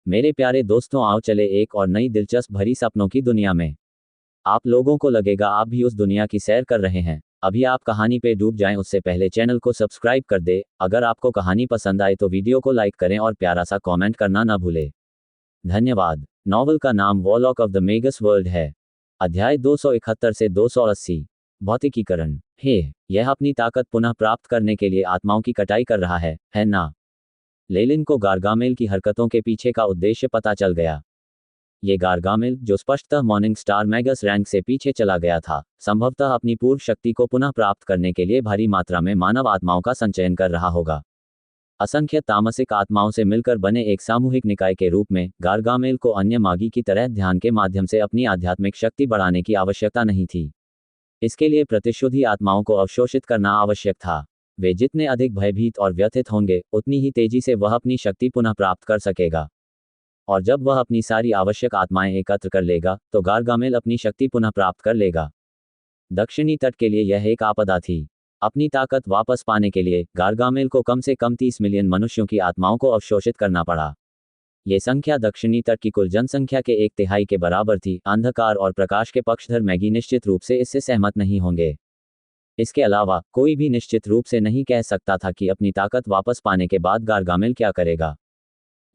मेरे प्यारे दोस्तों, आओ चले एक और नई दिलचस्प भरी सपनों की दुनिया में। आप लोगों को लगेगा आप भी उस दुनिया की सैर कर रहे हैं। अभी आप कहानी पे डूब जाएं उससे पहले चैनल को सब्सक्राइब कर दे। अगर आपको कहानी पसंद आए तो वीडियो को लाइक करें और प्यारा सा कमेंट करना ना भूले। धन्यवाद। नॉवल का नाम warlock of the magus world है। अध्याय 271 से 280। भौतिकीकरण। यह अपनी ताकत पुनः प्राप्त करने के लिए आत्माओं की कटाई कर रहा है ना? लेलिन को गार्गामेल की हरकतों के पीछे का उद्देश्य पता चल गया। ये गार्गामेल, जो स्पष्टतः मॉर्निंग स्टार मैगस रैंक से पीछे चला गया था, संभवतः अपनी पूर्व शक्ति को पुनः प्राप्त करने के लिए भारी मात्रा में मानव आत्माओं का संचयन कर रहा होगा। असंख्य तामसिक आत्माओं से मिलकर बने एक सामूहिक निकाय के रूप में गार्गामेल को अन्य मागी की तरह ध्यान के माध्यम से अपनी आध्यात्मिक शक्ति बढ़ाने की आवश्यकता नहीं थी। इसके लिए प्रतिशुद्धि आत्माओं को अवशोषित करना आवश्यक था। वे जितने अधिक भयभीत और व्यथित होंगे, उतनी ही तेजी से वह अपनी शक्ति पुनः प्राप्त कर सकेगा। और जब वह अपनी सारी आवश्यक आत्माएं एकत्र कर लेगा, तो गार्गामेल अपनी शक्ति पुनः प्राप्त कर लेगा। दक्षिणी तट के लिए यह एक आपदा थी। अपनी ताकत वापस पाने के लिए गार्गामेल को कम से कम 30 मिलियन मनुष्यों की आत्माओं को अवशोषित करना पड़ा। ये संख्या दक्षिणी तट की कुल जनसंख्या के 1/3 के बराबर थी। अंधकार और प्रकाश के पक्षधर मैगी निश्चित रूप से इससे सहमत नहीं होंगे। इसके अलावा कोई भी निश्चित रूप से नहीं कह सकता था कि अपनी ताकत वापस पाने के बाद गार्गामेल क्या करेगा।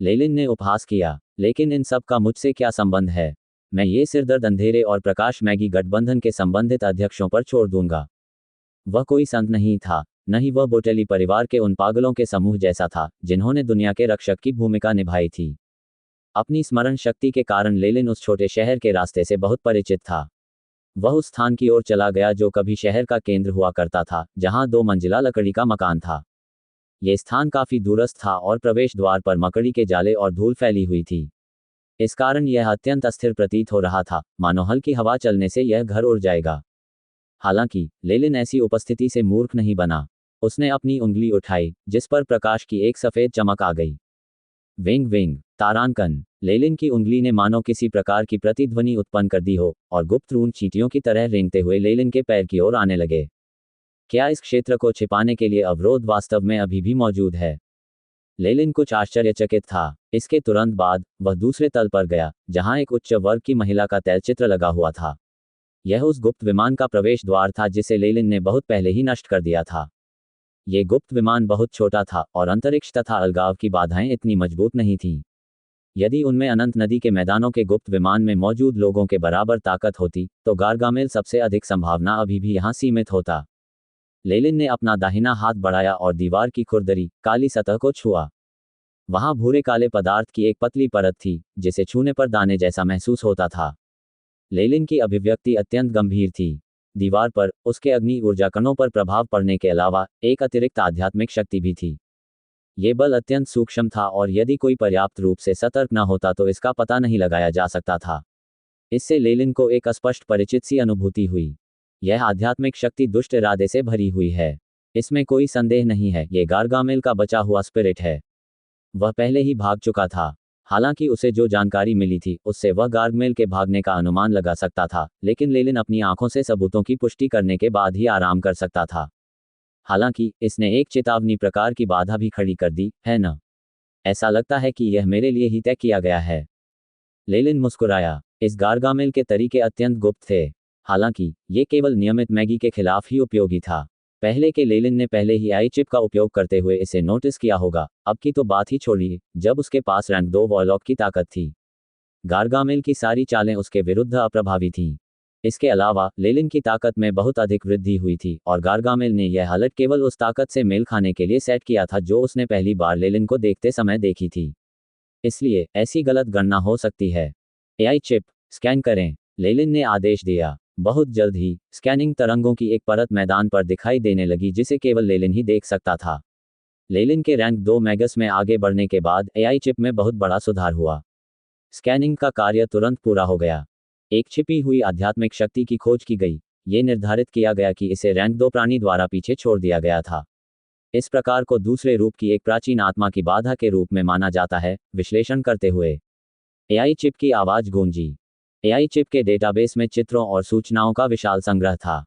लेलिन ने उपहास किया, लेकिन इन सब का मुझसे क्या संबंध है? मैं ये सिरदर्द अंधेरे और प्रकाश मैगी गठबंधन के संबंधित अध्यक्षों पर छोड़ दूंगा। वह कोई संत नहीं था, न ही वह बोटेली परिवार के उन पागलों के समूह जैसा था जिन्होंने दुनिया के रक्षक की भूमिका निभाई थी। अपनी स्मरण शक्ति के कारण लेलिन उस छोटे शहर के रास्ते से बहुत परिचित था। वह उस स्थान की ओर चला गया जो कभी शहर का केंद्र हुआ करता था, जहां 2 मंजिला लकड़ी का मकान था। यह स्थान काफी दूरस्थ था और प्रवेश द्वार पर मकड़ी के जाले और धूल फैली हुई थी। इस कारण यह अत्यंत अस्थिर प्रतीत हो रहा था, मानो हल्की हवा चलने से यह घर उड़ जाएगा। हालांकि लेलिन ऐसी उपस्थिति से मूर्ख नहीं बना। उसने अपनी उंगली उठाई, जिस पर प्रकाश की एक सफेद चमक आ गई। Wing wing, तारांकन। लेलिन की उंगली ने मानो किसी प्रकार की प्रतिध्वनि उत्पन्न कर दी हो, और गुप्त रून चींटियों की तरह रेंगते हुए लेलिन के पैर की ओर आने लगे। क्या इस क्षेत्र को छिपाने के लिए अवरोध वास्तव में अभी भी मौजूद है? लेलिन कुछ आश्चर्यचकित था। इसके तुरंत बाद वह दूसरे तल पर गया, जहां एक उच्च वर्ग की महिला का तैलचित्र लगा हुआ था। यह उस गुप्त विमान का प्रवेश द्वार था जिसे लेलिन ने बहुत पहले ही नष्ट कर दिया था। ये गुप्त विमान बहुत छोटा था और अंतरिक्ष तथा अलगाव की बाधाएं इतनी मजबूत नहीं थीं। यदि उनमें अनंत नदी के मैदानों के गुप्त विमान में मौजूद लोगों के बराबर ताकत होती, तो गार्गामेल सबसे अधिक संभावना अभी भी यहां सीमित होता। लेलिन ने अपना दाहिना हाथ बढ़ाया और दीवार की खुरदरी, काली सतह को छुआ। वहां भूरे काले पदार्थ की एक पतली परत थी, जिसे छूने पर दाने जैसा महसूस होता था। लेलिन की अभिव्यक्ति अत्यंत गंभीर थी। दीवार पर उसके अग्नि ऊर्जा कणों पर प्रभाव पड़ने के अलावा एक अतिरिक्त आध्यात्मिक शक्ति भी थी। ये बल अत्यंत सूक्ष्म था और यदि कोई पर्याप्त रूप से सतर्क न होता तो इसका पता नहीं लगाया जा सकता था। इससे लेलिन को एक अस्पष्ट परिचित सी अनुभूति हुई। यह आध्यात्मिक शक्ति दुष्ट इरादे से भरी हुई है। इसमें कोई संदेह नहीं है, ये गार्गामेल का बचा हुआ स्पिरिट है। वह पहले ही भाग चुका था। हालांकि उसे जो जानकारी मिली थी, उससे वह गार्गामेल के भागने का अनुमान लगा सकता था, लेकिन लेलिन अपनी आंखों से सबूतों की पुष्टि करने के बाद ही आराम कर सकता था। हालांकि इसने एक चेतावनी प्रकार की बाधा भी खड़ी कर दी, है न? ऐसा लगता है कि यह मेरे लिए ही तय किया गया है। लेलिन मुस्कुराया। इस गार्गामेल के तरीके अत्यंत गुप्त थे। हालांकि ये केवल नियमित मैगी के खिलाफ ही उपयोगी था। पहले के लेलिन ने पहले ही आई चिप का उपयोग करते हुए इसे नोटिस किया होगा। अब की तो बात ही छोड़िए, जब उसके पास रैंक 2 वॉरलॉक की ताकत थी। गार्गामेल की सारी चालें उसके विरुद्ध अप्रभावी थीं। इसके अलावा लेलिन की ताकत में बहुत अधिक वृद्धि हुई थी और गार्गामेल ने यह हालत केवल उस ताकत से मेल खाने के लिए सेट किया था जो उसने पहली बार लेलिन को देखते समय देखी थी। इसलिए ऐसी गलत गणना हो सकती है। एआई चिप स्कैन करें, लेलिन ने आदेश दिया। बहुत जल्द ही स्कैनिंग तरंगों की एक परत मैदान पर दिखाई देने लगी जिसे केवल लेलिन ही देख सकता था। लेलिन के रैंक 2 मैगस में आगे बढ़ने के बाद एआई चिप में बहुत बड़ा सुधार हुआ। स्कैनिंग का कार्य तुरंत पूरा हो गया। एक छिपी हुई आध्यात्मिक शक्ति की खोज की गई। ये निर्धारित किया गया कि इसे रैंक 2 प्राणी द्वारा पीछे छोड़ दिया गया था। इस प्रकार को दूसरे रूप की एक प्राचीन आत्मा की बाधा के रूप में माना जाता है। विश्लेषण करते हुए एआई चिप की आवाज गूंजी। एआई चिप के डेटाबेस में चित्रों और सूचनाओं का विशाल संग्रह था।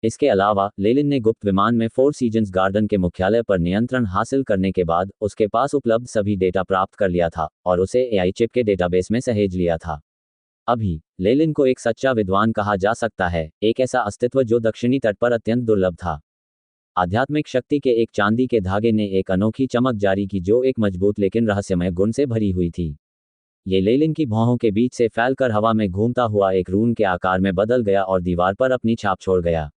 इसके अलावा लेलिन ने गुप्त विमान में फोर सीजन्स गार्डन के मुख्यालय पर नियंत्रण हासिल करने के बाद उसके पास उपलब्ध सभी डेटा प्राप्त कर लिया था और उसे एआई चिप के डेटाबेस में सहेज लिया था। अभी लेलिन को एक सच्चा विद्वान कहा जा सकता है, एक ऐसा अस्तित्व जो दक्षिणी तट पर अत्यंत दुर्लभ था। आध्यात्मिक शक्ति के एक चांदी के धागे ने एक अनोखी चमक जारी की जो एक मजबूत लेकिन रहस्यमय गुण से भरी हुई थी। ये लेलिन की भौहों के बीच से फैलकर हवा में घूमता हुआ एक रून के आकार में बदल गया और दीवार पर अपनी छाप छोड़ गया।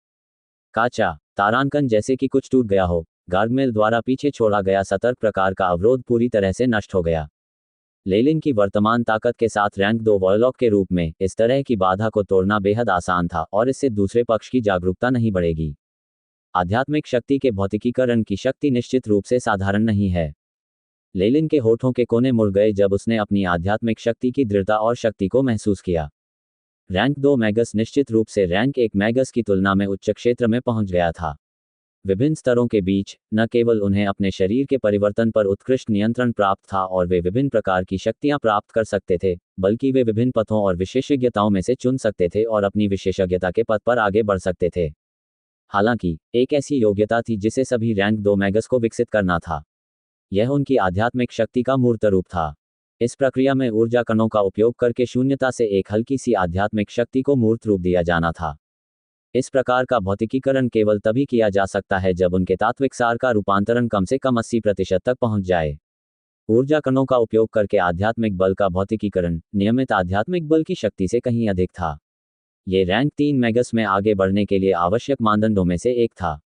काचा तारांकन जैसे कि कुछ टूट गया हो, गार्गमेल द्वारा पीछे छोड़ा गया सतर्क प्रकार का अवरोध पूरी तरह से नष्ट हो गया। लेलिन की वर्तमान ताकत के साथ रैंक 2 वॉरलॉक के रूप में इस तरह की बाधा को तोड़ना बेहद आसान था और इससे दूसरे पक्ष की जागरूकता नहीं बढ़ेगी। आध्यात्मिक शक्ति के भौतिकीकरण की शक्ति निश्चित रूप से साधारण नहीं है। लेलिन के होठों के कोने मुड़ गए जब उसने अपनी आध्यात्मिक शक्ति की दृढ़ता और शक्ति को महसूस किया। रैंक 2 मैगस निश्चित रूप से रैंक 1 मैगस की तुलना में उच्च क्षेत्र में पहुंच गया था। विभिन्न स्तरों के बीच न केवल उन्हें अपने शरीर के परिवर्तन पर उत्कृष्ट नियंत्रण प्राप्त था और वे विभिन्न प्रकार की शक्तियां प्राप्त कर सकते थे, बल्कि वे विभिन्न पथों और विशेषज्ञताओं में से चुन सकते थे और अपनी विशेषज्ञता के पथ पर आगे बढ़ सकते थे। हालांकि एक ऐसी योग्यता थी जिसे सभी रैंक 2 मैगस को विकसित करना था। यह उनकी आध्यात्मिक शक्ति का मूर्त रूप था। इस प्रक्रिया में ऊर्जा कणों का उपयोग करके शून्यता से एक हल्की सी आध्यात्मिक शक्ति को मूर्त रूप दिया जाना था। इस प्रकार का भौतिकीकरण केवल तभी किया जा सकता है जब उनके तात्विक सार का रूपांतरण कम से कम 80% तक पहुंच जाए। ऊर्जा कणों का उपयोग करके आध्यात्मिक बल का भौतिकीकरण नियमित आध्यात्मिक बल की शक्ति से कहीं अधिक था। ये रैंक 3 मैगस में आगे बढ़ने के लिए आवश्यक मानदंडों में से एक था।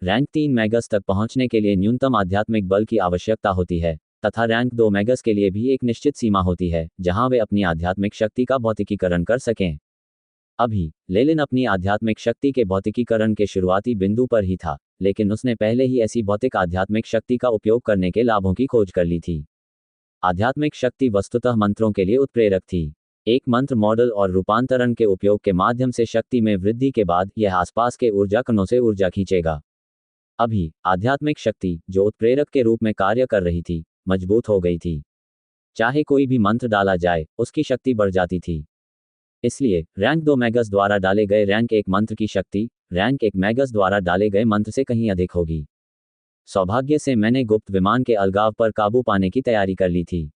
रैंक 3 मैगस तक पहुंचने के लिए न्यूनतम आध्यात्मिक बल की आवश्यकता होती है, तथा रैंक 2 मैगस के लिए भी एक निश्चित सीमा होती है जहां वे अपनी आध्यात्मिक शक्ति का भौतिकीकरण कर सकें। अभी लेलिन अपनी आध्यात्मिक शक्ति के भौतिकीकरण के शुरुआती बिंदु पर ही था, लेकिन उसने पहले ही ऐसी भौतिक आध्यात्मिक शक्ति का उपयोग करने के लाभों की खोज कर ली थी। आध्यात्मिक शक्ति वस्तुतः मंत्रों के लिए उत्प्रेरक थी। एक मंत्र मॉडल और रूपांतरण के उपयोग के माध्यम से शक्ति में वृद्धि के बाद यह आसपास के ऊर्जा कणों से ऊर्जा खींचेगा। अभी आध्यात्मिक शक्ति जो उत्प्रेरक के रूप में कार्य कर रही थी, मजबूत हो गई थी। चाहे कोई भी मंत्र डाला जाए, उसकी शक्ति बढ़ जाती थी। इसलिए रैंक 2 मैगस द्वारा डाले गए रैंक 1 मंत्र की शक्ति रैंक 1 मैगस द्वारा डाले गए मंत्र से कहीं अधिक होगी। सौभाग्य से मैंने गुप्त विमान के अलगाव पर काबू पाने की तैयारी कर ली थी।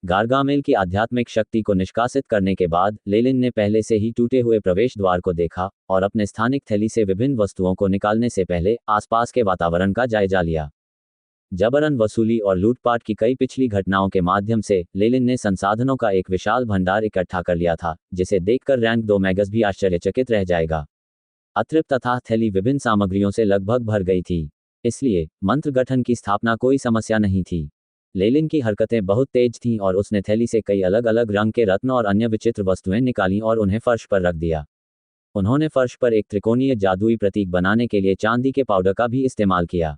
गार्गामेल की आध्यात्मिक शक्ति को निष्कासित करने के बाद लेलिन ने पहले से ही टूटे हुए प्रवेश द्वार को देखा और अपने स्थानिक थैली से विभिन्न वस्तुओं को निकालने से पहले आसपास के वातावरण का जायजा लिया। जबरन वसूली और लूटपाट की कई पिछली घटनाओं के माध्यम से लेलिन ने संसाधनों का एक विशाल भंडार इकट्ठा कर लिया था, जिसे देखकर रैंक 2 मैगस भी आश्चर्यचकित रह जाएगा। अतृप्त तथा थैली विभिन्न सामग्रियों से लगभग भर गई थी, इसलिए मंत्र गठन की स्थापना कोई समस्या नहीं थी। लेलिन की हरकतें बहुत तेज थीं और उसने थैली से कई अलग अलग रंग के रत्न और अन्य विचित्र वस्तुएं निकालीं और उन्हें फर्श पर रख दिया। उन्होंने फर्श पर एक त्रिकोणीय जादुई प्रतीक बनाने के लिए चांदी के पाउडर का भी इस्तेमाल किया।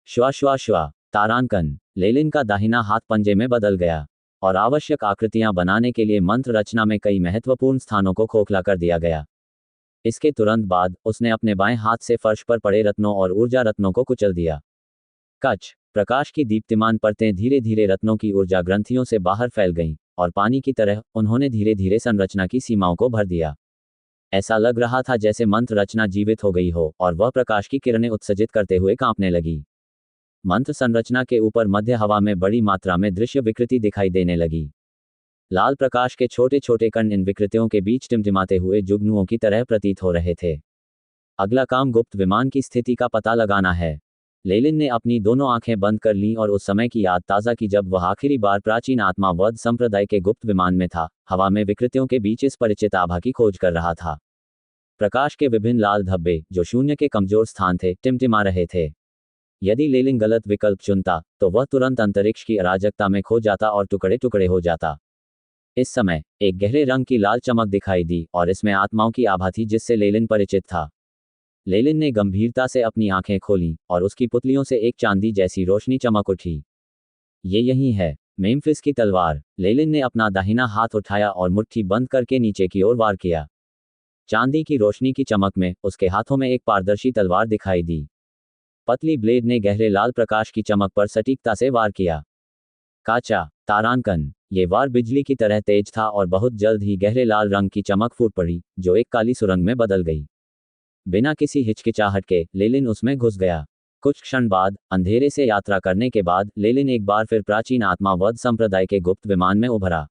श्वा श्वा श्वा तारांकन लेलिन का दाहिना हाथ पंजे में बदल गया और आवश्यक आकृतियां बनाने के लिए मंत्र रचना में कई महत्वपूर्ण स्थानों को खोखला कर दिया गया। इसके तुरंत बाद उसने अपने बाएं हाथ से फर्श पर पड़े रत्नों और ऊर्जा रत्नों को कुचल दिया। कच प्रकाश की दीप्तिमान परतें धीरे धीरे रत्नों की ऊर्जा ग्रंथियों से बाहर फैल गईं और पानी की तरह उन्होंने धीरे धीरे संरचना की सीमाओं को भर दिया। ऐसा लग रहा था जैसे मंत्र रचना जीवित हो गई हो और वह प्रकाश की किरणें उत्सर्जित करते हुए कांपने लगी। मंत्र संरचना के ऊपर मध्य हवा में बड़ी मात्रा में दृश्य विकृति दिखाई देने लगी। लाल प्रकाश के छोटे छोटे कण इन विकृतियों के बीच टिमटिमाते हुए जुगनुओं की तरह प्रतीत हो रहे थे। अगला काम गुप्त विमान की स्थिति का पता लगाना है। लेलिन ने अपनी दोनों आंखें बंद कर लीं और उस समय की याद ताज़ा की जब वह आखिरी बार प्राचीन आत्मावध संप्रदाय के गुप्त विमान में था, हवा में विकृतियों के बीच इस परिचित आभा की खोज कर रहा था। प्रकाश के विभिन्न लाल धब्बे जो शून्य के कमजोर स्थान थे, टिमटिमा रहे थे। यदि लेलिन गलत विकल्प चुनता तो वह तुरंत अंतरिक्ष की अराजकता में खो जाता और टुकड़े टुकड़े हो जाता। इस समय एक गहरे रंग की लाल चमक दिखाई दी और इसमें आत्माओं की आभा थी जिससे लेलिन परिचित था। लेलिन ने गंभीरता से अपनी आंखें खोलीं और उसकी पुतलियों से एक चांदी जैसी रोशनी चमक उठी। ये यही है, मेम्फिस की तलवार। लेलिन ने अपना दाहिना हाथ उठाया और मुट्ठी बंद करके नीचे की ओर वार किया। चांदी की रोशनी की चमक में उसके हाथों में एक पारदर्शी तलवार दिखाई दी। पतली ब्लेड ने गहरे लाल प्रकाश की चमक पर सटीकता से वार किया। काचा तारांकन ये वार बिजली की तरह तेज था और बहुत जल्द ही गहरे लाल रंग की चमक फूट पड़ी जो एक काली सुरंग में बदल गई। बिना किसी हिचकिचाहट के लेलिन उसमें घुस गया। कुछ क्षण बाद अंधेरे से यात्रा करने के बाद लेलिन एक बार फिर प्राचीन आत्मावध संप्रदाय के गुप्त विमान में उभरा।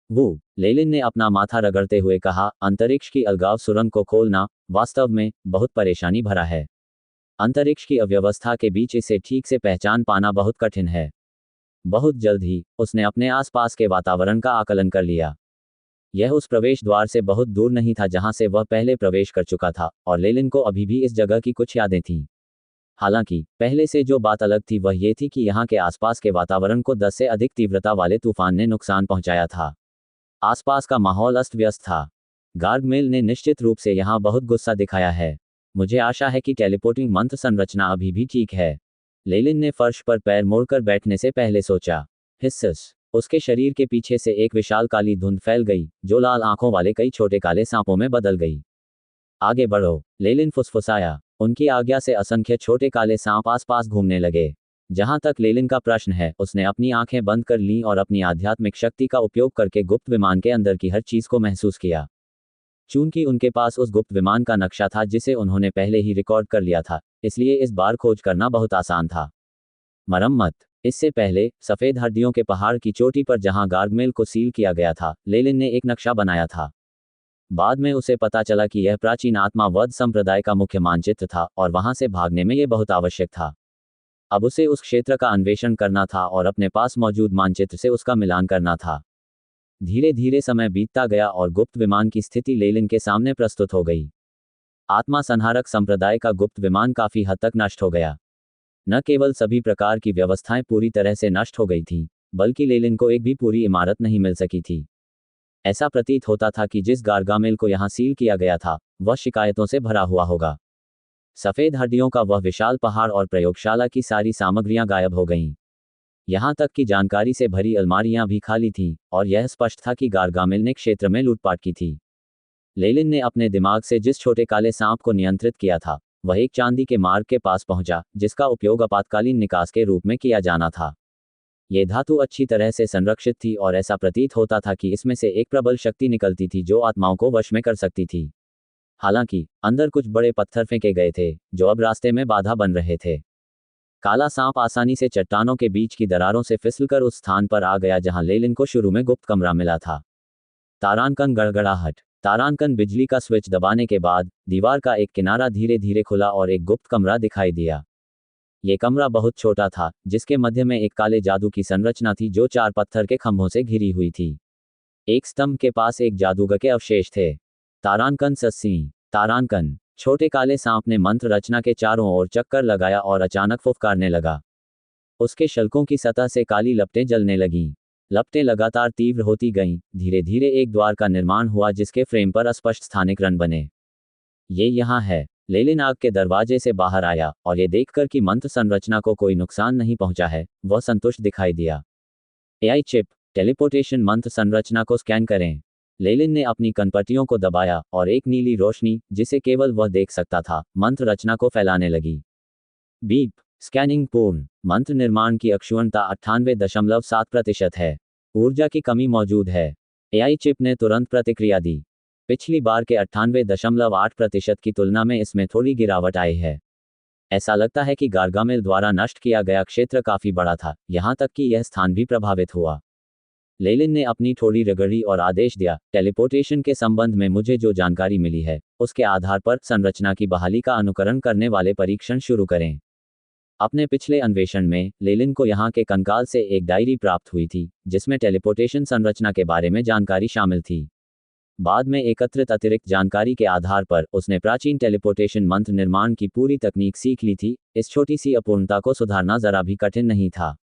वो लेलिन ने अपना माथा रगड़ते हुए कहा, अंतरिक्ष की अलगाव सुरंग को खोलना वास्तव में बहुत परेशानी भरा है। अंतरिक्ष की अव्यवस्था के बीच इसे ठीक से पहचान पाना बहुत कठिन है। बहुत जल्द ही उसने अपने आसपास के वातावरण का आकलन कर लिया। यह उस प्रवेश द्वार से बहुत दूर नहीं था जहां से वह पहले प्रवेश कर चुका था, और लेलिन को अभी भी इस जगह की कुछ यादें थीं। हालांकि पहले से जो बात अलग थी वह ये थी कि यहाँ के आसपास के वातावरण को 10 से अधिक तीव्रता वाले तूफान ने नुकसान पहुंचाया था। आसपास का माहौल अस्त व्यस्त था। गार्गमेल ने निश्चित रूप से यहाँ बहुत गुस्सा दिखाया है। मुझे आशा है कि टेलीपोर्टिंग मंत्र संरचना अभी भी ठीक है। लेलिन ने फर्श पर पैर मोड़कर बैठने से पहले सोचा। हिस्सस उसके शरीर के पीछे से एक विशाल काली धुंध फैल गई, जो लाल आंखों वाले कई छोटे काले सांपों में बदल गई। आगे बढ़ो, लेलिन फुसफुसाया। उनकी आज्ञा से असंख्य छोटे काले सांप आसपास घूमने लगे। जहां तक लेलिन का प्रश्न है, उसने अपनी आंखें बंद कर लीं और अपनी आध्यात्मिक शक्ति का उपयोग करके गुप्त विमान के अंदर की हर चीज को महसूस किया। चूंकि उनके पास उस गुप्त विमान का नक्शा था जिसे उन्होंने पहले ही रिकॉर्ड कर लिया था, इसलिए इस बार खोज करना बहुत आसान था। मरम्मत। इससे पहले सफेद हड्डियों के पहाड़ की चोटी पर जहां गार्गमेल को सील किया गया था, लेलिन ने एक नक्शा बनाया था। बाद में उसे पता चला कि यह प्राचीन आत्मावध संप्रदाय का मुख्य मानचित्र था और वहां से भागने में यह बहुत आवश्यक था। अब उसे उस क्षेत्र का अन्वेषण करना था और अपने पास मौजूद मानचित्र से उसका मिलान करना था। धीरे धीरे समय बीतता गया और गुप्त विमान की स्थिति लेलिन के सामने प्रस्तुत हो गई। आत्मा संहारक संप्रदाय का गुप्त विमान काफी हद तक नष्ट हो गया। न केवल सभी प्रकार की व्यवस्थाएं पूरी तरह से नष्ट हो गई थीं, बल्कि लेलिन को एक भी पूरी इमारत नहीं मिल सकी थी। ऐसा प्रतीत होता था कि जिस गार्गामेल को यहां सील किया गया था, वह शिकायतों से भरा हुआ होगा। सफेद हड्डियों का वह विशाल पहाड़ और प्रयोगशाला की सारी सामग्रियां गायब हो गईं। यहां तक कि जानकारी से भरी अलमारियां भी खाली थीं, और यह स्पष्ट था कि गार्गामेल ने क्षेत्र में लूटपाट की थी। लेलिन ने अपने दिमाग से जिस छोटे काले सांप को नियंत्रित किया था, वह एक चांदी के मार्ग के पास पहुंचा, जिसका उपयोग आपातकालीन निकास के रूप में किया जाना था। ये धातु अच्छी तरह से संरक्षित थी और ऐसा प्रतीत होता था कि इसमें से एक प्रबल शक्ति निकलती थी जो आत्माओं को वश में कर सकती थी। हालांकि अंदर कुछ बड़े पत्थर फेंके गए थे, जो अब रास्ते में बाधा बन रहे थे। काला सांप आसानी से चट्टानों के बीच की दरारों से फिसलकर उस स्थान पर आ गया जहां लेलिन को शुरू में गुप्त कमरा मिला था। तारांकन गड़गड़ाहट। तारांकन बिजली का स्विच दबाने के बाद दीवार का एक किनारा धीरे धीरे खुला और एक गुप्त कमरा दिखाई दिया। ये कमरा बहुत छोटा था, जिसके मध्य में एक काले जादू की संरचना थी जो 4 पत्थर के खंभों से घिरी हुई थी। एक स्तंभ के पास एक जादूगर के अवशेष थे। तारांकन सस्सी। तारांकन। छोटे काले सांप ने मंत्र रचना के चारों ओर चक्कर लगाया और अचानक फुफकारने लगा। उसके शल्कों की सतह से काली लपटें जलने लगीं। लपटें लगातार तीव्र होती गईं। धीरे धीरे एक द्वार का निर्माण हुआ जिसके फ्रेम पर अस्पष्ट स्थानिक रन बने। ये यहाँ है। लेलिन आग के दरवाजे से बाहर आया, और ये देखकर कि मंत्र संरचना को कोई नुकसान नहीं पहुंचा है, वह संतुष्ट दिखाई दिया। AI chip. टेलीपोर्टेशन मंत्र संरचना को स्कैन करें। लेलिन ने अपनी कनपट्टियों को दबाया और एक नीली रोशनी, जिसे केवल वह देख सकता था, मंत्र रचना को फैलाने लगी। बीप। स्कैनिंग पूर्ण। मंत्र निर्माण की अक्षुण्णता 98.7% है। ऊर्जा की कमी मौजूद है। एआई चिप ने तुरंत प्रतिक्रिया दी। पिछली बार के 98.8% की तुलना में इसमें थोड़ी गिरावट आई है। ऐसा लगता है कि गार्गामेल द्वारा नष्ट किया गया क्षेत्र काफी बड़ा था, यहां तक कि यह स्थान भी प्रभावित हुआ। लेलिन ने अपनी ठोड़ी रगड़ी और आदेश दिया, टेलीपोर्टेशन के संबंध में मुझे जो जानकारी मिली है, उसके आधार पर संरचना की बहाली का अनुकरण करने वाले परीक्षण शुरू करें। अपने पिछले अन्वेषण में लेलिन को यहाँ के कंकाल से एक डायरी प्राप्त हुई थी, जिसमें टेलीपोर्टेशन संरचना के बारे में जानकारी शामिल थी। बाद में एकत्रित अतिरिक्त जानकारी के आधार पर उसने प्राचीन टेलीपोर्टेशन मंत्र निर्माण की पूरी तकनीक सीख ली थी। इस छोटी सी अपूर्णता को सुधारना जरा भी कठिन नहीं था।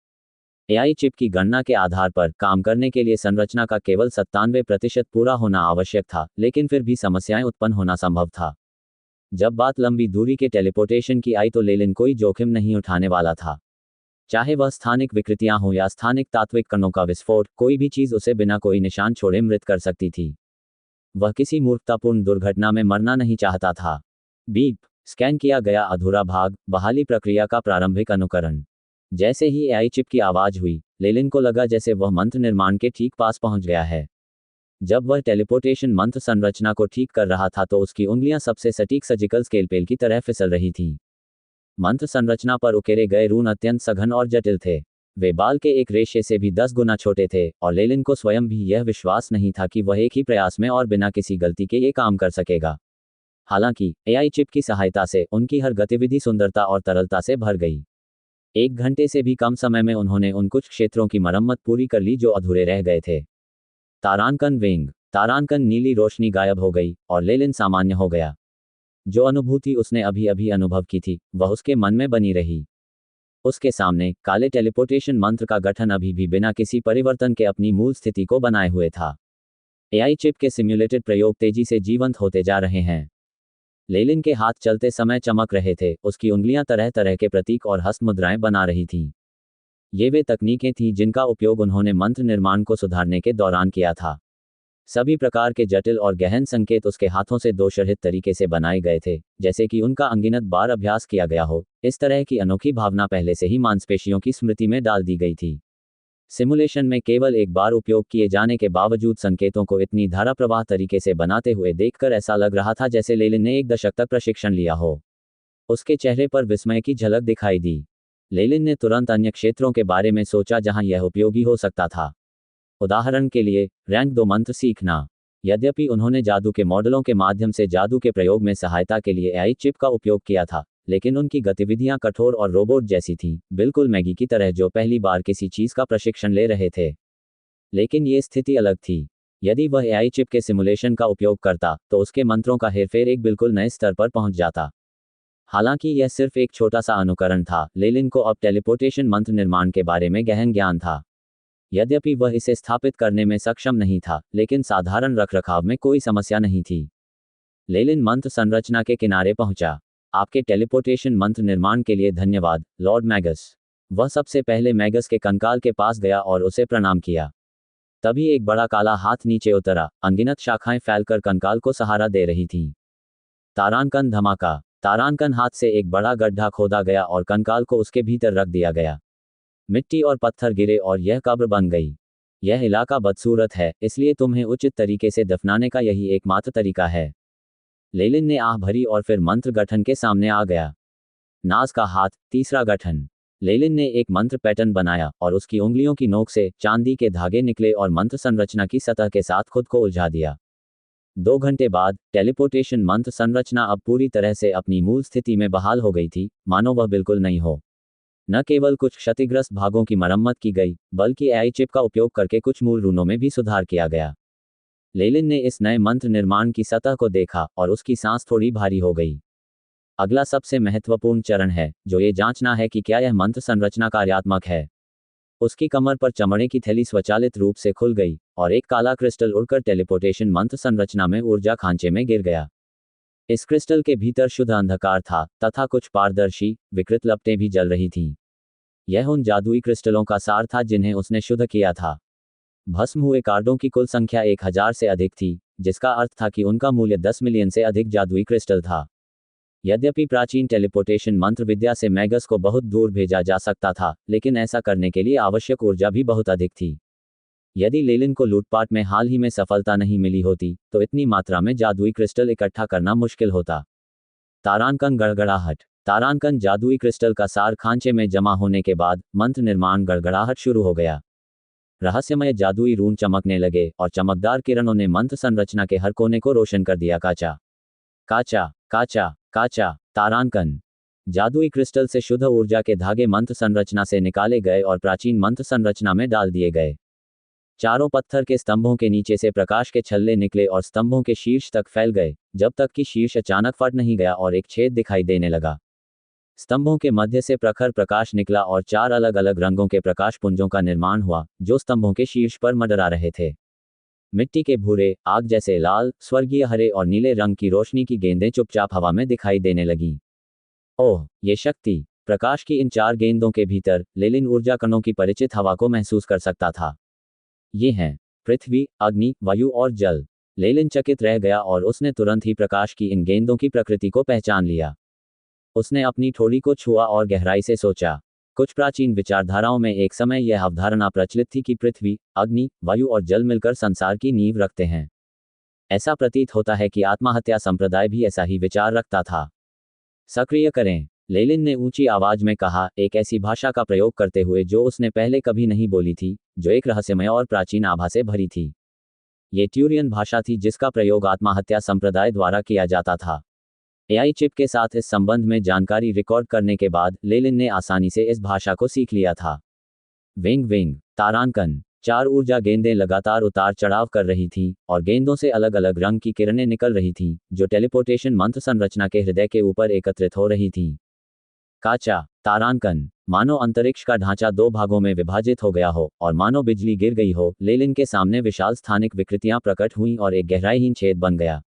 एआई चिप की गणना के आधार पर काम करने के लिए संरचना का केवल 97% पूरा होना आवश्यक था, लेकिन फिर भी समस्याएं उत्पन्न होना संभव था। जब बात लंबी दूरी के टेलीपोर्टेशन की आई तो लेलिन कोई जोखिम नहीं उठाने वाला था। चाहे वह स्थानिक विकृतियां हो या स्थानिक तात्विक कणों का विस्फोट, कोई भी चीज उसे बिना कोई निशान छोड़े मृत कर सकती थी। वह किसी मूर्खतापूर्ण दुर्घटना में मरना नहीं चाहता था। बीप। स्कैन किया गया अधूरा भाग। बहाली प्रक्रिया का प्रारंभिक अनुकरण। जैसे ही एआई चिप की आवाज हुई, लेलिन को लगा जैसे वह मंत्र निर्माण के ठीक पास पहुंच गया है। जब वह टेलीपोर्टेशन मंत्र संरचना को ठीक कर रहा था तो उसकी उंगलियां सबसे सटीक सर्जिकल स्केलपेल की तरह फिसल रही थीं। मंत्र संरचना पर उकेरे गए रून अत्यंत सघन और जटिल थे। वे बाल के एक रेशे से भी 10 गुना छोटे थे और लेलिन को स्वयं भी यह विश्वास नहीं था कि वह एक ही प्रयास में और बिना किसी गलती के ये काम कर सकेगा। हालांकि एआई चिप की सहायता से उनकी हर गतिविधि सुंदरता और तरलता से भर गई। 1 घंटे से भी कम समय में उन्होंने उन कुछ क्षेत्रों की मरम्मत पूरी कर ली जो अधूरे रह गए थे। तारांकन विंग। तारांकन नीली रोशनी गायब हो गई और लेलिन सामान्य हो गया। जो अनुभूति उसने अभी अभी अनुभव की थी वह उसके मन में बनी रही। उसके सामने काले टेलीपोर्टेशन मंत्र का गठन अभी भी बिना किसी परिवर्तन के अपनी मूल स्थिति को बनाए हुए था। एआई चिप के सिम्युलेटेड प्रयोग तेजी से जीवंत होते जा रहे हैं। लेलिन के हाथ चलते समय चमक रहे थे, उसकी उंगलियां तरह तरह के प्रतीक और हस्त मुद्राएं बना रही थीं। ये वे तकनीकें थीं जिनका उपयोग उन्होंने मंत्र निर्माण को सुधारने के दौरान किया था। सभी प्रकार के जटिल और गहन संकेत उसके हाथों से दोषरहित तरीके से बनाए गए थे, जैसे कि उनका अनगिनत बार अभ्यास किया गया हो। इस तरह की अनोखी भावना पहले से ही मांसपेशियों की स्मृति में डाल दी गई थी। सिमुलेशन में केवल एक बार उपयोग किए जाने के बावजूद संकेतों को इतनी धारा प्रवाह तरीके से बनाते हुए देखकर ऐसा लग रहा था जैसे लेलिन ने 1 दशक तक प्रशिक्षण लिया हो। उसके चेहरे पर विस्मय की झलक दिखाई दी। लेलिन ने तुरंत अन्य क्षेत्रों के बारे में सोचा जहां यह उपयोगी हो सकता था। उदाहरण के लिए, रैंक 2 मंत्र सीखना। यद्यपि उन्होंने जादू के मॉडलों के माध्यम से जादू के प्रयोग में सहायता के लिए एआई चिप का उपयोग किया था, लेकिन उनकी गतिविधियां कठोर और रोबोट जैसी थीं, बिल्कुल मैगी की तरह जो पहली बार किसी चीज का प्रशिक्षण ले रहे थे। लेकिन ये स्थिति अलग थी। यदि वह एआई चिप के सिमुलेशन का उपयोग करता तो उसके मंत्रों का हेरफेर एक बिल्कुल नए स्तर पर पहुंच जाता। हालांकि यह सिर्फ एक छोटा सा अनुकरण था, लेलिन को अब टेलीपोर्टेशन मंत्र निर्माण के बारे में गहन ज्ञान था। यद्यपि वह इसे स्थापित करने में सक्षम नहीं था, लेकिन साधारण रखरखाव में कोई समस्या नहीं थी। लेलिन मंत्र संरचना के किनारे पहुंचा। आपके टेलीपोर्टेशन मंत्र निर्माण के लिए धन्यवाद, लॉर्ड मैगस। वह सबसे पहले मैगस के कंकाल के पास गया और उसे प्रणाम किया। तभी एक बड़ा काला हाथ नीचे उतरा, अनगिनत शाखाएं फैलकर कंकाल को सहारा दे रही थीं। तारांकन धमाका। तारांकन हाथ से एक बड़ा गड्ढा खोदा गया और कंकाल को उसके भीतर रख दिया गया। मिट्टी और पत्थर गिरे और यह कब्र बन गई। यह इलाका बदसूरत है, इसलिए तुम्हें उचित तरीके से दफनाने का यही एकमात्र तरीका है। लेलिन ने आह भरी और फिर मंत्र गठन के सामने आ गया। नाज का हाथ, तीसरा गठन। लेलिन ने एक मंत्र पैटर्न बनाया और उसकी उंगलियों की नोक से चांदी के धागे निकले और मंत्र संरचना की सतह के साथ खुद को उलझा दिया। 2 घंटे बाद टेलीपोर्टेशन मंत्र संरचना अब पूरी तरह से अपनी मूल स्थिति में बहाल हो गई थी, मानो वह बिल्कुल नहीं हो। न केवल कुछ क्षतिग्रस्त भागों की मरम्मत की गई, बल्कि एआई चिप का उपयोग करके कुछ मूल रूनों में भी सुधार किया गया। लेलिन ने इस नए मंत्र निर्माण की सतह को देखा और उसकी सांस थोड़ी भारी हो गई। अगला सबसे महत्वपूर्ण चरण है, जो ये जांचना है कि क्या यह मंत्र संरचना कार्यात्मक है। उसकी कमर पर चमड़े की थैली स्वचालित रूप से खुल गई और एक काला क्रिस्टल उड़कर टेलीपोर्टेशन मंत्र संरचना में ऊर्जा खांचे में गिर गया। इस क्रिस्टल के भीतर शुद्ध अंधकार था तथा कुछ पारदर्शी, विकृत लपटें भी जल रही थीं। यह उन जादुई क्रिस्टलों का सार था जिन्हें उसने शुद्ध किया था। भस्म हुए कार्डों की कुल संख्या 1000 से अधिक थी, जिसका अर्थ था कि उनका मूल्य 10 मिलियन से अधिक जादुई क्रिस्टल था। यद्यपि प्राचीन टेलीपोर्टेशन मंत्र विद्या से मैगस को बहुत दूर भेजा जा सकता था, लेकिन ऐसा करने के लिए आवश्यक ऊर्जा भी बहुत अधिक थी। यदि लेलिन को लूटपाट में हाल ही में सफलता नहीं मिली होती, तो इतनी मात्रा में जादुई क्रिस्टल इकट्ठा करना मुश्किल होता। तारांकन गड़गड़ाहट। तारांकन जादुई क्रिस्टल का सार खांचे में जमा होने के बाद मंत्र निर्माण गड़गड़ाहट शुरू हो गया। रहस्यमय जादुई रून चमकने लगे और चमकदार किरणों ने मंत्र संरचना के हर कोने को रोशन कर दिया। काचा काचा काचा काचा। तारांकन। जादुई क्रिस्टल से शुद्ध ऊर्जा के धागे मंत्र संरचना से निकाले गए और प्राचीन मंत्र संरचना में डाल दिए गए। चारों पत्थर के स्तंभों के नीचे से प्रकाश के छल्ले निकले और स्तंभों के शीर्ष तक फैल गए, जब तक कि शीर्ष अचानक फट नहीं गया और एक छेद दिखाई देने लगा। स्तंभों के मध्य से प्रखर प्रकाश निकला और 4 अलग अलग रंगों के प्रकाश पुंजों का निर्माण हुआ, जो स्तंभों के शीर्ष पर मंडरा रहे थे। मिट्टी के भूरे, आग जैसे लाल, स्वर्गीय हरे और नीले रंग की रोशनी की गेंदें चुपचाप हवा में दिखाई देने लगीं। ओह, ये शक्ति! प्रकाश की इन 4 गेंदों के भीतर लेलिन ऊर्जा कणों की परिचित हवा को महसूस कर सकता था। ये हैं पृथ्वी, अग्नि, वायु और जल। लेलिन चकित रह गया और उसने तुरंत ही प्रकाश की इन गेंदों की प्रकृति को पहचान लिया। उसने अपनी ठोड़ी को छुआ और गहराई से सोचा। कुछ प्राचीन विचारधाराओं में एक समय यह अवधारणा प्रचलित थी कि पृथ्वी, अग्नि, वायु और जल मिलकर संसार की नींव रखते हैं। ऐसा प्रतीत होता है कि आत्महत्या संप्रदाय भी ऐसा ही विचार रखता था। सक्रिय करें, लेलिन ने ऊंची आवाज में कहा, एक ऐसी भाषा का प्रयोग करते हुए जो उसने पहले कभी नहीं बोली थी, जो एक रहस्यमय और प्राचीन आभा से भरी थी। ये ट्यूरियन भाषा थी जिसका प्रयोग आत्महत्या संप्रदाय द्वारा किया जाता था। एआई चिप के साथ इस संबंध में जानकारी रिकॉर्ड करने के बाद लेलिन ने आसानी से इस भाषा को सीख लिया था। Wing wing, तारांकन। 4 ऊर्जा गेंदें लगातार उतार चढ़ाव कर रही थीं, और गेंदों से अलग अलग रंग की किरणें निकल रही थीं, जो टेलीपोर्टेशन मंत्र संरचना के हृदय के ऊपर एकत्रित हो रही थीं। काचा, तारांकन। मानो अंतरिक्ष का ढांचा 2 भागों में विभाजित हो गया हो, और मानो बिजली गिर गई हो, लेलिन के सामने विशाल स्थानिक विकृतियां प्रकट हुईं और एक गहराईहीन छेद बन गया।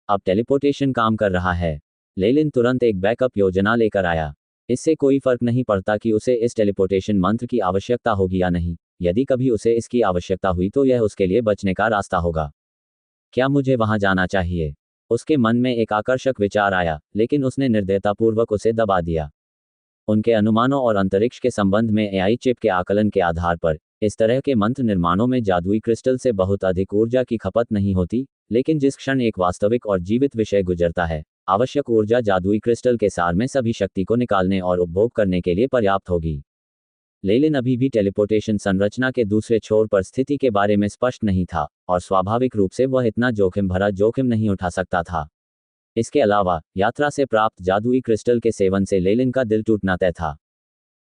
अब टेलीपोर्टेशन काम कर रहा है। लेलिन तुरंत एक बैकअप योजना लेकर आया। इससे कोई फर्क नहीं पड़ता कि उसे इस टेलीपोर्टेशन मंत्र की आवश्यकता होगी या नहीं। यदि कभी उसे इसकी आवश्यकता हुई तो यह उसके लिए बचने का रास्ता होगा। क्या मुझे वहां जाना चाहिए? उसके मन में एक आकर्षक विचार आया, लेकिन उसने निर्दयतापूर्वक उसे दबा दिया। उनके अनुमानों और अंतरिक्ष के संबंध में एआई चिप के आकलन के आधार पर इस तरह के मंत्र निर्माणों में जादुई क्रिस्टल से बहुत अधिक ऊर्जा की खपत नहीं होती, लेकिन जिस क्षण एक वास्तविक और जीवित विषय गुजरता है, आवश्यक ऊर्जा जादुई क्रिस्टल के सार में सभी शक्ति को निकालने और उपभोग करने के लिए पर्याप्त होगी। लेलिन अभी भी टेलीपोर्टेशन संरचना के दूसरे छोर पर स्थिति के बारे में स्पष्ट नहीं था, और स्वाभाविक रूप से वह इतना जोखिम भरा जोखिम नहीं उठा सकता था। इसके अलावा, यात्रा से प्राप्त जादुई क्रिस्टल के सेवन से लेलिन का दिल टूटना तय था।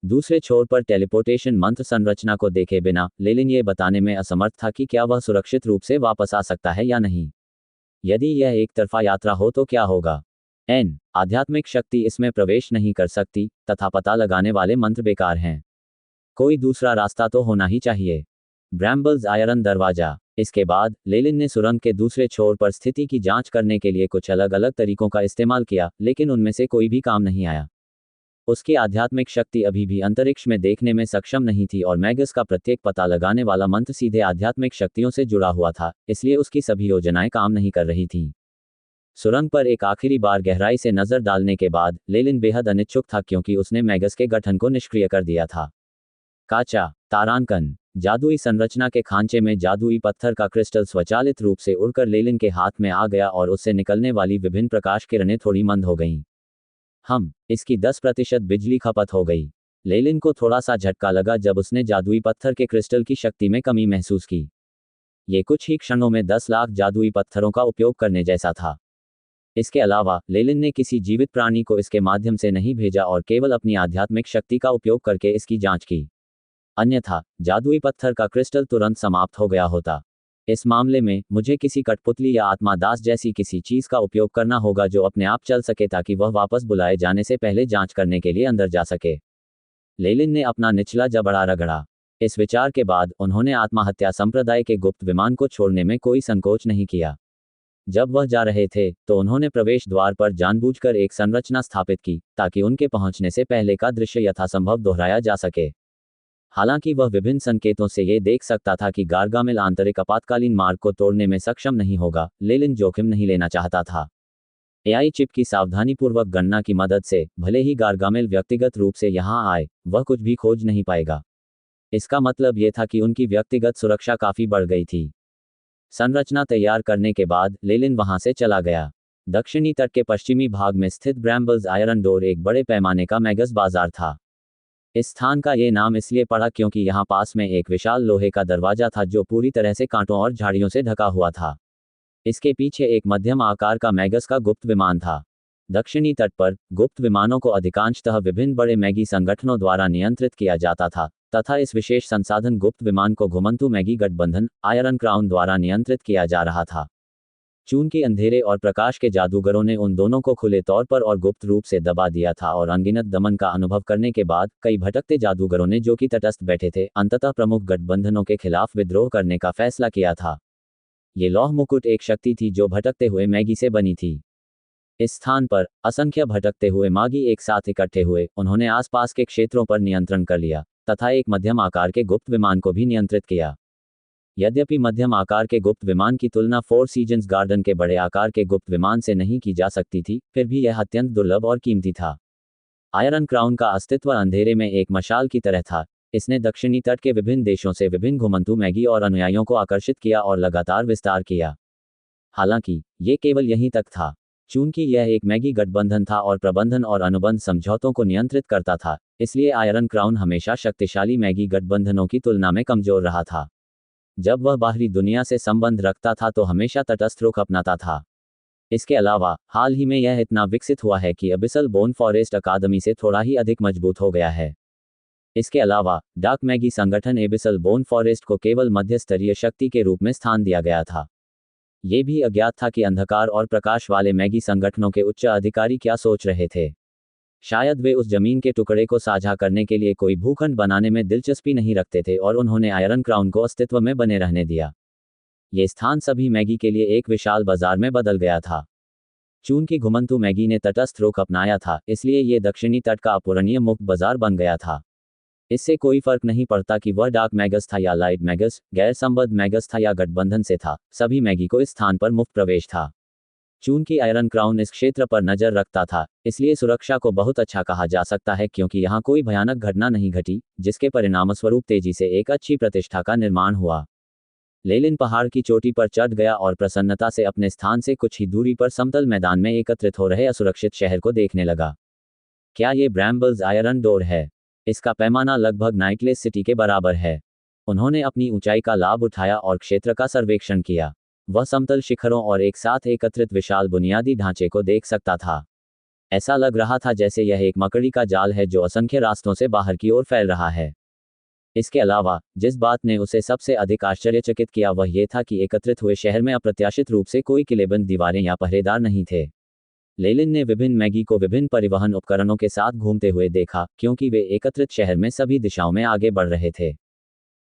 दूसरे छोर पर टेलीपोर्टेशन मंत्र संरचना को देखे बिना लेलिन ये बताने में असमर्थ था कि क्या वह सुरक्षित रूप से वापस आ सकता है या नहीं। यदि यह एक तरफा यात्रा हो तो क्या होगा? आध्यात्मिक शक्ति इसमें प्रवेश नहीं कर सकती, तथा पता लगाने वाले मंत्र बेकार हैं। कोई दूसरा रास्ता तो होना ही चाहिए। ब्रैम्बल्स आयरन दरवाजा। इसके बाद लेलिन ने सुरंग के दूसरे छोर पर स्थिति की जांच करने के लिए कुछ अलग अलग तरीकों का इस्तेमाल किया, लेकिन उनमें से कोई भी काम नहीं आया। उसकी आध्यात्मिक शक्ति अभी भी अंतरिक्ष में देखने में सक्षम नहीं थी, और मैगस का प्रत्येक पता लगाने वाला मंत्र सीधे आध्यात्मिक शक्तियों से जुड़ा हुआ था, इसलिए उसकी सभी योजनाएं काम नहीं कर रही थीं। सुरंग पर एक आखिरी बार गहराई से नजर डालने के बाद लेलिन बेहद अनिच्छुक था, क्योंकि उसने मैगस के गठन को निष्क्रिय कर दिया था। काचा, तारांकन। जादुई संरचना के खांचे में जादुई पत्थर का क्रिस्टल स्वचालित रूप से उड़कर लेलिन के हाथ में आ गया, और उससे निकलने वाली विभिन्न प्रकाश किरणें थोड़ी मंद हो गईं। इसकी 10% बिजली खपत हो गई। लेलिन को थोड़ा सा झटका लगा जब उसने जादुई पत्थर के क्रिस्टल की शक्ति में कमी महसूस की। ये कुछ ही क्षणों में 10 लाख जादुई पत्थरों का उपयोग करने जैसा था। इसके अलावा लेलिन ने किसी जीवित प्राणी को इसके माध्यम से नहीं भेजा, और केवल अपनी आध्यात्मिक शक्ति का उपयोग करके इसकी जांच की। अन्यथा जादुई पत्थर का क्रिस्टल तुरंत समाप्त हो गया होता। इस मामले में मुझे किसी कठपुतली या आत्मा दास जैसी किसी चीज का उपयोग करना होगा जो अपने आप चल सके, ताकि वह वापस बुलाए जाने से पहले जांच करने के लिए अंदर जा सके। लेलिन ने अपना निचला जबड़ा रगड़ा। इस विचार के बाद उन्होंने आत्महत्या संप्रदाय के गुप्त विमान को छोड़ने में कोई संकोच नहीं किया। जब वह जा रहे थे तो उन्होंने प्रवेश द्वार पर जानबूझकर एक संरचना स्थापित की, ताकि उनके पहुंचने से पहले का दृश्य यथासंभव दोहराया जा सके। हालांकि वह विभिन्न संकेतों से ये देख सकता था कि गार्गामेल आंतरिक आपातकालीन मार्ग को तोड़ने में सक्षम नहीं होगा, लेलिन जोखिम नहीं लेना चाहता था। एआई चिप की सावधानीपूर्वक गणना की मदद से भले ही गार्गामेल व्यक्तिगत रूप से यहां आए, वह कुछ भी खोज नहीं पाएगा। इसका मतलब यह था कि उनकी व्यक्तिगत सुरक्षा काफी बढ़ गई थी। संरचना तैयार करने के बाद लेलिन वहां से चला गया। दक्षिणी तट के पश्चिमी भाग में स्थित ब्रैम्बल्स आयरन डोर एक बड़े पैमाने का मैगस बाजार था। इस स्थान का ये नाम इसलिए पड़ा क्योंकि यहाँ पास में एक विशाल लोहे का दरवाजा था जो पूरी तरह से कांटों और झाड़ियों से ढका हुआ था। इसके पीछे एक मध्यम आकार का मैगस का गुप्त विमान था। दक्षिणी तट पर गुप्त विमानों को अधिकांशतः विभिन्न बड़े मैगी संगठनों द्वारा नियंत्रित किया जाता था, तथा इस विशेष संसाधन गुप्त विमान को घुमंतु मैगी गठबंधन आयरन क्राउन द्वारा नियंत्रित किया जा रहा था। चून के अंधेरे और प्रकाश के जादूगरों ने उन दोनों को खुले तौर पर और गुप्त रूप से दबा दिया था, और अनगिनत दमन का अनुभव करने के बाद कई भटकते जादूगरों ने, जो कि तटस्थ बैठे थे, अंततः प्रमुख गठबंधनों के खिलाफ विद्रोह करने का फैसला किया था। ये लौह मुकुट एक शक्ति थी जो भटकते हुए मैगी से बनी थी। इस स्थान पर असंख्य भटकते हुए मागी एक साथ इकट्ठे हुए। उन्होंने आसपास के क्षेत्रों पर नियंत्रण कर लिया, तथा एक मध्यम आकार के गुप्त विमान को भी नियंत्रित किया। यद्यपि मध्यम आकार के गुप्त विमान की तुलना 4 सीजन्स गार्डन के बड़े आकार के गुप्त विमान से नहीं की जा सकती थी, फिर भी यह अत्यंत दुर्लभ और कीमती था। आयरन क्राउन का अस्तित्व अंधेरे में एक मशाल की तरह था। इसने दक्षिणी तट के विभिन्न देशों से विभिन्न घुमंतू मैगी और अनुयायियों को आकर्षित किया और लगातार विस्तार किया। हालांकि ये केवल यहीं तक था। चूंकि यह एक मैगी गठबंधन था और प्रबंधन और अनुबंध समझौतों को नियंत्रित करता था, इसलिए आयरन क्राउन हमेशा शक्तिशाली मैगी गठबंधनों की तुलना में कमजोर रहा था। जब वह बाहरी दुनिया से संबंध रखता था तो हमेशा तटस्थ रुख अपनाता था। इसके अलावा हाल ही में यह इतना विकसित हुआ है कि अबिसल बोन फॉरेस्ट अकादमी से थोड़ा ही अधिक मजबूत हो गया है। इसके अलावा डार्क मैगी संगठन एबिसल बोन फॉरेस्ट को केवल मध्य स्तरीय शक्ति के रूप में स्थान दिया गया था। ये भी अज्ञात था कि अंधकार और प्रकाश वाले मैगी संगठनों के उच्च अधिकारी क्या सोच रहे थे। शायद वे उस जमीन के टुकड़े को साझा करने के लिए कोई भूखंड बनाने में दिलचस्पी नहीं रखते थे और उन्होंने आयरन क्राउन को अस्तित्व में बने रहने दिया। ये स्थान सभी मैगी के लिए एक विशाल बाजार में बदल गया था। चूंकि घुमंतू मैगी ने तटस्थ रुख अपनाया था, इसलिए ये दक्षिणी तट का अपूरणीय मुक्त बाजार बन गया था। इससे कोई फर्क नहीं पड़ता कि वह डार्क मैगस था या लाइट मैगस, गैर संबद्ध मैगस था या गठबंधन से था, सभी मैगी को इस स्थान पर मुफ्त प्रवेश था। चूंकि आयरन क्राउन इस क्षेत्र पर नजर रखता था, इसलिए सुरक्षा को बहुत अच्छा कहा जा सकता है क्योंकि यहाँ कोई भयानक घटना नहीं घटी, जिसके परिणामस्वरूप तेजी से एक अच्छी प्रतिष्ठा का निर्माण हुआ। लेलिन पहाड़ की चोटी पर चढ़ गया और प्रसन्नता से अपने स्थान से कुछ ही दूरी पर समतल मैदान में एकत्रित हो रहे असुरक्षित शहर को देखने लगा। क्या ये ब्रैम्बल्स आयरन डोर है? इसका पैमाना लगभग नाइटलेस सिटी के बराबर है। उन्होंने अपनी ऊंचाई का लाभ उठाया और क्षेत्र का सर्वेक्षण किया। वह समतल शिखरों और एक साथ एकत्रित विशाल बुनियादी ढांचे को देख सकता था। ऐसा लग रहा था जैसे यह एक मकड़ी का जाल है जो असंख्य रास्तों से बाहर की ओर फैल रहा है। इसके अलावा जिस बात ने उसे सबसे अधिक आश्चर्यचकित किया वह यह था कि एकत्रित हुए शहर में अप्रत्याशित रूप से कोई किलेबंद दीवारें या पहरेदार नहीं थे। लेलिन ने विभिन्न मैगी को विभिन्न परिवहन उपकरणों के साथ घूमते हुए देखा, क्योंकि वे एकत्रित शहर में सभी दिशाओं में आगे बढ़ रहे थे।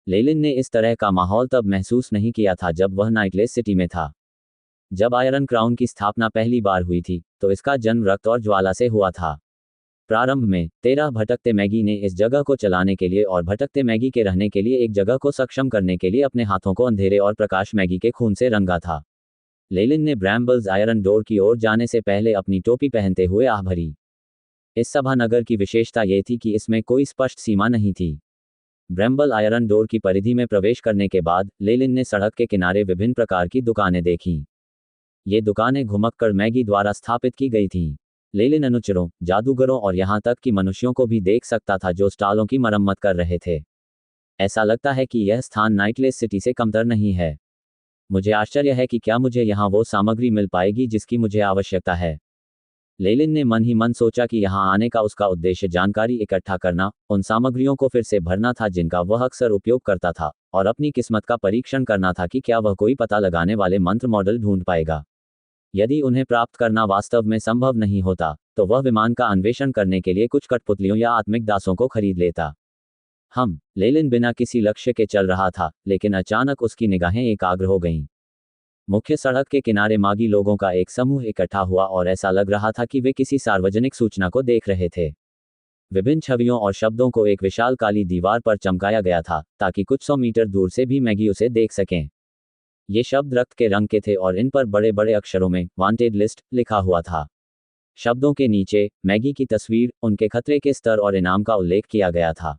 लेलिन ने इस तरह का माहौल तब महसूस नहीं किया था जब वह नाइटलेस सिटी में था। जब आयरन क्राउन की स्थापना पहली बार हुई थी, तो इसका जन्म रक्त और ज्वाला से हुआ था। प्रारंभ में 13 भटकते मैगी ने इस जगह को चलाने के लिए और भटकते मैगी के रहने के लिए एक जगह को सक्षम करने के लिए अपने हाथों को अंधेरे और प्रकाश मैगी के खून से रंगा था। लेलिन ने ब्रैम्बल्स आयरन डोर की ओर जाने से पहले अपनी टोपी पहनते हुए आह भरी। इस सभानगर की विशेषता ये थी कि इसमें कोई स्पष्ट सीमा नहीं थी। ब्रैम्बल आयरन डोर की परिधि में प्रवेश करने के बाद लेलिन ने सड़क के किनारे विभिन्न प्रकार की दुकानें देखीं। ये दुकानें घुमक्कड़ मैगी द्वारा स्थापित की गई थीं। लेलिन अनुचरों, जादूगरों और यहाँ तक कि मनुष्यों को भी देख सकता था जो स्टॉलों की मरम्मत कर रहे थे। ऐसा लगता है कि यह स्थान नाइटलेस सिटी से कमतर नहीं है। मुझे आश्चर्य है कि क्या मुझे यहाँ वो सामग्री मिल पाएगी जिसकी मुझे आवश्यकता है। लेलिन ने मन ही मन सोचा कि यहाँ आने का उसका उद्देश्य जानकारी इकट्ठा करना, उन सामग्रियों को फिर से भरना था जिनका वह अक्सर उपयोग करता था, और अपनी किस्मत का परीक्षण करना था कि क्या वह कोई पता लगाने वाले मंत्र मॉडल ढूंढ पाएगा। यदि उन्हें प्राप्त करना वास्तव में संभव नहीं होता, तो वह विमान का अन्वेषण करने के लिए कुछ कठपुतलियों या आत्मिक दासों को खरीद लेता। लेलिन बिना किसी लक्ष्य के चल रहा था, लेकिन अचानक उसकी निगाहें एकाग्र हो गईं। मुख्य सड़क के किनारे मागी लोगों का एक समूह इकट्ठा हुआ और ऐसा लग रहा था कि वे किसी सार्वजनिक सूचना को देख रहे थे। विभिन्न छवियों और शब्दों को एक विशाल काली दीवार पर चमकाया गया था, ताकि कुछ 100 मीटर दूर से भी मैगी उसे देख सकें। ये शब्द रक्त के रंग के थे और इन पर बड़े बड़े अक्षरों में वांटेड लिस्ट लिखा हुआ था। शब्दों के नीचे मैगी की तस्वीर, उनके खतरे के स्तर और इनाम का उल्लेख किया गया था।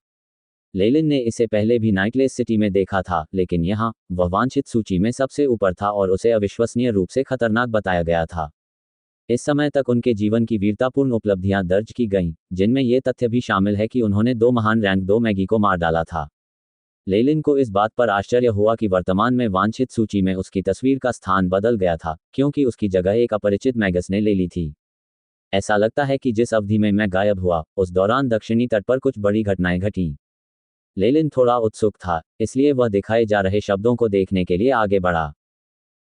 लेलिन ने इसे पहले भी नाइटलेस सिटी में देखा था, लेकिन यहाँ वह वांछित सूची में सबसे ऊपर था और उसे अविश्वसनीय रूप से खतरनाक बताया गया था। इस समय तक उनके जीवन की वीरतापूर्ण उपलब्धियां दर्ज की गईं, जिनमें यह तथ्य भी शामिल है कि उन्होंने 2 महान रैंक 2 मैगी को मार डाला था। लेलिन को इस बात पर आश्चर्य हुआ कि वर्तमान में वांछित सूची में उसकी तस्वीर का स्थान बदल गया था, क्योंकि उसकी जगह एक अपरिचित मैगस ने ले ली थी। ऐसा लगता है कि जिस अवधि में मैं गायब हुआ, उस दौरान दक्षिणी तट पर कुछ बड़ी घटनाएं घटीं। लेलिन थोड़ा उत्सुक था, इसलिए वह दिखाए जा रहे शब्दों को देखने के लिए आगे बढ़ा।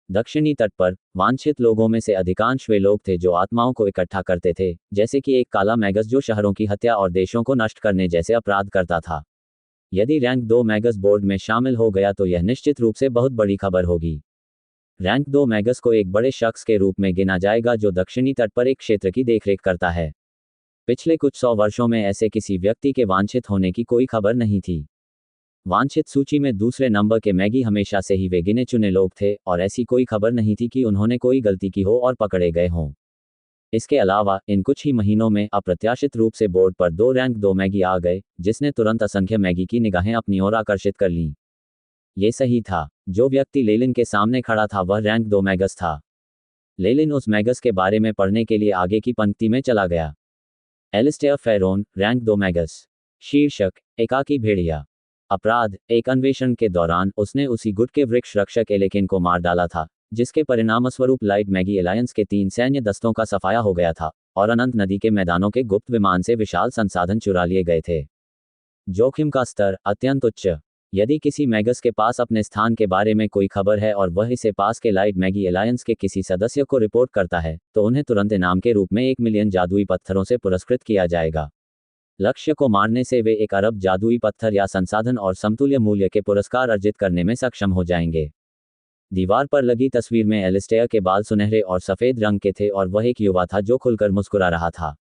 दक्षिणी तट पर वांछित लोगों में से अधिकांश वे लोग थे जो आत्माओं को इकट्ठा करते थे, जैसे कि एक काला मैगस जो शहरों की हत्या और देशों को नष्ट करने जैसे अपराध करता था। यदि रैंक 2 मैगस बोर्ड में शामिल हो गया तो यह निश्चित रूप से बहुत बड़ी खबर होगी। रैंक 2 मैगस को एक बड़े शख्स के रूप में गिना जाएगा जो दक्षिणी तट पर एक क्षेत्र की देखरेख करता है। पिछले कुछ 100 वर्षों में ऐसे किसी व्यक्ति के वांछित होने की कोई खबर नहीं थी। वांछित सूची में दूसरे नंबर के मैगी हमेशा से ही वे गिने चुने लोग थे, और ऐसी कोई खबर नहीं थी कि उन्होंने कोई गलती की हो और पकड़े गए हों। इसके अलावा इन कुछ ही महीनों में अप्रत्याशित रूप से बोर्ड पर 2 रैंक 2 मैगी आ गए, जिसने तुरंत असंख्य मैगी की निगाहें अपनी ओर आकर्षित कर लीं। ये सही था। जो व्यक्ति लेलिन के सामने खड़ा था वह रैंक 2 मैगस था। लेलिन उस मैगस के बारे में पढ़ने के लिए आगे की पंक्ति में चला गया। Alistair Feron, rank 2 magus. शीर्षक, एकाकी भेड़िया। अपराध, एक अन्वेषण के दौरान उसने उसी गुट के वृक्ष रक्षक एलेकिन को मार डाला था, जिसके परिणामस्वरूप लाइट मैगी एलायंस के 3 सैन्य दस्तों का सफाया हो गया था और अनंत नदी के मैदानों के गुप्त विमान से विशाल संसाधन चुरा लिए गए थे। जोखिम का स्तर अत्यंत उच्च। यदि किसी मैगस के पास अपने स्थान के बारे में कोई खबर है और वह इसे पास के लाइट मैगी एलायंस के किसी सदस्य को रिपोर्ट करता है, तो उन्हें तुरंत इनाम के रूप में 1 मिलियन जादुई पत्थरों से पुरस्कृत किया जाएगा। लक्ष्य को मारने से वे 1 अरब जादुई पत्थर या संसाधन और समतुल्य मूल्य के पुरस्कार अर्जित करने में सक्षम हो जाएंगे। दीवार पर लगी तस्वीर में एलिस्टेयर के बाल सुनहरे और सफेद रंग के थे और वह एक युवा था जो खुलकर मुस्कुरा रहा था।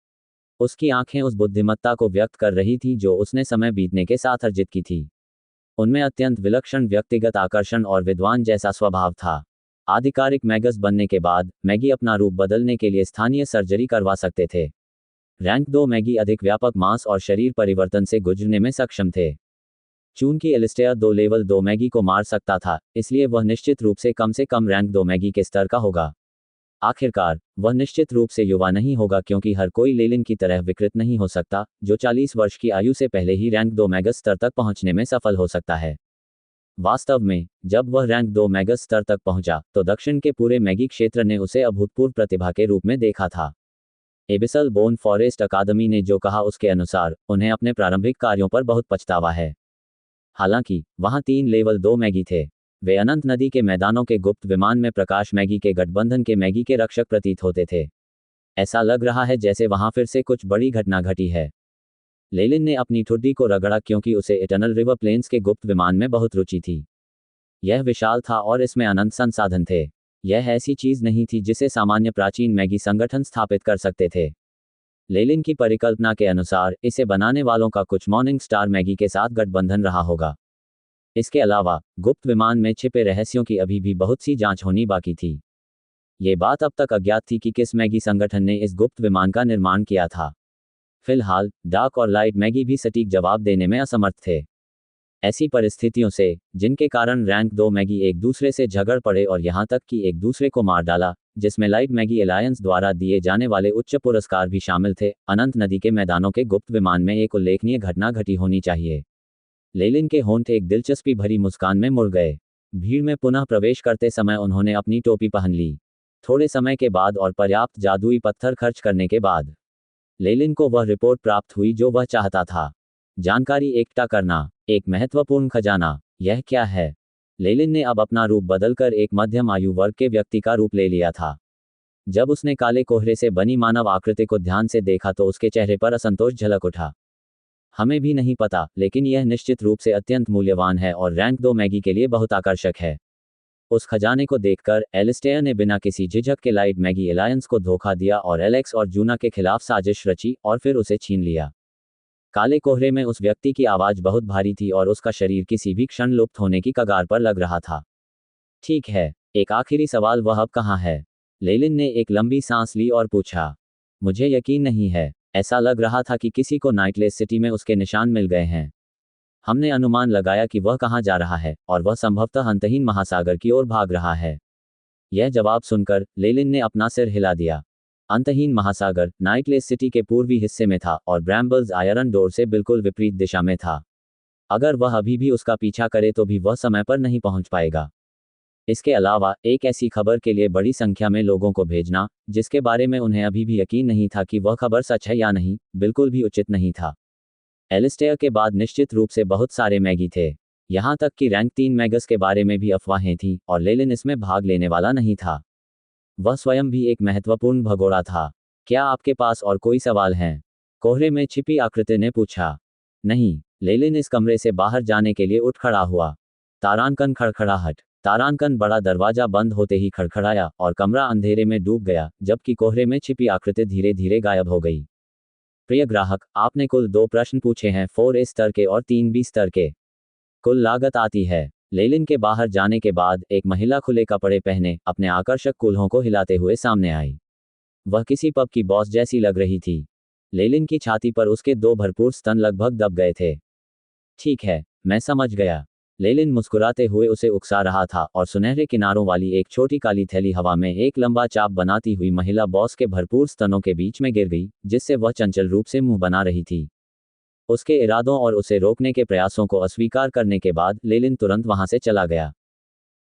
उसकी आंखें उस बुद्धिमत्ता को व्यक्त कर रही थी जो उसने समय बीतने के साथ अर्जित की थी। उनमें अत्यंत विलक्षण व्यक्तिगत आकर्षण और विद्वान जैसा स्वभाव था। आधिकारिक मैगस बनने के बाद मैगी अपना रूप बदलने के लिए स्थानीय सर्जरी करवा सकते थे। रैंक 2 मैगी अधिक व्यापक मांस और शरीर परिवर्तन से गुजरने में सक्षम थे। चूंकि एलिस्टेयर 2 लेवल 2 मैगी को मार सकता था, इसलिए वह निश्चित रूप से कम रैंक 2 मैगी के स्तर का होगा। आखिरकार, वह निश्चित रूप से युवा नहीं होगा क्योंकि हर कोई लेलिन की तरह विकृत नहीं हो सकता, जो 40 वर्ष की आयु से पहले ही रैंक 2 मैगस स्तर तक पहुंचने में सफल हो सकता है। वास्तव में, जब वह रैंक 2 मैगस स्तर तक पहुंचा, तो दक्षिण के पूरे मैगी क्षेत्र ने उसे अभूतपूर्व प्रतिभा के रूप में देखा था। एबिसल बोन फॉरेस्ट अकादमी ने जो कहा उसके अनुसार, उन्हें अपने प्रारंभिक कार्यों पर बहुत पछतावा है। हालांकि, वहां 3 लेवल 2 मैगी थे। वे अनंत नदी के मैदानों के गुप्त विमान में प्रकाश मैगी के गठबंधन के मैगी के रक्षक प्रतीत होते थे। ऐसा लग रहा है जैसे वहां फिर से कुछ बड़ी घटना घटी है। लेलिन ने अपनी ठुड्डी को रगड़ा क्योंकि उसे इटर्नल रिवर प्लेन्स के गुप्त विमान में बहुत रुचि थी। यह विशाल था और इसमें अनंत संसाधन थे। यह ऐसी चीज नहीं थी जिसे सामान्य प्राचीन मैगी संगठन स्थापित कर सकते थे। लेलिन की परिकल्पना के अनुसार इसे बनाने वालों का कुछ मॉर्निंग स्टार मैगी के साथ गठबंधन रहा होगा। इसके अलावा, गुप्त विमान में छिपे रहस्यों की अभी भी बहुत सी जांच होनी बाकी थी। ये बात अब तक अज्ञात थी कि किस मैगी संगठन ने इस गुप्त विमान का निर्माण किया था। फिलहाल, डार्क और लाइट मैगी भी सटीक जवाब देने में असमर्थ थे। ऐसी परिस्थितियों से, जिनके कारण रैंक 2 मैगी एक दूसरे से झगड़ पड़े और यहां तक कि एक दूसरे को मार डाला, जिसमें लाइट मैगी एलायंस द्वारा दिए जाने वाले उच्च पुरस्कार भी शामिल थे, अनंत नदी के मैदानों के गुप्त विमान में एक उल्लेखनीय घटना घटी होनी चाहिए। लेलिन के होंठ एक दिलचस्पी भरी मुस्कान में मुड़ गए। भीड़ में पुनः प्रवेश करते समय उन्होंने अपनी टोपी पहन ली। थोड़े समय के बाद और पर्याप्त जादुई पत्थर खर्च करने के बाद, लेलिन को वह रिपोर्ट प्राप्त हुई जो वह चाहता था। जानकारी इकट्ठा करना, एक महत्वपूर्ण खजाना। यह क्या है? लेलिन ने अब अपना रूप बदलकर एक मध्यम आयु वर्ग के व्यक्ति का रूप ले लिया था। जब उसने काले कोहरे से बनी मानव आकृति को ध्यान से देखा तो उसके चेहरे पर असंतोष झलक उठा। हमें भी नहीं पता, लेकिन यह निश्चित रूप से अत्यंत मूल्यवान है और रैंक 2 मैगी के लिए बहुत आकर्षक है। उस खजाने को देखकर एलिस्टेयर ने बिना किसी झिझक के लाइट मैगी एलायंस को धोखा दिया और एलेक्स और जूना के खिलाफ साजिश रची और फिर उसे छीन लिया। काले कोहरे में उस व्यक्ति की आवाज बहुत भारी थी और उसका शरीर किसी भी क्षण लुप्त होने की कगार पर लग रहा था। ठीक है, एक आखिरी सवाल, वह अब कहाँ है? लेलिन ने एक लंबी सांस ली और पूछा। मुझे यकीन नहीं है। ऐसा लग रहा था कि किसी को नाइटलेस सिटी में उसके निशान मिल गए हैं। हमने अनुमान लगाया कि वह कहाँ जा रहा है और वह संभवतः अंतहीन महासागर की ओर भाग रहा है। यह जवाब सुनकर लेलिन ने अपना सिर हिला दिया। अंतहीन महासागर नाइटलेस सिटी के पूर्वी हिस्से में था और ब्रैम्बल्स आयरन डोर से बिल्कुल विपरीत दिशा में था। अगर वह अभी भी उसका पीछा करे तो भी वह समय पर नहीं पहुंच पाएगा। इसके अलावा, एक ऐसी खबर के लिए बड़ी संख्या में लोगों को भेजना, जिसके बारे में उन्हें अभी भी यकीन नहीं था कि वह खबर सच है या नहीं, बिल्कुल भी उचित नहीं था। एलिस्टेयर के बाद निश्चित रूप से बहुत सारे मैगी थे। यहां तक कि रैंक 3 मैगस के बारे में भी अफवाहें थीं और लेलिन इसमें भाग लेने वाला नहीं था। वह स्वयं भी एक महत्वपूर्ण भगोड़ा था। क्या आपके पास और कोई सवाल हैं? कोहरे में छिपी आकृति ने पूछा। नहीं। लेलिन इस कमरे से बाहर जाने के लिए उठ खड़ा हुआ। तारांकन खड़खड़ाहट। तारांकन बड़ा दरवाजा बंद होते ही खड़खड़ाया और कमरा अंधेरे में डूब गया, जबकि कोहरे में छिपी आकृति धीरे धीरे गायब हो गई। प्रिय ग्राहक, आपने कुल 2 प्रश्न पूछे हैं, 4A स्तर के और 3B स्तर के। कुल लागत आती है। लेलिन के बाहर जाने के बाद एक महिला खुले कपड़े पहने अपने आकर्षक कूल्हों को हिलाते हुए सामने आई। वह किसी पब की बॉस जैसी लग रही थी। लेलिन की छाती पर उसके 2 भरपूर स्तन लगभग दब गए थे। ठीक है, मैं समझ गया। लेलिन मुस्कुराते हुए उसे उकसा रहा था और सुनहरे किनारों वाली एक छोटी काली थैली हवा में एक लंबा चाप बनाती हुई महिला बॉस के भरपूर स्तनों के बीच में गिर गई, जिससे वह चंचल रूप से मुंह बना रही थी। उसके इरादों और उसे रोकने के प्रयासों को अस्वीकार करने के बाद लेलिन तुरंत वहां से चला गया।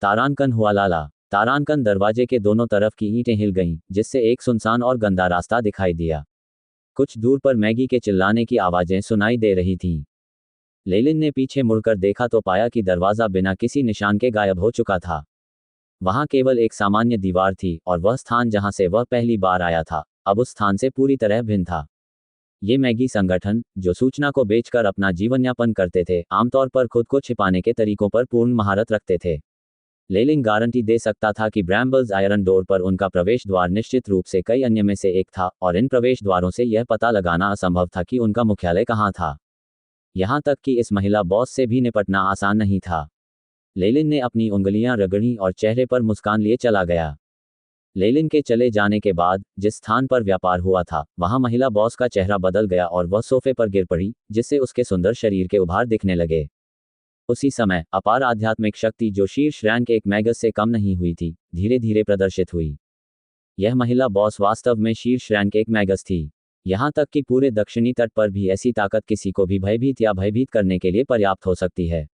तारांकन हुआ लाला। तारांकन दरवाजे के दोनों तरफ की ईंटें हिल गईं, जिससे एक सुनसान और गंदा रास्ता दिखाई दिया। कुछ दूर पर मैगी के चिल्लाने की आवाजें सुनाई दे रही थीं। लेलिन ने पीछे मुड़कर देखा तो पाया कि दरवाजा बिना किसी निशान के गायब हो चुका था। वहां केवल एक सामान्य दीवार थी और वह स्थान जहां से वह पहली बार आया था, अब उस स्थान से पूरी तरह भिन्न था। ये मैगी संगठन, जो सूचना को बेचकर अपना जीवनयापन करते थे, आमतौर पर खुद को छिपाने के तरीकों पर पूर्ण महारत रखते थे। लेलिन गारंटी दे सकता था कि ब्रैम्बल्स आयरन डोर पर उनका प्रवेश द्वार निश्चित रूप से कई अन्य में से एक था, और इन प्रवेश द्वारों से यह पता लगाना असंभव था कि उनका मुख्यालय कहाँ था। यहां तक कि इस महिला बॉस से भी निपटना आसान नहीं था। लेलिन ने अपनी उंगलियां रगड़ी और चेहरे पर मुस्कान लिए चला गया। लेलिन के चले जाने के बाद जिस स्थान पर व्यापार हुआ था, वहां महिला बॉस का चेहरा बदल गया और वह सोफे पर गिर पड़ी, जिससे उसके सुंदर शरीर के उभार दिखने लगे। उसी समय अपार आध्यात्मिक शक्ति, जो शीर्ष रैंक एक मैगस से कम नहीं हुई थी, धीरे धीरे प्रदर्शित हुई। यह महिला बॉस वास्तव में शीर्ष रैंक एक मैगस थी। यहां तक कि पूरे दक्षिणी तट पर भी ऐसी ताकत किसी को भी भयभीत या भयभीत करने के लिए पर्याप्त हो सकती है।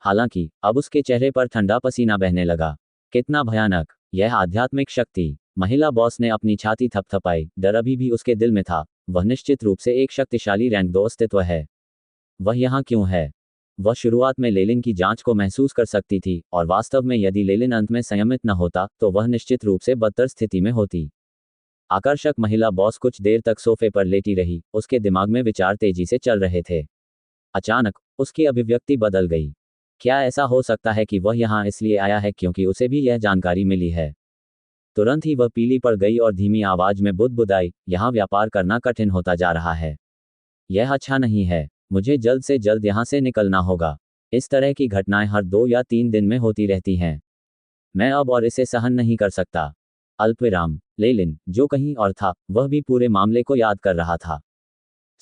हालांकि अब उसके चेहरे पर ठंडा पसीना बहने लगा। कितना भयानक यह आध्यात्मिक शक्ति! महिला बॉस ने अपनी छाती थपथपाई। डर अभी भी उसके दिल में था। वह निश्चित रूप से एक शक्तिशाली रैंक 2 अस्तित्व है। वह यहाँ क्यों है? वह शुरुआत में लेलिन की जांच को महसूस कर सकती थी, और वास्तव में यदि लेलिन अंत में संयमित न होता, तो वह निश्चित रूप से बदतर स्थिति में होती। आकर्षक महिला बॉस कुछ देर तक सोफे पर लेटी रही। उसके दिमाग में विचार तेजी से चल रहे थे। अचानक उसकी अभिव्यक्ति बदल गई। क्या ऐसा हो सकता है कि वह यहाँ इसलिए आया है क्योंकि उसे भी यह जानकारी मिली है? तुरंत ही वह पीली पड़ गई और धीमी आवाज में बुदबुदाई, यहाँ व्यापार करना कठिन होता जा रहा है। यह अच्छा नहीं है। मुझे जल्द से जल्द यहाँ से निकलना होगा। इस तरह की घटनाएं हर 2 या 3 दिन में होती रहती हैं। मैं अब और इसे सहन नहीं कर सकता। अल्पविराम। लेलिन, जो कहीं और था, वह भी पूरे मामले को याद कर रहा था।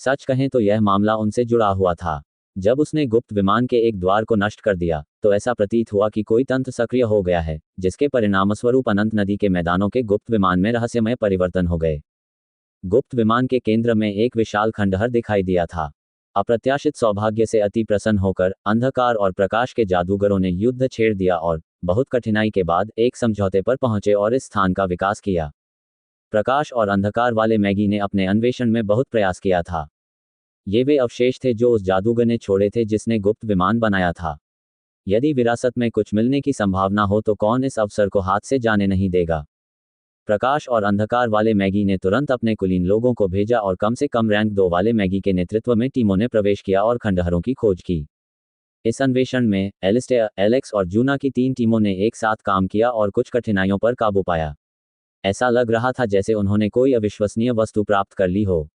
सच कहें तो यह मामला उनसे जुड़ा हुआ था। जब उसने गुप्त विमान के एक द्वार को नष्ट कर दिया, तो ऐसा प्रतीत हुआ कि कोई तंत्र सक्रिय हो गया है, जिसके परिणामस्वरूप अनंत नदी के मैदानों के गुप्त विमान में रहस्यमय परिवर्तन हो गए। गुप्त विमान के केंद्र में एक विशाल खंडहर दिखाई दिया था। अप्रत्याशित सौभाग्य से अति प्रसन्न होकर अंधकार और प्रकाश के जादूगरों ने युद्ध छेड़ दिया और बहुत कठिनाई के बाद एक समझौते पर पहुंचे और इस स्थान का विकास किया। प्रकाश और अंधकार वाले मैगी ने अपने अन्वेषण में बहुत प्रयास किया था। ये वे अवशेष थे जो उस जादूगर ने छोड़े थे जिसने गुप्त विमान बनाया था। यदि विरासत में कुछ मिलने की संभावना हो तो कौन इस अवसर को हाथ से जाने नहीं देगा। प्रकाश और अंधकार वाले मैगी ने तुरंत अपने कुलीन लोगों को भेजा और कम से कम रैंक 2 वाले मैगी के नेतृत्व में टीमों ने प्रवेश किया और खंडहरों की खोज की। इस अन्वेषण में एलिस्टेयर, एलेक्स और जूना की 3 टीमों ने एक साथ काम किया और कुछ कठिनाइयों पर काबू पाया। ऐसा लग रहा था जैसे उन्होंने कोई अविश्वसनीय वस्तु प्राप्त कर ली हो।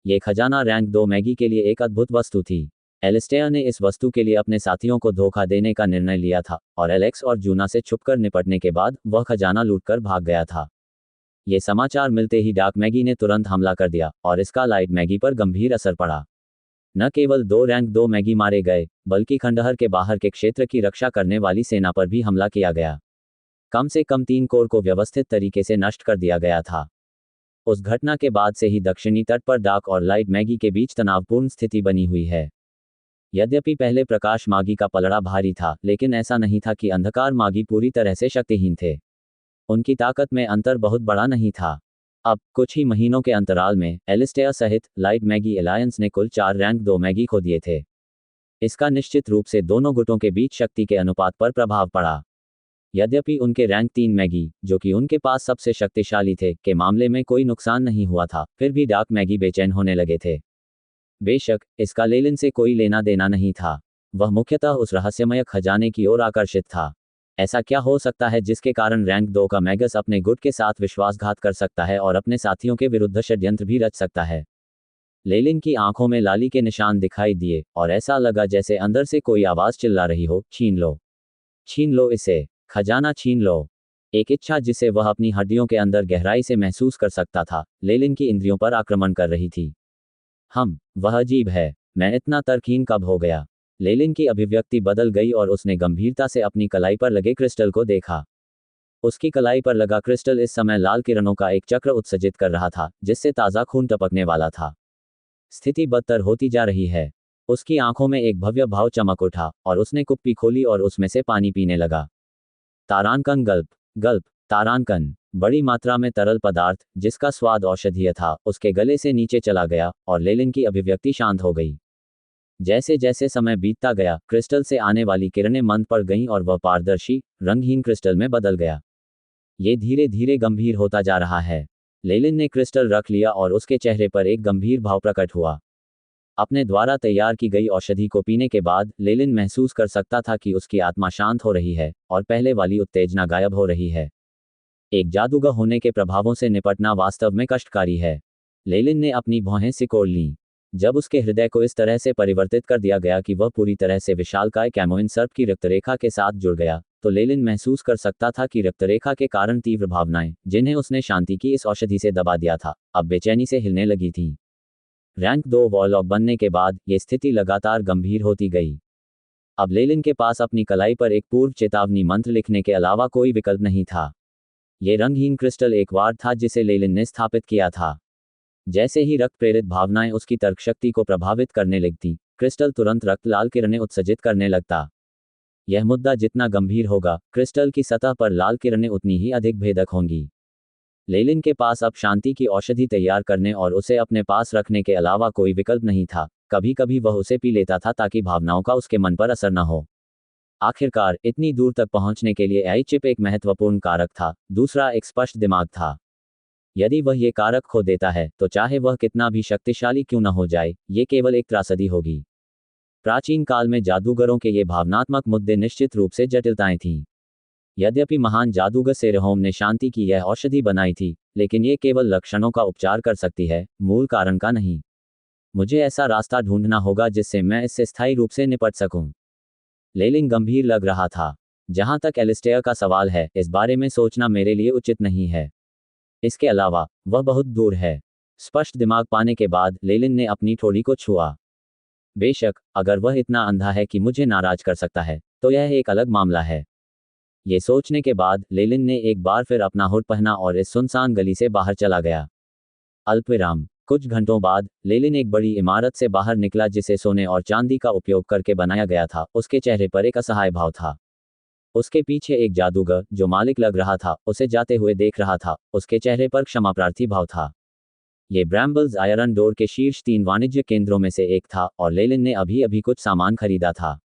ये खजाना रैंक 2 मैगी के लिए एक अद्भुत वस्तु थी। एलिस्टेयर ने इस वस्तु के लिए अपने साथियों को धोखा देने का निर्णय लिया था, और एलेक्स और जूना से छुपकर निपटने के बाद वह खजाना लूटकर भाग गया था। ये समाचार मिलते ही डार्क मैगी ने तुरंत हमला कर दिया, और इसका लाइट मैगी पर गंभीर असर पड़ा। न केवल 2 रैंक 2 मैगी मारे गए, बल्कि खंडहर के बाहर के क्षेत्र की रक्षा करने वाली सेना पर भी हमला किया गया। कम से कम 3 कोर को व्यवस्थित तरीके से नष्ट कर दिया गया था। उस घटना के बाद से ही दक्षिणी तट पर डार्क और लाइट मैगी के बीच तनावपूर्ण स्थिति बनी हुई है। यद्यपि पहले प्रकाश मागी का पलड़ा भारी था, लेकिन ऐसा नहीं था कि अंधकार मागी पूरी तरह से शक्तिहीन थे। उनकी ताकत में अंतर बहुत बड़ा नहीं था। अब कुछ ही महीनों के अंतराल में एलिस्टेयर सहित लाइट मैगी एलायंस ने कुल 4 रैंक 2 मैगी खो दिए थे। इसका निश्चित रूप से दोनों गुटों के बीच शक्ति के अनुपात पर प्रभाव पड़ा। यद्यपि उनके रैंक 3 मैगी, जो कि उनके पास सबसे शक्तिशाली थे, के मामले में कोई नुकसान नहीं हुआ था, फिर भी डार्क मैगी बेचैन होने लगे थे। बेशक इसका लेलिन से कोई लेना देना नहीं था। वह मुख्यतः उस रहस्यमय खजाने की ओर आकर्षित था। ऐसा क्या हो सकता है जिसके कारण रैंक 2 का मैगस अपने गुट के साथ विश्वासघात कर सकता है और अपने साथियों के विरुद्ध षड्यंत्र भी रच सकता है? लेलिन की आंखों में लाली के निशान दिखाई दिए, और ऐसा लगा जैसे अंदर से कोई आवाज चिल्ला रही हो, छीन लो, छीन लो इसे, खजाना छीन लो। एक इच्छा जिसे वह अपनी हड्डियों के अंदर गहराई से महसूस कर सकता था, लेलिन की इंद्रियों पर आक्रमण कर रही थी। वह अजीब है, मैं इतना तर्कहीन कब हो गया। लेलिन की अभिव्यक्ति बदल गई और उसने गंभीरता से अपनी कलाई पर लगे क्रिस्टल को देखा। उसकी कलाई पर लगा क्रिस्टल इस समय लाल किरणों का एक चक्र उत्सर्जित कर रहा था, जिससे ताज़ा खून टपकने वाला था। स्थिति बदतर होती जा रही है। उसकी आंखों में एक भव्य भाव चमक उठा और उसने कुप्पी खोली और उसमें से पानी पीने लगा। तारांकन गल्प गल्प। तारांकन, बड़ी मात्रा में तरल पदार्थ जिसका स्वाद औषधीय था, उसके गले से नीचे चला गया और लेलिन की अभिव्यक्ति शांत हो गई। जैसे जैसे समय बीतता गया, क्रिस्टल से आने वाली किरणें मंद पड़ गईं और वह पारदर्शी, रंगहीन क्रिस्टल में बदल गया। ये धीरे धीरे गंभीर होता जा रहा है। लेलिन ने क्रिस्टल रख लिया और उसके चेहरे पर एक गंभीर भाव प्रकट हुआ। अपने द्वारा तैयार की गई औषधि को पीने के बाद लेलिन महसूस कर सकता था कि उसकी आत्मा शांत हो रही है और पहले वाली उत्तेजना गायब हो रही है। एक जादूगर होने के प्रभावों से निपटना वास्तव में कष्टकारी है। लेलिन ने अपनी भौहें सिकोड़ लीं। जब उसके हृदय को इस तरह से परिवर्तित कर दिया गया कि वह पूरी तरह से विशालकाय कैमोइन सर्प की रक्तरेखा के साथ जुड़ गया, तो लेलिन महसूस कर सकता था कि रक्तरेखा के कारण तीव्र भावनाएं, जिन्हें उसने शांति की इस औषधि से दबा दिया था, अब बेचैनी से हिलने लगी थीं। रैंक 2 वॉरलॉक बनने के बाद ये स्थिति लगातार गंभीर होती गई। अब लेलिन के पास अपनी कलाई पर एक पूर्व चेतावनी मंत्र लिखने के अलावा कोई विकल्प नहीं था। ये रंगहीन क्रिस्टल एक वार था जिसे लेलिन ने स्थापित किया था। जैसे ही रक्त प्रेरित भावनाएं उसकी तर्कशक्ति को प्रभावित करने लगती, क्रिस्टल तुरंत रक्त लाल किरणें उत्सर्जित करने लगता। यह मुद्दा जितना गंभीर होगा, क्रिस्टल की सतह पर लाल किरणें उतनी ही अधिक भेदक होंगी। लेलिन के पास अब शांति की औषधि तैयार करने और उसे अपने पास रखने के अलावा कोई विकल्प नहीं था। कभी कभी वह उसे पी लेता था ताकि भावनाओं का उसके मन पर असर न हो। आखिरकार इतनी दूर तक पहुंचने के लिए एआई चिप एक महत्वपूर्ण कारक था, दूसरा एक स्पष्ट दिमाग था। यदि वह ये कारक खो देता है, तो चाहे वह कितना भी शक्तिशाली क्यों न हो जाए, ये केवल एक त्रासदी होगी। प्राचीन काल में जादूगरों के ये भावनात्मक मुद्दे निश्चित रूप से जटिलताएं थीं। यद्यपि महान जादूगर सेरेहोम ने शांति की यह औषधि बनाई थी, लेकिन ये केवल लक्षणों का उपचार कर सकती है, मूल कारण का नहीं। मुझे ऐसा रास्ता ढूंढना होगा जिससे मैं इससे स्थायी रूप से निपट सकूं। लेलिन गंभीर लग रहा था। जहां तक एलिस्टेयर का सवाल है, इस बारे में सोचना मेरे लिए उचित नहीं है। इसके अलावा वह बहुत दूर है। स्पष्ट दिमाग पाने के बाद लेलिन ने अपनी ठोड़ी को छुआ। बेशक, अगर वह इतना अंधा है कि मुझे नाराज कर सकता है, तो यह एक अलग मामला है। ये सोचने के बाद लेलिन ने एक बार फिर अपना हुड पहना और इस सुनसान गली से बाहर चला गया। अल्पविराम। कुछ घंटों बाद लेलिन एक बड़ी इमारत से बाहर निकला जिसे सोने और चांदी का उपयोग करके बनाया गया था। उसके चेहरे पर एक असहाय भाव था। उसके पीछे एक जादूगर, जो मालिक लग रहा था, उसे जाते हुए देख रहा था। उसके चेहरे पर क्षमाप्रार्थी भाव था। ये ब्रैम्बल्स आयरन डोर के शीर्ष 3 वाणिज्य केंद्रों में से एक था और लेलिन ने अभी अभी कुछ सामान खरीदा था।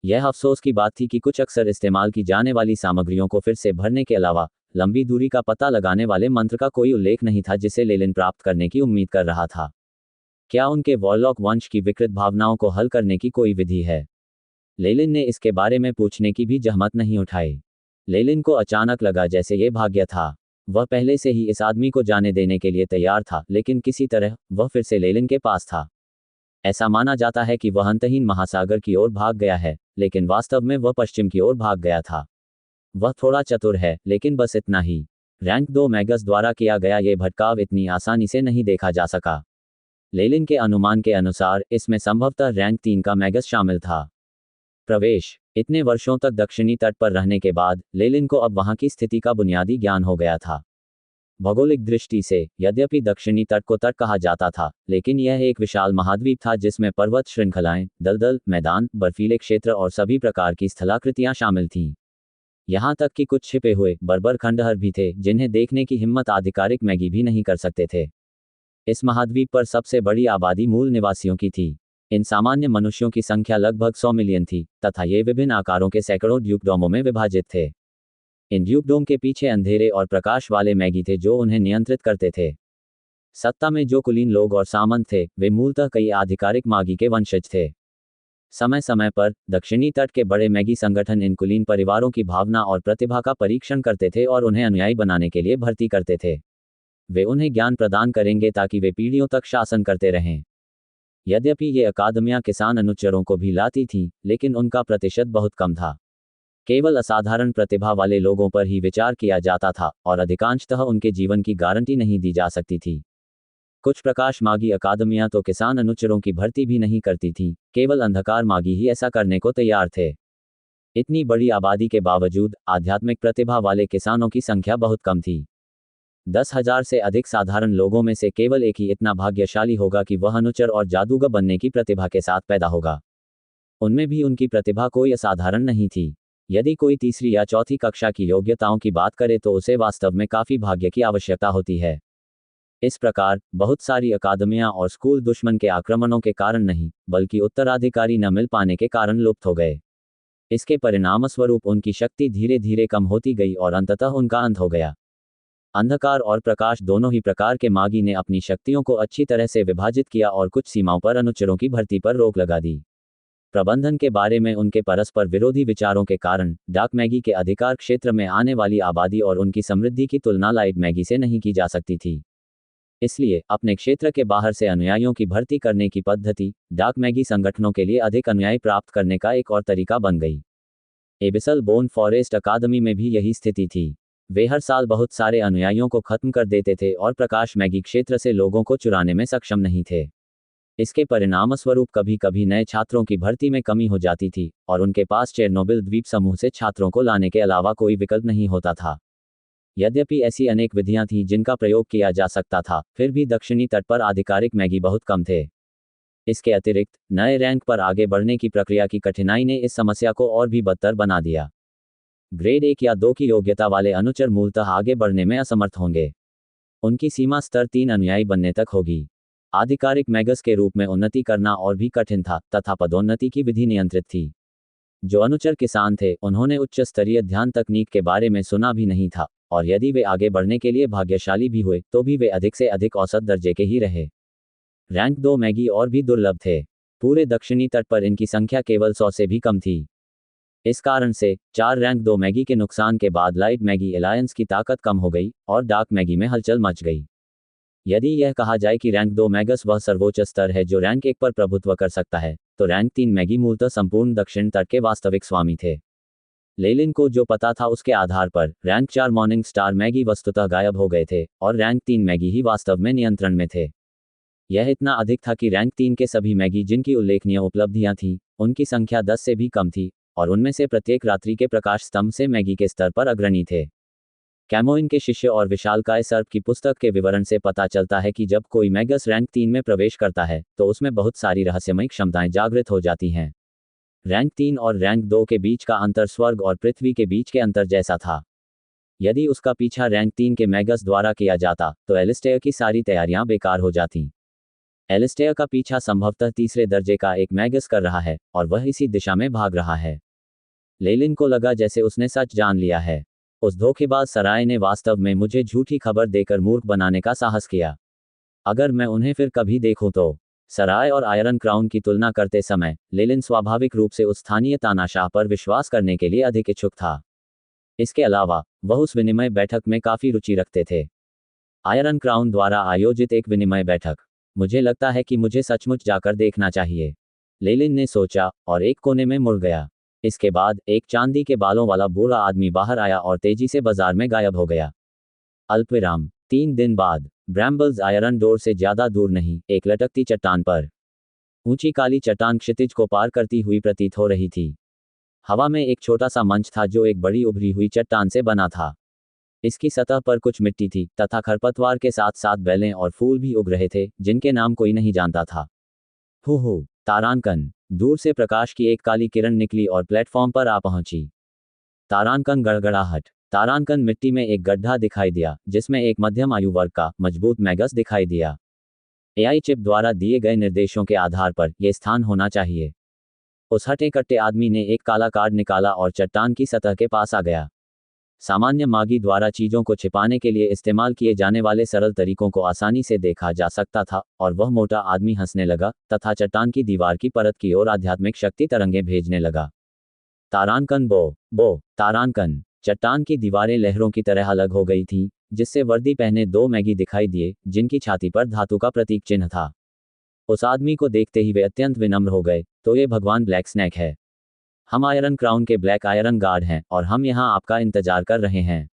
यह अफसोस की बात थी कि कुछ अक्सर इस्तेमाल की जाने वाली सामग्रियों को फिर से भरने के अलावा लंबी दूरी का पता लगाने वाले मंत्र का कोई उल्लेख नहीं था जिसे लेलिन प्राप्त करने की उम्मीद कर रहा था। क्या उनके वॉरलॉक वंश की विकृत भावनाओं को हल करने की कोई विधि है? लेलिन ने इसके बारे में पूछने की भी जहमत नहीं उठाई। लेलिन को अचानक लगा जैसे ये भाग्य था। वह पहले से ही इस आदमी को जाने देने के लिए तैयार था, लेकिन किसी तरह वह फिर से लेलिन के पास था। ऐसा माना जाता है कि वह अंतहीन महासागर की ओर भाग गया है, लेकिन वास्तव में वह पश्चिम की ओर भाग गया था। वह थोड़ा चतुर है, लेकिन बस इतना ही। रैंक 2 मैगस द्वारा किया गया यह भटकाव इतनी आसानी से नहीं देखा जा सका। लेलिन के अनुमान के अनुसार इसमें संभवतः रैंक 3 का मैगस शामिल था। प्रवेश। इतने वर्षों तक दक्षिणी तट पर रहने के बाद लेलिन को अब वहां की स्थिति का बुनियादी ज्ञान हो गया था। भौगोलिक दृष्टि से यद्यपि दक्षिणी तट को तट कहा जाता था, लेकिन यह एक विशाल महाद्वीप था जिसमें पर्वत श्रृंखलाएं, दलदल, मैदान, बर्फीले क्षेत्र और सभी प्रकार की स्थलाकृतियां शामिल थीं। यहां तक कि कुछ छिपे हुए बर्बर खंडहर भी थे जिन्हें देखने की हिम्मत आधिकारिक मैगी भी नहीं कर सकते थे। इस महाद्वीप पर सबसे बड़ी आबादी मूल निवासियों की थी। इन सामान्य मनुष्यों की संख्या लगभग 100 मिलियन थी तथा ये विभिन्न आकारों के सैकड़ों ड्यूकडोमों में विभाजित थे। इन ड्यूकडोम के पीछे अंधेरे और प्रकाश वाले मैगी थे जो उन्हें नियंत्रित करते थे। सत्ता में जो कुलीन लोग और सामंत थे, वे मूलतः कई आधिकारिक मागी के वंशज थे। समय समय पर दक्षिणी तट के बड़े मैगी संगठन इन कुलीन परिवारों की भावना और प्रतिभा का परीक्षण करते थे और उन्हें अनुयायी बनाने के लिए भर्ती करते थे। वे उन्हें ज्ञान प्रदान करेंगे ताकि वे पीढ़ियों तक शासन करते रहें। यद्यपि ये अकादमियां किसान अनुचरों को भी लाती थीं, लेकिन उनका प्रतिशत बहुत कम था। केवल असाधारण प्रतिभा वाले लोगों पर ही विचार किया जाता था और अधिकांशतः उनके जीवन की गारंटी नहीं दी जा सकती थी। कुछ प्रकाश मागी अकादमियां तो किसान अनुचरों की भर्ती भी नहीं करती थीं, केवल अंधकार मागी ही ऐसा करने को तैयार थे। इतनी बड़ी आबादी के बावजूद आध्यात्मिक प्रतिभा वाले किसानों की संख्या बहुत कम थी। 10,000 से अधिक साधारण लोगों में से केवल एक ही इतना भाग्यशाली होगा कि वह अनुचर और जादूगर बनने की प्रतिभा के साथ पैदा होगा। उनमें भी उनकी प्रतिभा कोई असाधारण नहीं थी। यदि कोई तीसरी या चौथी कक्षा की योग्यताओं की बात करे तो उसे वास्तव में काफी भाग्य की आवश्यकता होती है। इस प्रकार बहुत सारी अकादमियां और स्कूल दुश्मन के आक्रमणों के कारण नहीं, बल्कि उत्तराधिकारी न मिल पाने के कारण लुप्त हो गए। इसके परिणामस्वरूप उनकी शक्ति धीरे धीरे कम होती गई और अंततः उनका अंत हो गया। अंधकार और प्रकाश दोनों ही प्रकार के मागी ने अपनी शक्तियों को अच्छी तरह से विभाजित किया और कुछ सीमाओं पर अनुचरों की भर्ती पर रोक लगा दी। प्रबंधन के बारे में उनके परस्पर विरोधी विचारों के कारण डार्क मैगी के अधिकार क्षेत्र में आने वाली आबादी और उनकी समृद्धि की तुलना लाइट मैगी से नहीं की जा सकती थी। इसलिए अपने क्षेत्र के बाहर से अनुयायियों की भर्ती करने की पद्धति डार्क मैगी संगठनों के लिए अधिक अनुयायी प्राप्त करने का एक और तरीका बन गई। एबिसल बोन फॉरेस्ट अकादमी में भी यही स्थिति थी। वे हर साल बहुत सारे अनुयायियों को खत्म कर देते थे और प्रकाश मैगी क्षेत्र से लोगों को चुराने में सक्षम नहीं थे। इसके परिणामस्वरूप कभी कभी नए छात्रों की भर्ती में कमी हो जाती थी और उनके पास चेरनोबिल द्वीप समूह से छात्रों को लाने के अलावा कोई विकल्प नहीं होता था। यद्यपि ऐसी अनेक विधियां थीं जिनका प्रयोग किया जा सकता था, फिर भी दक्षिणी तट पर आधिकारिक मैगी बहुत कम थे। इसके अतिरिक्त नए रैंक पर आगे बढ़ने की प्रक्रिया की कठिनाई ने इस समस्या को और भी बदतर बना दिया। ग्रेड 1 या 2 की योग्यता वाले अनुचर मूलतः आगे बढ़ने में असमर्थ होंगे। उनकी सीमा स्तर 3 अनुयायी बनने तक होगी। आधिकारिक मैगस के रूप में उन्नति करना और भी कठिन था तथा पदोन्नति की विधि नियंत्रित थी। जो अनुचर किसान थे उन्होंने उच्च स्तरीय ध्यान तकनीक के बारे में सुना भी नहीं था, और यदि वे आगे बढ़ने के लिए भाग्यशाली भी हुए तो भी वे अधिक से अधिक औसत दर्जे के ही रहे। रैंक 2 मैगी और भी दुर्लभ थे। पूरे दक्षिणी तट पर इनकी संख्या केवल 100 से भी कम थी। इस कारण से 4 रैंक 2 मैगी के नुकसान के बाद लाइट मैगी एलायंस की ताकत कम हो गई और डार्क मैगी में हलचल मच गई। यदि यह कहा जाए कि रैंक 2 मैगस वह सर्वोच्च स्तर है जो रैंक 1 पर प्रभुत्व कर सकता है, तो रैंक 3 मैगी मूलतः संपूर्ण दक्षिण तट के वास्तविक स्वामी थे। लेलिन को जो पता था उसके आधार पर रैंक 4 मॉर्निंग स्टार मैगी वस्तुतः गायब हो गए थे और रैंक 3 मैगी ही वास्तव में नियंत्रण में थे। यह इतना अधिक था कि रैंक 3 के सभी मैगी जिनकी उल्लेखनीय उपलब्धियां थीं, उनकी संख्या 10 से भी कम थी और उनमें से प्रत्येक रात्रि के प्रकाश स्तंभ से मैगी के स्तर पर अग्रणी थे। कैमोइन के शिष्य और विशालकाय सर्प की पुस्तक के विवरण से पता चलता है कि जब कोई मैगस रैंक 3 में प्रवेश करता है तो उसमें बहुत सारी रहस्यमय क्षमताएं जागृत हो जाती हैं। रैंक 3 और रैंक 2 के बीच का अंतर स्वर्ग और पृथ्वी के बीच के अंतर जैसा था। यदि उसका पीछा रैंक 3 के मैगस द्वारा किया जाता तो एलिस्टेयर की सारी तैयारियां बेकार हो जाती। एलिस्टेयर का पीछा संभवतः तीसरे दर्जे का एक मैगस कर रहा है और वह इसी दिशा में भाग रहा है। लेलिन को लगा जैसे उसने सच जान लिया है। उस धोखेबाज सराय ने वास्तव में मुझे झूठी खबर देकर मूर्ख बनाने का साहस किया। अगर मैं उन्हें फिर कभी देखूं तो। सराय और आयरन क्राउन की तुलना करते समय लेलिन स्वाभाविक रूप से उस स्थानीय तानाशाह पर विश्वास करने के लिए अधिक इच्छुक था। इसके अलावा वह उस विनिमय बैठक में काफी रुचि रखते थे। आयरन क्राउन द्वारा आयोजित एक विनिमय बैठक। मुझे लगता है कि मुझे सचमुच जाकर देखना चाहिए, लेलिन ने सोचा और एक कोने में मुड़ गया। इसके बाद एक चांदी के बालों वाला बूढ़ा आदमी बाहर आया और तेजी से बाजार में गायब हो गया। अल्पविराम 3 दिन बाद ब्रैम्बल्स आयरन डोर से ज्यादा दूर नहीं, एक लटकती चट्टान पर। ऊंची काली चट्टान क्षितिज को पार करती हुई प्रतीत हो रही थी। हवा में एक छोटा सा मंच था जो एक बड़ी उभरी हुई चट्टान से बना था। इसकी सतह पर कुछ मिट्टी थी तथा खरपतवार के साथ साथ बेलें और फूल भी उग रहे थे जिनके नाम कोई नहीं जानता था। हु तारांकन। दूर से प्रकाश की एक काली किरण निकली और प्लेटफॉर्म पर आ पहुंची। तारांकन गड़गड़ाहट। तारांकन मिट्टी में एक गड्ढा दिखाई दिया जिसमें एक मध्यम आयु वर्ग का मजबूत मैगस दिखाई दिया। एआई चिप द्वारा दिए गए निर्देशों के आधार पर यह स्थान होना चाहिए। उस हटे कट्टे आदमी ने एक काला कार्ड निकाला और चट्टान की सतह के पास आ गया। सामान्य मागी द्वारा चीजों को छिपाने के लिए इस्तेमाल किए जाने वाले सरल तरीकों को आसानी से देखा जा सकता था और वह मोटा आदमी हंसने लगा तथा चट्टान की दीवार की परत की ओर आध्यात्मिक शक्ति तरंगे भेजने लगा। तारांकन बो तारांकन। चट्टान की दीवारें लहरों की तरह अलग हो गई थीं, जिससे वर्दी पहने 2 मैगी दिखाई दिए जिनकी छाती पर धातु का प्रतीक चिन्ह था। उस आदमी को देखते ही वे अत्यंत विनम्र हो गए। तो ये भगवान ब्लैक स्नैक है। हम आयरन क्राउन के ब्लैक आयरन गार्ड हैं और हम यहाँ आपका इंतजार कर रहे हैं।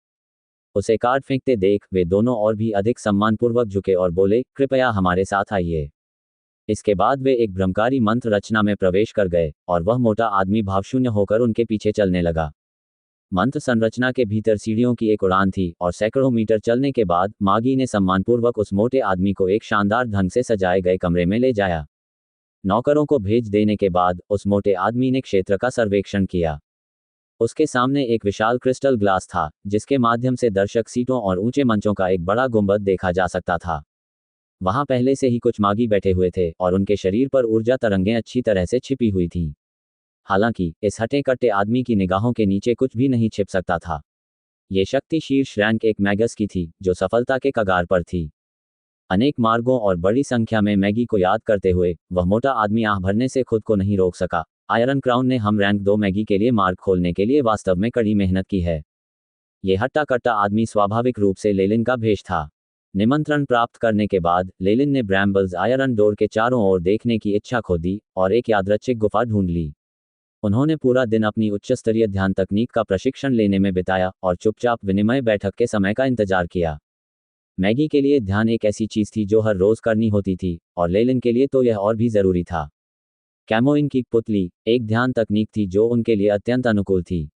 उसे कार्ड फेंकते देख वे दोनों और भी अधिक सम्मानपूर्वक झुके और बोले, कृपया हमारे साथ आइए। इसके बाद वे एक भ्रमकारी मंत्र रचना में प्रवेश कर गए और वह मोटा आदमी भावशून्य होकर उनके पीछे चलने लगा। मंत्र संरचना के भीतर सीढ़ियों की एक उड़ान थी और सैकड़ों मीटर चलने के बाद मागी ने सम्मानपूर्वक उस मोटे आदमी को एक शानदार ढंग से सजाए गए कमरे में ले जाया। नौकरों को भेज देने के बाद उस मोटे आदमी ने क्षेत्र का सर्वेक्षण किया। उसके सामने एक विशाल क्रिस्टल ग्लास था जिसके माध्यम से दर्शक सीटों और ऊंचे मंचों का एक बड़ा गुंबद देखा जा सकता था। वहां पहले से ही कुछ मागी बैठे हुए थे और उनके शरीर पर ऊर्जा तरंगें अच्छी तरह से छिपी हुई थीं। हालांकि इस हटे कट्टे आदमी की निगाहों के नीचे कुछ भी नहीं छिप सकता था। ये शक्ति शीर्ष रैंक एक मैगस की थी जो सफलता के कगार पर थी। अनेक मार्गों और बड़ी संख्या में मैगी को याद करते हुए वह मोटा आदमी आह भरने से खुद को नहीं रोक सका। आयरन क्राउन ने हम रैंक 2 मैगी के लिए मार्ग खोलने के लिए वास्तव में कड़ी मेहनत की है। ये हट्टा कट्टा आदमी स्वाभाविक रूप से लेलिन का भेष था। निमंत्रण प्राप्त करने के बाद लेलिन ने ब्रैम्बल्स आयरन डोर के चारों ओर देखने की इच्छा खो दी और एक यादृच्छिक गुफा ढूंढ ली। उन्होंने पूरा दिन अपनी उच्च स्तरीय ध्यान तकनीक का प्रशिक्षण लेने में बिताया और चुपचाप विनिमय बैठक के समय का इंतजार किया। मैगी के लिए ध्यान एक ऐसी चीज थी जो हर रोज करनी होती थी और लेलिन के लिए तो यह और भी जरूरी था। कैमोइन की पुतली एक ध्यान तकनीक थी जो उनके लिए अत्यंत अनुकूल थी।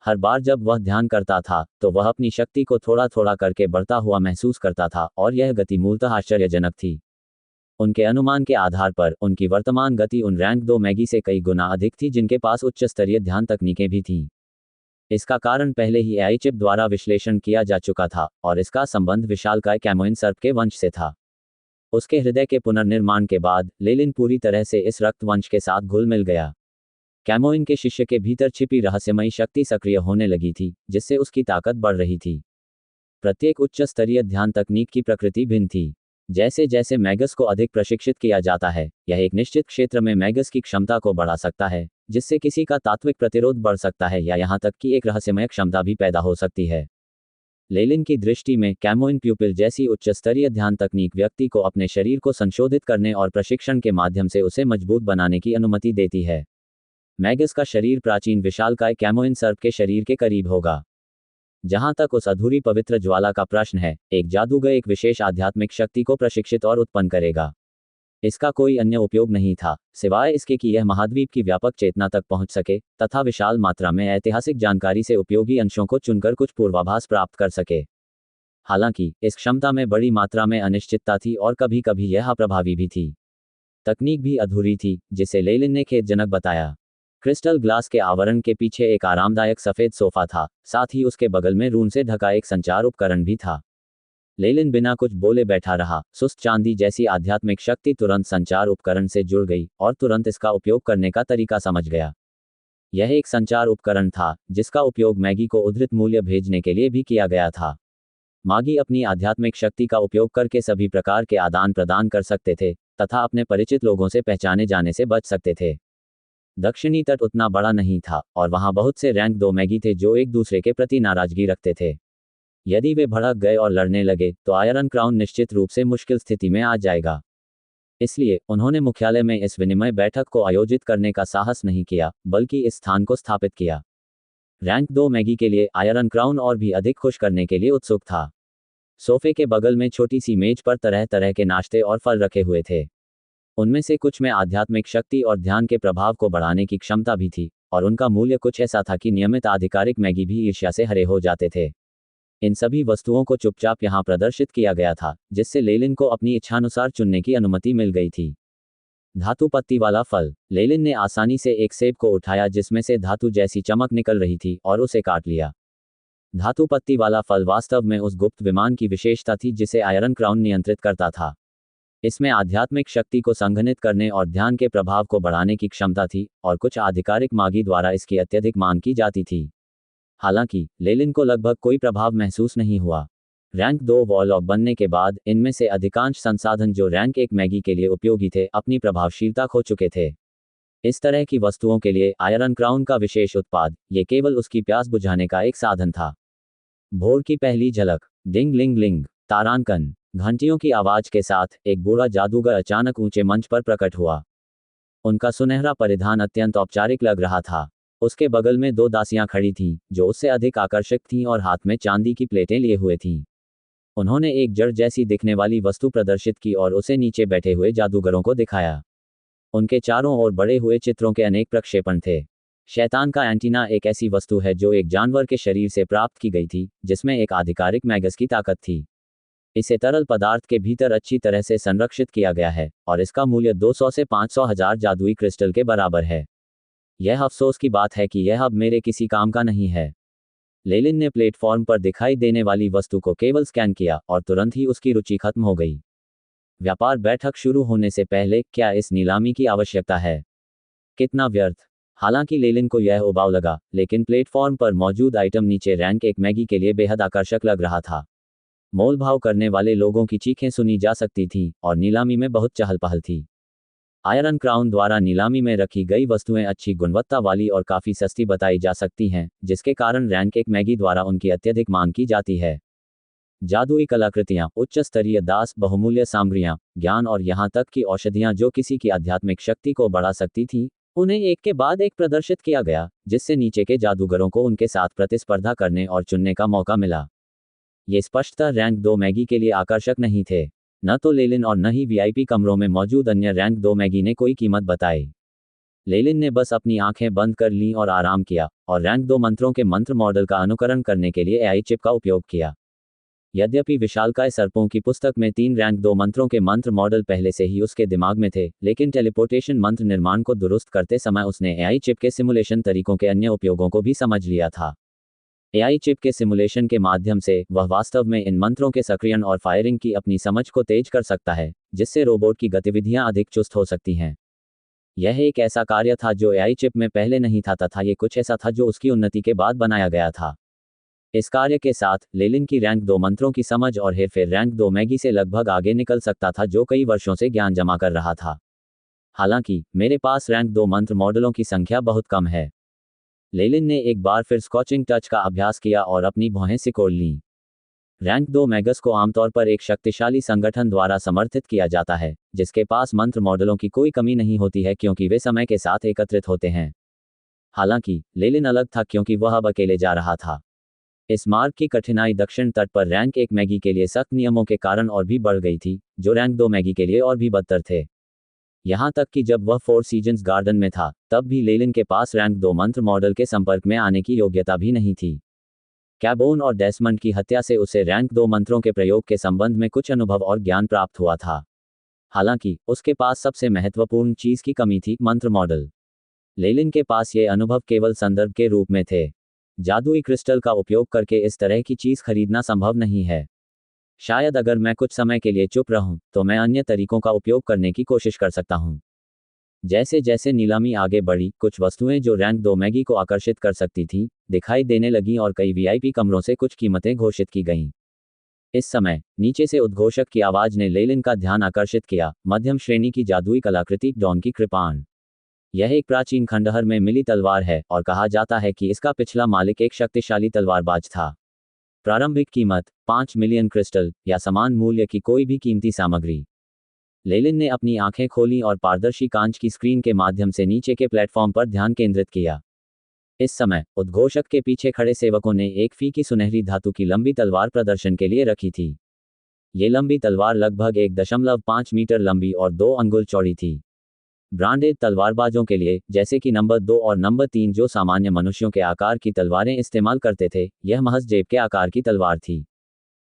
हर बार जब वह ध्यान करता था तो वह अपनी शक्ति को थोड़ा थोड़ा करके बढ़ता हुआ महसूस करता था और यह गति मूलतः आश्चर्यजनक थी। उनके अनुमान के आधार पर उनकी वर्तमान गति उन रैंक 2 मैगी से कई गुना अधिक थी जिनके पास उच्च स्तरीय ध्यान तकनीकें भी थीं। इसका कारण पहले ही एआई चिप द्वारा विश्लेषण किया जा चुका था और इसका संबंध विशालकाय कैमोइन सर्प के वंश से था। उसके हृदय के पुनर्निर्माण के बाद लेलिन पूरी तरह से इस रक्त वंश के साथ घुल मिल गया। कैमोइन के शिष्य के भीतर छिपी रहस्यमयी शक्ति सक्रिय होने लगी थी जिससे उसकी ताकत बढ़ रही थी। प्रत्येक उच्च स्तरीय ध्यान तकनीक की प्रकृति भिन्न थी। जैसे जैसे मैगस को अधिक प्रशिक्षित किया जाता है यह एक निश्चित क्षेत्र में मैगस की क्षमता को बढ़ा सकता है जिससे किसी का तात्विक प्रतिरोध बढ़ सकता है या यहां तक कि एक रहस्यमय क्षमता भी पैदा हो सकती है। लेलिन की दृष्टि में कैमोइन प्यूपिल जैसी उच्च स्तरीय ध्यान तकनीक व्यक्ति को अपने शरीर को संशोधित करने और प्रशिक्षण के माध्यम से उसे मजबूत बनाने की अनुमति देती है। मैगस का शरीर प्राचीन विशालकाय कैमोइन सर्प के शरीर के करीब होगा। जहां तक उस अधूरी पवित्र ज्वाला का प्रश्न है, एक जादूगर एक विशेष आध्यात्मिक शक्ति को प्रशिक्षित और उत्पन्न करेगा। इसका कोई अन्य उपयोग नहीं था सिवाय इसके कि यह महाद्वीप की व्यापक चेतना तक पहुंच सके तथा विशाल मात्रा में ऐतिहासिक जानकारी से उपयोगी अंशों को चुनकर कुछ पूर्वाभास प्राप्त कर सके। हालांकि इस क्षमता में बड़ी मात्रा में अनिश्चितता थी और कभी कभी यह अप्रभावी भी थी। तकनीक भी अधूरी थी जिसे लेलिन ने खेदजनक बताया। क्रिस्टल ग्लास के आवरण के पीछे एक आरामदायक सफेद सोफा था, साथ ही उसके बगल में रून से ढका एक संचार उपकरण भी था। लेलिन बिना कुछ बोले बैठा रहा। सुस्त चांदी जैसी आध्यात्मिक शक्ति तुरंत संचार उपकरण से जुड़ गई और तुरंत इसका उपयोग करने का तरीका समझ गया। यह एक संचार उपकरण था जिसका उपयोग मैगी को उद्धृत मूल्य भेजने के लिए भी किया गया था। मागी अपनी आध्यात्मिक शक्ति का उपयोग करके सभी प्रकार के आदान प्रदान कर सकते थे तथा अपने परिचित लोगों से पहचाने जाने से बच सकते थे। दक्षिणी तट उतना बड़ा नहीं था और वहां बहुत से रैंक 2 मैगी थे जो एक दूसरे के प्रति नाराजगी रखते थे। यदि वे भड़क गए और लड़ने लगे तो आयरन क्राउन निश्चित रूप से मुश्किल स्थिति में आ जाएगा। इसलिए उन्होंने मुख्यालय में इस विनिमय बैठक को आयोजित करने का साहस नहीं किया बल्कि इस स्थान को स्थापित किया। रैंक 2 मैगी के लिए आयरन क्राउन और भी अधिक खुश करने के लिए उत्सुक था। सोफे के बगल में छोटी सी मेज पर तरह तरह के नाश्ते और फल रखे हुए थे। उनमें से कुछ में आध्यात्मिक शक्ति और ध्यान के प्रभाव को बढ़ाने की क्षमता भी थी और उनका मूल्य कुछ ऐसा था कि नियमित आधिकारिक मैगी भी ईर्ष्या से हरे हो जाते थे। इन सभी वस्तुओं को चुपचाप यहाँ प्रदर्शित किया गया था जिससे लेलिन को अपनी इच्छानुसार चुनने की अनुमति मिल गई थी। धातु पत्ती वाला फल। लेलिन ने आसानी से एक सेब को उठाया जिसमें से धातु जैसी चमक निकल रही थी और उसे काट लिया। धातु पत्ती वाला फल वास्तव में उस गुप्त विमान की विशेषता थी जिसे आयरन क्राउन नियंत्रित करता था। इसमें आध्यात्मिक शक्ति को संघनित करने और ध्यान के प्रभाव को बढ़ाने की क्षमता थी और कुछ आधिकारिक मागी द्वारा इसकी अत्यधिक मांग की जाती थी। हालांकि लेलिन को लगभग कोई प्रभाव महसूस नहीं हुआ। रैंक 2 वॉरलॉक बनने के बाद इनमें से अधिकांश संसाधन जो रैंक 1 मैगी के लिए उपयोगी थे अपनी प्रभावशीलता खो चुके थे। इस तरह की वस्तुओं के लिए आयरन क्राउन का विशेष उत्पाद ये केवल उसकी प्यास बुझाने का एक साधन था। भोर की पहली झलक। डिंग लिंग लिंग। तारांकन। घंटियों की आवाज के साथ एक बूढ़ा जादूगर अचानक ऊंचे मंच पर प्रकट हुआ। उनका सुनहरा परिधान अत्यंत औपचारिक लग रहा था। उसके बगल में दो दासियां खड़ी थीं, जो उससे अधिक आकर्षक थीं और हाथ में चांदी की प्लेटें लिए हुए थीं। उन्होंने एक जड़ जैसी दिखने वाली वस्तु प्रदर्शित की और उसे नीचे बैठे हुए जादूगरों को दिखाया। उनके चारों ओर बड़े हुए चित्रों के अनेक प्रक्षेपण थे। शैतान का एंटीना एक ऐसी वस्तु है जो एक जानवर के शरीर से प्राप्त की गई थी, जिसमें एक आधिकारिक मैगस की ताकत थी। इसे तरल पदार्थ के भीतर अच्छी तरह से संरक्षित किया गया है और इसका मूल्य 200 से 500 हजार जादुई क्रिस्टल के बराबर है। यह अफसोस की बात है कि यह अब मेरे किसी काम का नहीं है। लेलिन ने प्लेटफॉर्म पर दिखाई देने वाली वस्तु को केवल स्कैन किया और तुरंत ही उसकी रुचि खत्म हो गई। व्यापार बैठक शुरू होने से पहले क्या इस नीलामी की आवश्यकता है? कितना व्यर्थ। हालांकि लेलिन को यह उबाऊ लगा, लेकिन प्लेटफॉर्म पर मौजूद आइटम नीचे रैंक एक मैगी के लिए बेहद आकर्षक लग रहा था। मोल भाव करने वाले लोगों की चीखें सुनी जा सकती थीं और नीलामी में बहुत चहल पहल थी। आयरन क्राउन द्वारा नीलामी में रखी गई वस्तुएं अच्छी गुणवत्ता वाली और काफ़ी सस्ती बताई जा सकती हैं, जिसके कारण रैंक एक मैगी द्वारा उनकी अत्यधिक मांग की जाती है। जादुई कलाकृतियां, उच्च स्तरीय दास, बहुमूल्य सामग्रियां, ज्ञान और यहां तक कि औषधियां जो किसी की आध्यात्मिक शक्ति को बढ़ा सकती थीं, उन्हें एक के बाद एक प्रदर्शित किया गया, जिससे नीचे के जादूगरों को उनके साथ प्रतिस्पर्धा करने और चुनने का मौका मिला। ये स्पष्टतः रैंक 2 मैगी के लिए आकर्षक नहीं थे। न तो लेलिन और न ही वीआईपी कमरों में मौजूद अन्य रैंक 2 मैगी ने कोई कीमत बताई। लेलिन ने बस अपनी आंखें बंद कर लीं और आराम किया और रैंक 2 मंत्रों के मंत्र मॉडल का अनुकरण करने के लिए एआई चिप का उपयोग किया। यद्यपि विशालकाय सर्पों की पुस्तक में 3 रैंक 2 मंत्रों के मंत्र मॉडल पहले से ही उसके दिमाग में थे, लेकिन टेलीपोर्टेशन मंत्र निर्माण को दुरुस्त करते समय उसने एआई चिप के सिमुलेशन तरीकों के अन्य उपयोगों को भी समझ लिया था। एआई चिप के सिमुलेशन के माध्यम से वह वास्तव में इन मंत्रों के सक्रियण और फायरिंग की अपनी समझ को तेज कर सकता है, जिससे रोबोट की गतिविधियां अधिक चुस्त हो सकती हैं। यह एक ऐसा कार्य था जो एआई चिप में पहले नहीं था तथा ये कुछ ऐसा था जो उसकी उन्नति के बाद बनाया गया था। इस कार्य के साथ लेलिन की रैंक 2 मंत्रों की समझ और हेरफेर रैंक 2 मैगी से लगभग आगे निकल सकता था, जो कई वर्षों से ज्ञान जमा कर रहा था। हालांकि मेरे पास रैंक 2 मंत्र मॉडलों की संख्या बहुत कम है। लेलिन ने एक बार फिर स्कॉचिंग टच का अभ्यास किया और अपनी भौहें सिकोड़ लीं। रैंक 2 मैगस को आमतौर पर एक शक्तिशाली संगठन द्वारा समर्थित किया जाता है, जिसके पास मंत्र मॉडलों की कोई कमी नहीं होती है क्योंकि वे समय के साथ एकत्रित होते हैं। हालांकि लेलिन अलग था क्योंकि वह अब अकेले जा रहा था। इस मार्ग की कठिनाई दक्षिण तट पर रैंक 1 मैगी के लिए सख्त नियमों के कारण और भी बढ़ गई थी, जो रैंक 2 मैगी के लिए और भी बदतर थे। यहां तक कि जब वह 4 सीजन्स गार्डन में था, तब भी लेलिन के पास रैंक 2 मंत्र मॉडल के संपर्क में आने की योग्यता भी नहीं थी। कैबोन और डेस्मंड की हत्या से उसे रैंक 2 मंत्रों के प्रयोग के संबंध में कुछ अनुभव और ज्ञान प्राप्त हुआ था। हालांकि उसके पास सबसे महत्वपूर्ण चीज की कमी थी, मंत्र मॉडल। लेलिन के पास ये अनुभव केवल संदर्भ के रूप में थे। जादुई क्रिस्टल का उपयोग करके इस तरह की चीज खरीदना संभव नहीं है। शायद अगर मैं कुछ समय के लिए चुप रहूं, तो मैं अन्य तरीकों का उपयोग करने की कोशिश कर सकता हूं। जैसे जैसे नीलामी आगे बढ़ी, कुछ वस्तुएं जो रैंक 2 मैगी को आकर्षित कर सकती थीं, दिखाई देने लगीं और कई वीआईपी कमरों से कुछ कीमतें घोषित की गईं। इस समय नीचे से उद्घोषक की आवाज ने लेलिन का ध्यान आकर्षित किया। मध्यम श्रेणी की जादुई कलाकृति, डॉन की कृपाण। यह एक प्राचीन खंडहर में मिली तलवार है और कहा जाता है कि इसका पिछला मालिक एक शक्तिशाली तलवारबाज था। प्रारंभिक कीमत 5 मिलियन क्रिस्टल या समान मूल्य की कोई भी कीमती सामग्री। लेलिन ने अपनी आंखें खोलीं और पारदर्शी कांच की स्क्रीन के माध्यम से नीचे के प्लेटफॉर्म पर ध्यान केंद्रित किया। इस समय उद्घोषक के पीछे खड़े सेवकों ने एक फी की सुनहरी धातु की लंबी तलवार प्रदर्शन के लिए रखी थी। ये लंबी तलवार लगभग 1.5 मीटर लंबी और 2 अंगुल चौड़ी थी। ब्रांडेड तलवारबाजों के लिए, जैसे कि नंबर 2 और नंबर 3 जो सामान्य मनुष्यों के आकार की तलवारें इस्तेमाल करते थे, यह महज जेब के आकार की तलवार थी।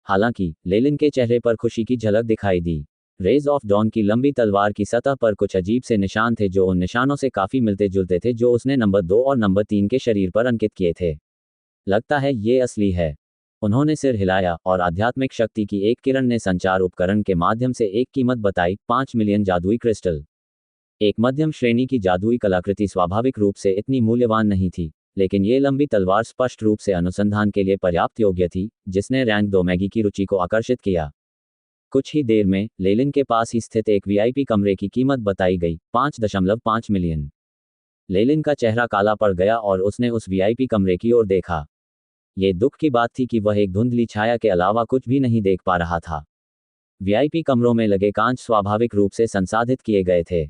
हालांकि लेलिन के चेहरे पर खुशी की झलक दिखाई दी। रेज ऑफ डॉन की लंबी तलवार की सतह पर कुछ अजीब से निशान थे जो उन निशानों से काफी मिलते जुलते थे जो उसने नंबर 2 और नंबर 3 के शरीर पर अंकित किए थे। लगता है ये असली है। उन्होंने सिर हिलाया और आध्यात्मिक शक्ति की एक किरण ने संचार उपकरण के माध्यम से एक कीमत बताई, 5 मिलियन जादुई क्रिस्टल। एक मध्यम श्रेणी की जादुई कलाकृति स्वाभाविक रूप से इतनी मूल्यवान नहीं थी, लेकिन ये लंबी तलवार स्पष्ट रूप से अनुसंधान के लिए पर्याप्त योग्य थी, जिसने रैंक 2 मैगी की रुचि को आकर्षित किया। कुछ ही देर में लेलिन के पास ही स्थित एक वीआईपी कमरे की कीमत बताई गई, 5.5 मिलियन। लेलिन का चेहरा काला पड़ गया और उसने उस वीआईपी कमरे की ओर देखा। ये दुख की बात थी कि वह एक धुंधली छाया के अलावा कुछ भी नहीं देख पा रहा था। वीआईपी कमरों में लगे कांच स्वाभाविक रूप से संसाधित किए गए थे।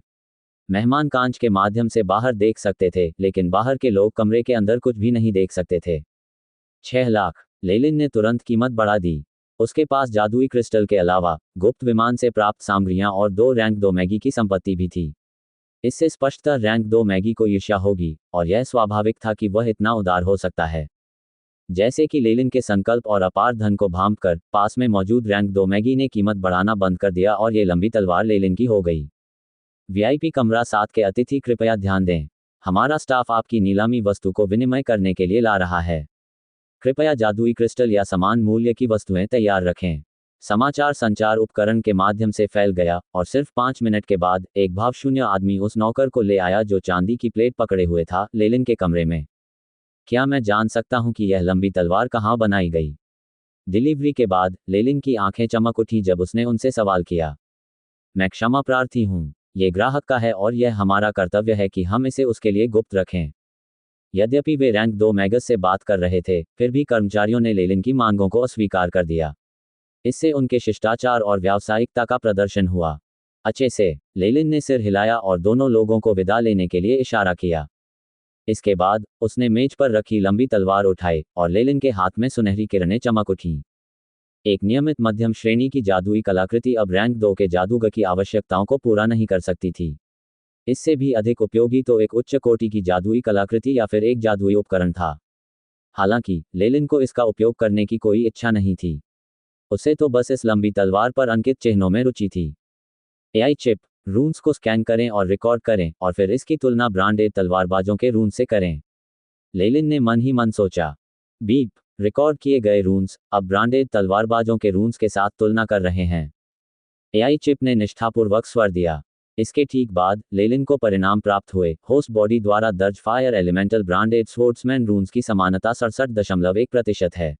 मेहमान कांच के माध्यम से बाहर देख सकते थे, लेकिन बाहर के लोग कमरे के अंदर कुछ भी नहीं देख सकते थे। 6 लाख। लेलिन ने तुरंत कीमत बढ़ा दी। उसके पास जादुई क्रिस्टल के अलावा गुप्त विमान से प्राप्त सामग्रियां और 2 रैंक 2 मैगी की संपत्ति भी थी। इससे स्पष्टतः रैंक 2 मैगी को ईर्ष्या होगी, और यह स्वाभाविक था कि वह इतना उदार हो सकता है। जैसे कि लेलिन के संकल्प और अपार धन को भांपकर पास में मौजूद रैंक 2 मैगी ने कीमत बढ़ाना बंद कर दिया और ये लंबी तलवार लेलिन की हो गई। वीआईपी कमरा 7 के अतिथि कृपया ध्यान दें। हमारा स्टाफ आपकी नीलामी वस्तु को विनिमय करने के लिए ला रहा है। कृपया जादुई क्रिस्टल या समान मूल्य की वस्तुएं तैयार रखें। समाचार संचार उपकरण के माध्यम से फैल गया और सिर्फ 5 मिनट के बाद एक भावशून्य आदमी उस नौकर को ले आया जो चांदी की प्लेट पकड़े हुए था लेलिन के कमरे में। क्या मैं जान सकता हूं कि यह लंबी तलवार कहां बनाई गई? डिलीवरी के बाद लेलिन की आंखें चमक उठी जब उसने उनसे सवाल किया। मैं क्षमा प्रार्थी हूं, ये ग्राहक का है और यह हमारा कर्तव्य है कि हम इसे उसके लिए गुप्त रखें। यद्यपि वे रैंक 2 मैगस से बात कर रहे थे, फिर भी कर्मचारियों ने लेलिन की मांगों को अस्वीकार कर दिया। इससे उनके शिष्टाचार और व्यावसायिकता का प्रदर्शन हुआ। अच्छे से। लेलिन ने सिर हिलाया और दोनों लोगों को विदा लेने के लिए इशारा किया। इसके बाद उसने मेज पर रखी लंबी तलवार उठाई और लेलिन के हाथ में सुनहरी किरणें चमक उठीं। एक नियमित मध्यम श्रेणी की जादुई कलाकृति अब रैंक 2 के जादूगर की आवश्यकताओं को पूरा नहीं कर सकती थी। इससे भी अधिक उपयोगी तो एक उच्च कोटि की जादुई कलाकृति या फिर एक जादुई उपकरण था। हालांकि लेलिन को इसका उपयोग करने की कोई इच्छा नहीं थी। उसे तो बस इस लंबी तलवार पर अंकित चिन्हों में रुचि थी। AI chip. रून्स को स्कैन करें और रिकॉर्ड करें और फिर इसकी तुलना ब्रांडेड तलवारबाजों के रून्स से करें। लेलिन ने मन ही मन सोचा। बीप। रिकॉर्ड किए गए रून्स अब ब्रांडेड तलवारबाजों के रून्स के साथ तुलना कर रहे हैं। एआई चिप ने निष्ठापूर्वक स्वर दिया। इसके ठीक बाद लेलिन को परिणाम प्राप्त हुए। होस्ट बॉडी द्वारा दर्ज फायर एलिमेंटल ब्रांडेड स्वॉर्ड्समैन रून्स की समानता 67.1% है।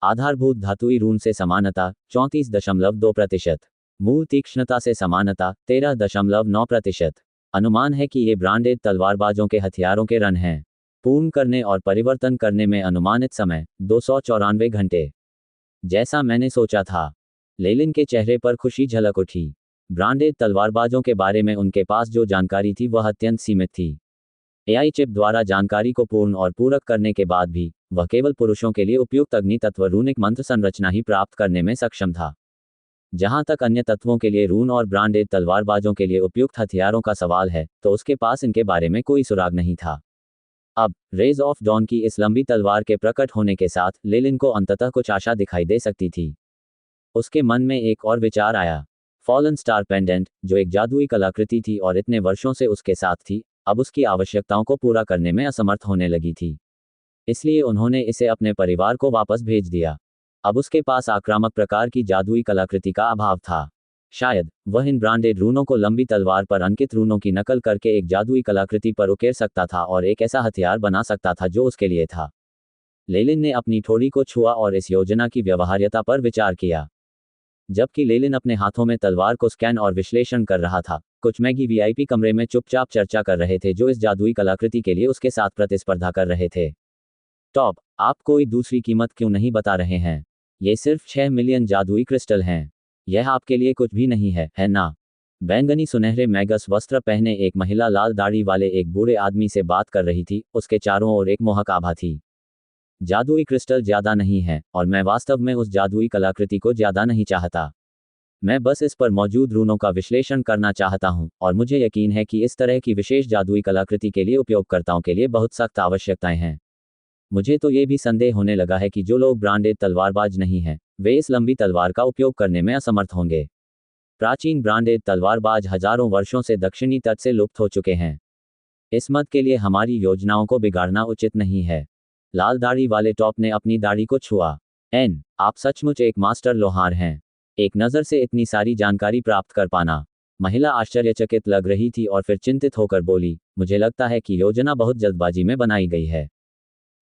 आधारभूत धातुई रून से समानता 34.2%। मूल तीक्ष्णता से समानता 13.9%। अनुमान है कि ये ब्रांडेड तलवारबाजों के हथियारों के रन हैं। पूर्ण करने और परिवर्तन करने में अनुमानित समय 294 घंटे। जैसा मैंने सोचा था। लेलिन के चेहरे पर खुशी झलक उठी। ब्रांडेड तलवारबाजों के बारे में उनके पास जो जानकारी थी वह अत्यंत सीमित थी। एआई चिप द्वारा जानकारी को पूर्ण और पूरक करने के बाद भी वह केवल पुरुषों के लिए उपयुक्त अग्नि तत्व रूनिक मंत्र संरचना ही प्राप्त करने में सक्षम था। जहां तक अन्य तत्वों के लिए रून और ब्रांडेड तलवारबाजों के लिए उपयुक्त हथियारों का सवाल है, तो उसके पास इनके बारे में कोई सुराग नहीं था। अब रेज ऑफ डॉन की इस लंबी तलवार के प्रकट होने के साथ लेलिन को अंततः कुछ आशा दिखाई दे सकती थी। उसके मन में एक और विचार आया। फॉलन स्टार पेंडेंट, जो एक जादुई कलाकृति थी और इतने वर्षों से उसके साथ थी, अब उसकी आवश्यकताओं को पूरा करने में असमर्थ होने लगी थी। इसलिए उन्होंने इसे अपने परिवार को वापस भेज दिया। अब उसके पास आक्रामक प्रकार की जादुई कलाकृति का अभाव था। शायद वह इन ब्रांडेड रूनों को लंबी तलवार पर अंकित रूनों की नकल करके एक जादुई कलाकृति पर उकेर सकता था और एक ऐसा हथियार बना सकता था जो उसके लिए था। लेलिन ने अपनी ठोड़ी को छुआ और इस योजना की व्यवहार्यता पर विचार किया। जबकि लेलिन अपने हाथों में तलवार को स्कैन और विश्लेषण कर रहा था, कुछ मैगी वीआईपी कमरे में चुपचाप चर्चा कर रहे थे जो इस जादुई कलाकृति के लिए उसके साथ प्रतिस्पर्धा कर रहे थे। टॉप, आप कोई दूसरी कीमत क्यों नहीं बता रहे हैं? ये सिर्फ 6 मिलियन जादुई क्रिस्टल हैं। यह आपके लिए कुछ भी नहीं है ना? बैंगनी सुनहरे मैगस वस्त्र पहने एक महिला लाल दाढ़ी वाले एक बूढ़े आदमी से बात कर रही थी। उसके चारों ओर एक मोहक आभा थी। जादुई क्रिस्टल ज्यादा नहीं है और मैं वास्तव में उस जादुई कलाकृति को ज्यादा नहीं चाहता। मैं बस इस पर मौजूद रूनों का विश्लेषण करना चाहता हूं और मुझे यकीन है कि इस तरह की विशेष जादुई कलाकृति के लिए उपयोगकर्ताओं के लिए बहुत सख्त आवश्यकताएं हैं। मुझे तो ये भी संदेह होने लगा है कि जो लोग ब्रांडेड तलवारबाज नहीं हैं, वे इस लंबी तलवार का उपयोग करने में असमर्थ होंगे। प्राचीन ब्रांडेड तलवारबाज हजारों वर्षों से दक्षिणी तट से लुप्त हो चुके हैं। इस मत के लिए हमारी योजनाओं को बिगाड़ना उचित नहीं है। लाल दाढ़ी वाले टॉप ने अपनी दाढ़ी को छुआ। आप सचमुच एक मास्टर लोहार हैं। एक नज़र से इतनी सारी जानकारी प्राप्त कर पाना। महिला आश्चर्यचकित लग रही थी और फिर चिंतित होकर बोली, मुझे लगता है कि योजना बहुत जल्दबाजी में बनाई गई है।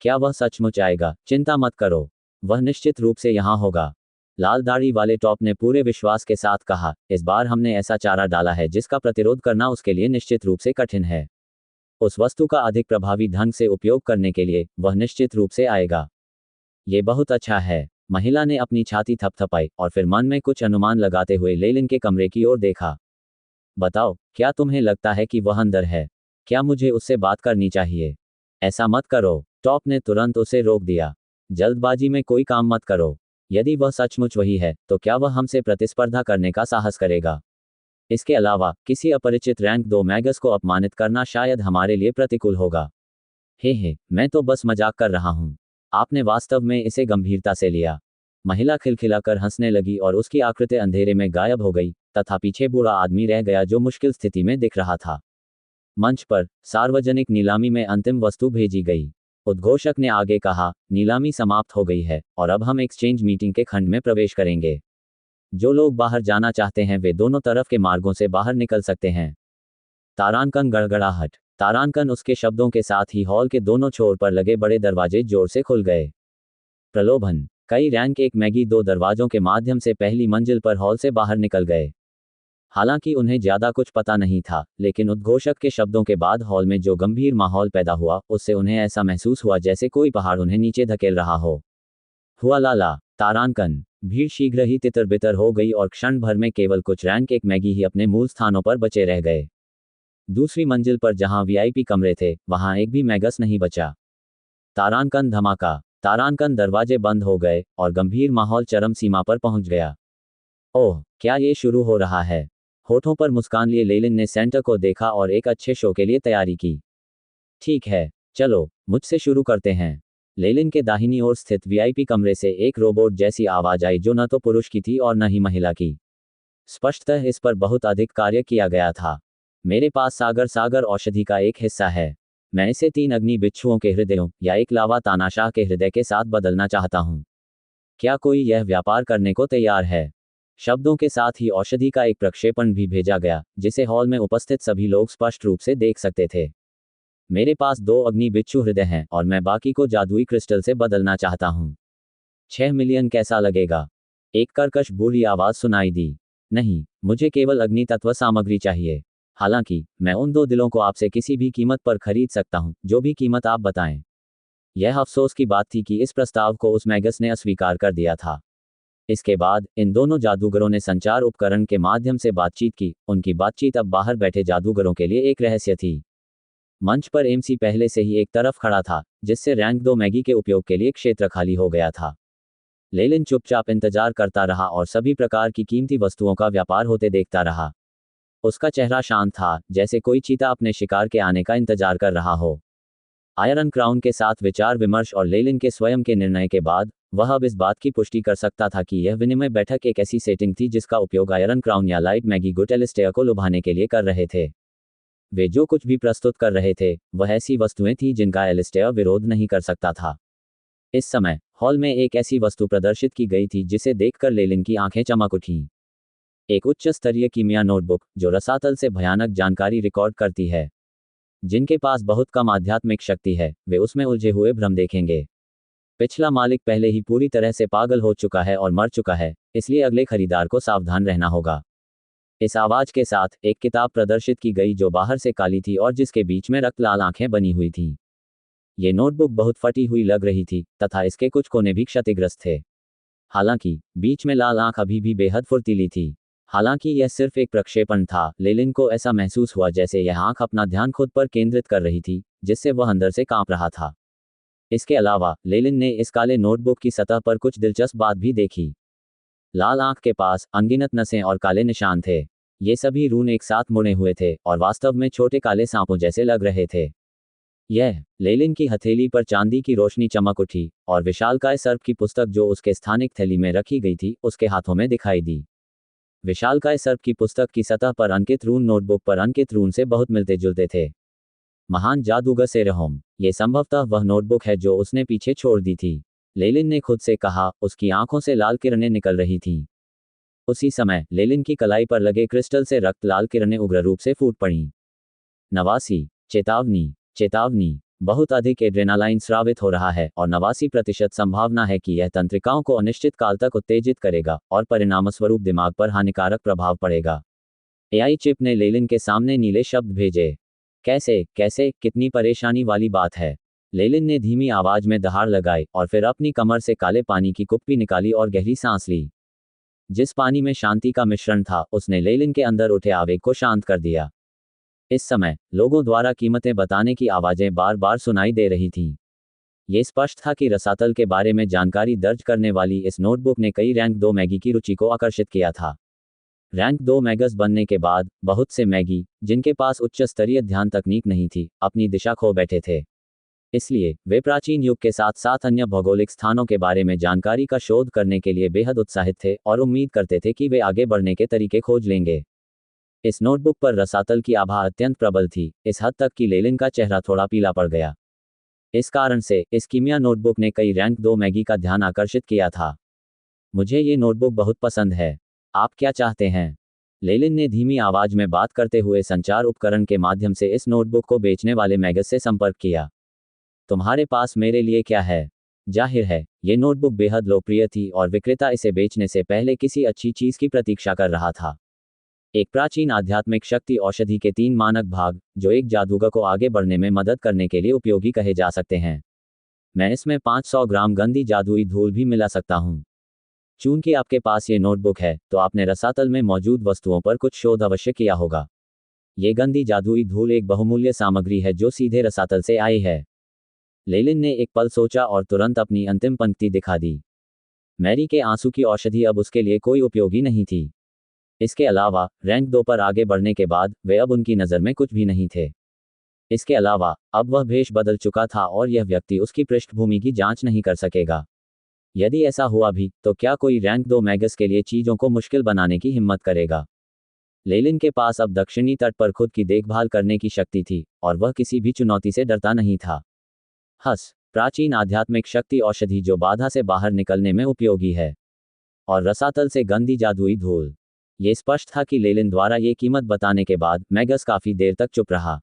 क्या वह सचमुच आएगा? चिंता मत करो, वह निश्चित रूप से यहाँ होगा। लाल दाढ़ी वाले टॉप ने पूरे विश्वास के साथ कहा, इस बार हमने ऐसा चारा डाला है जिसका प्रतिरोध करना उसके लिए निश्चित रूप से कठिन है। उस वस्तु का अधिक प्रभावी ढंग से उपयोग करने के लिए वह निश्चित रूप से आएगा। ये बहुत अच्छा है। महिला ने अपनी छाती थपथपाई और फिर मन में कुछ अनुमान लगाते हुए लेलिन के कमरे की ओर देखा। बताओ, क्या तुम्हें लगता है कि वह अंदर है? क्या मुझे उससे बात करनी चाहिए? ऐसा मत करो, टॉप ने तुरंत उसे रोक दिया। जल्दबाजी में कोई काम मत करो। यदि वह सचमुच वही है, तो क्या वह हमसे प्रतिस्पर्धा करने का साहस करेगा? इसके अलावा, किसी अपरिचित रैंक 2 मैगस को अपमानित करना शायद हमारे लिए प्रतिकूल होगा। हे, मैं तो बस मजाक कर रहा हूँ। आपने वास्तव में इसे गंभीरता से लिया। महिला खिलखिलाकर हंसने लगी और उसकी आकृति अंधेरे में गायब हो गई, तथा पीछे बूढ़ा आदमी रह गया जो मुश्किल स्थिति में दिख रहा था। मंच पर सार्वजनिक नीलामी में अंतिम वस्तु भेजी गई। उद्घोषक ने आगे कहा, नीलामी समाप्त हो गई है और अब हम एक्सचेंज मीटिंग के खंड में प्रवेश करेंगे। जो लोग बाहर जाना चाहते हैं वे दोनों तरफ के मार्गों से बाहर निकल सकते हैं। तारांकन गड़गड़ाहट। तारांकन उसके शब्दों के साथ ही हॉल के दोनों छोर पर लगे बड़े दरवाजे जोर से खुल गए। प्रलोभन। कई रैंक 1 मैगी 2 दरवाजों के माध्यम से पहली मंजिल पर हॉल से बाहर निकल गए। हालांकि उन्हें ज्यादा कुछ पता नहीं था, लेकिन उद्घोषक के शब्दों के बाद हॉल में जो गंभीर माहौल पैदा हुआ, उससे उन्हें ऐसा महसूस हुआ जैसे कोई पहाड़ उन्हें नीचे धकेल रहा हो। हुआ लाला। तारांकन। भीड़ शीघ्र ही तितर बितर हो गई और क्षण भर में केवल कुछ रैंक 1 मैगी ही अपने मूल स्थानों पर बचे रह गए। दूसरी मंजिल पर जहां वीआईपी कमरे थे, वहां एक भी मैगस नहीं बचा। तारांकन धमाका। तारांकन दरवाजे बंद हो गए और गंभीर माहौल चरम सीमा पर पहुंच गया। ओह, क्या ये शुरू हो रहा है? होठों पर मुस्कान लिए लेलिन ने सेंटर को देखा और एक अच्छे शो के लिए तैयारी की। ठीक है, चलो, मुझसे शुरू करते हैं। लेलिन के दाहिनी ओर स्थित वीआईपी कमरे से एक रोबोट जैसी आवाज आई जो न तो पुरुष की थी और न ही महिला की। स्पष्टतः इस पर बहुत अधिक कार्य किया गया था। मेरे पास सागर औषधि का एक हिस्सा है। मैं इसे 3 अग्नि बिच्छुओं के हृदयों या एक लावा तानाशाह के हृदय के साथ बदलना चाहता हूं। क्या कोई यह व्यापार करने को तैयार है? शब्दों के साथ ही औषधि का एक प्रक्षेपण भी भेजा गया, जिसे हॉल में उपस्थित सभी लोग स्पष्ट रूप से देख सकते थे। मेरे पास 2 अग्नि बिच्छू हृदय हैं और मैं बाकी को जादुई क्रिस्टल से बदलना चाहता हूं। 6 मिलियन कैसा लगेगा? एक कर्कश बूढ़ी आवाज सुनाई दी। नहीं, मुझे केवल अग्नि तत्व सामग्री चाहिए। हालांकि, मैं उन 2 दिलों को आपसे किसी भी कीमत पर खरीद सकता हूं, जो भी कीमत आप बताएं। यह अफसोस की बात थी कि इस प्रस्ताव को उस मैगस ने अस्वीकार कर दिया था। इसके बाद इन दोनों जादूगरों ने संचार उपकरण के माध्यम से बातचीत की। उनकी बातचीत अब बाहर बैठे जादूगरों के लिए एक रहस्य थी। मंच पर एमसी पहले से ही एक तरफ खड़ा था, जिससे रैंक 2 मैगी के उपयोग के लिए क्षेत्र खाली हो गया था। लेलिन चुपचाप इंतजार करता रहा और सभी प्रकार की कीमती वस्तुओं का व्यापार होते देखता रहा। उसका चेहरा शांत था, जैसे कोई चीता अपने शिकार के आने का इंतजार कर रहा हो। आयरन क्राउन के साथ विचार विमर्श और लेलिन के स्वयं के निर्णय के बाद, वह अब इस बात की पुष्टि कर सकता था कि यह विनिमय बैठक एक ऐसी सेटिंग थी जिसका उपयोग आयरन क्राउन या लाइट मैगी गुट एलिस्टेयर को लुभाने के लिए कर रहे थे। वे जो कुछ भी प्रस्तुत कर रहे थे, वह ऐसी वस्तुएं थीं जिनका एलिस्टेयर विरोध नहीं कर सकता था। इस समय हॉल में एक ऐसी वस्तु प्रदर्शित की गई थी जिसे देखकर लेलिन की आंखें चमक उठीं। एक उच्च स्तरीय कीमिया नोटबुक, जो रसातल से भयानक जानकारी रिकॉर्ड करती है। जिनके पास बहुत कम आध्यात्मिक शक्ति है, वे उसमें उलझे हुए भ्रम देखेंगे। पिछला मालिक पहले ही पूरी तरह से पागल हो चुका है और मर चुका है, इसलिए अगले खरीदार को सावधान रहना होगा। इस आवाज के साथ एक किताब प्रदर्शित की गई जो बाहर से काली थी और जिसके बीच में रक्त लाल आंखें बनी हुई थीं। ये नोटबुक बहुत फटी हुई लग रही थी, तथा इसके कुछ कोने भी क्षतिग्रस्त थे। हालांकि, बीच में लाल आंख अभी भी बेहद फुर्तीली थी। हालांकि यह सिर्फ एक प्रक्षेपण था, लेलिन को ऐसा महसूस हुआ जैसे यह आंख अपना ध्यान खुद पर केंद्रित कर रही थी, जिससे वह अंदर से कांप रहा था। इसके अलावा, लेलिन ने इस काले नोटबुक की सतह पर कुछ दिलचस्प बात भी देखी। लाल आंख के पास अनगिनत नसें और काले निशान थे। ये सभी रून एक साथ मुड़े हुए थे और वास्तव में छोटे काले सांपों जैसे लग रहे थे। यह लेलिन की हथेली पर चांदी की रोशनी चमक उठी और विशालकाय सर्प की पुस्तक जो उसके स्थानिक थैली में रखी गई थी, उसके हाथों में दिखाई दी। विशालकाय सर्प की पुस्तक की सतह पर अंकित रून नोटबुक पर अंकित रून से बहुत मिलते जुलते थे। महान जादूगर सेरेहोम, ये संभवतः वह नोटबुक है जो उसने पीछे छोड़ दी थी। लेलिन ने खुद से कहा, उसकी आंखों से लाल किरणें निकल रही थीं। उसी समय लेलिन की कलाई पर लगे क्रिस्टल से रक्त लाल किरणें उग्र रूप से फूट पड़ीं। 89। चेतावनी, चेतावनी, बहुत अधिक एड्रेनालाइन स्रावित हो रहा है और 89% संभावना है कि यह तंत्रिकाओं को अनिश्चित काल तक उत्तेजित करेगा और परिणामस्वरूप दिमाग पर हानिकारक प्रभाव पड़ेगा। एआई चिप ने लेलिन के सामने नीले शब्द भेजे। कैसे, कैसे, कितनी परेशानी वाली बात है। लेलिन ने धीमी आवाज में दहाड़ लगाई और फिर अपनी कमर से काले पानी की कुप्पी निकाली और गहरी सांस ली। जिस पानी में शांति का मिश्रण था उसने लेलिन के अंदर उठे आवेग को शांत कर दिया। इस समय लोगों द्वारा कीमतें बताने की आवाजें बार बार सुनाई दे रही थीं। ये स्पष्ट था कि रसातल के बारे में जानकारी दर्ज करने वाली इस नोटबुक ने कई रैंक 2 मैगी की रुचि को आकर्षित किया था। रैंक 2 मैगस बनने के बाद बहुत से मैगी, जिनके पास उच्च स्तरीय ध्यान तकनीक नहीं थी, अपनी दिशा खो बैठे थे। इसलिए वे प्राचीन युग के साथ साथ अन्य भौगोलिक स्थानों के बारे में जानकारी का शोध करने के लिए बेहद उत्साहित थे और उम्मीद करते थे कि वे आगे बढ़ने के तरीके खोज लेंगे। इस नोटबुक पर रसातल की आभा अत्यंत प्रबल थी, इस हद तक कि लेलिन का चेहरा थोड़ा पीला पड़ गया। इस कारण से इस कीमिया नोटबुक ने कई रैंक 2 मैगी का ध्यान आकर्षित किया था। मुझे ये नोटबुक बहुत पसंद है। आप क्या चाहते हैं? लेलिन ने धीमी आवाज में बात करते हुए संचार उपकरण के माध्यम से इस नोटबुक को बेचने वाले मैगस से संपर्क किया। तुम्हारे पास मेरे लिए क्या है? जाहिर है, ये नोटबुक बेहद लोकप्रिय थी और विक्रेता इसे बेचने से पहले किसी अच्छी चीज की प्रतीक्षा कर रहा था। एक प्राचीन आध्यात्मिक शक्ति औषधि के 3 मानक भाग, जो एक जादूगर को आगे बढ़ने में मदद करने के लिए उपयोगी कहे जा सकते हैं। मैं इसमें 500 ग्राम गंदी जादुई धूल भी मिला सकता हूँ। चूंकि आपके पास ये नोटबुक है, तो आपने रसातल में मौजूद वस्तुओं पर कुछ शोध अवश्य किया होगा। ये गंदी जादुई धूल एक बहुमूल्य सामग्री है जो सीधे रसातल से आई है। लेलिन ने एक पल सोचा और तुरंत अपनी अंतिम पंक्ति दिखा दी। मैरी के आंसू की औषधि अब उसके लिए कोई उपयोगी नहीं थी। इसके अलावा रैंक 2 पर आगे बढ़ने के बाद वे अब उनकी नज़र में कुछ भी नहीं थे। इसके अलावा अब वह भेष बदल चुका था और यह व्यक्ति उसकी पृष्ठभूमि की जांच नहीं कर सकेगा। यदि ऐसा हुआ भी, तो क्या कोई रैंक 2 मैगस के लिए चीज़ों को मुश्किल बनाने की हिम्मत करेगा? लेलिन के पास अब दक्षिणी तट पर खुद की देखभाल करने की शक्ति थी और वह किसी भी चुनौती से डरता नहीं था। प्राचीन आध्यात्मिक शक्ति औषधि जो बाधा से बाहर निकलने में उपयोगी है, और रसातल से गंदी जादुई धूल। ये स्पष्ट था कि लेलिन द्वारा ये कीमत बताने के बाद मैगस काफी देर तक चुप रहा।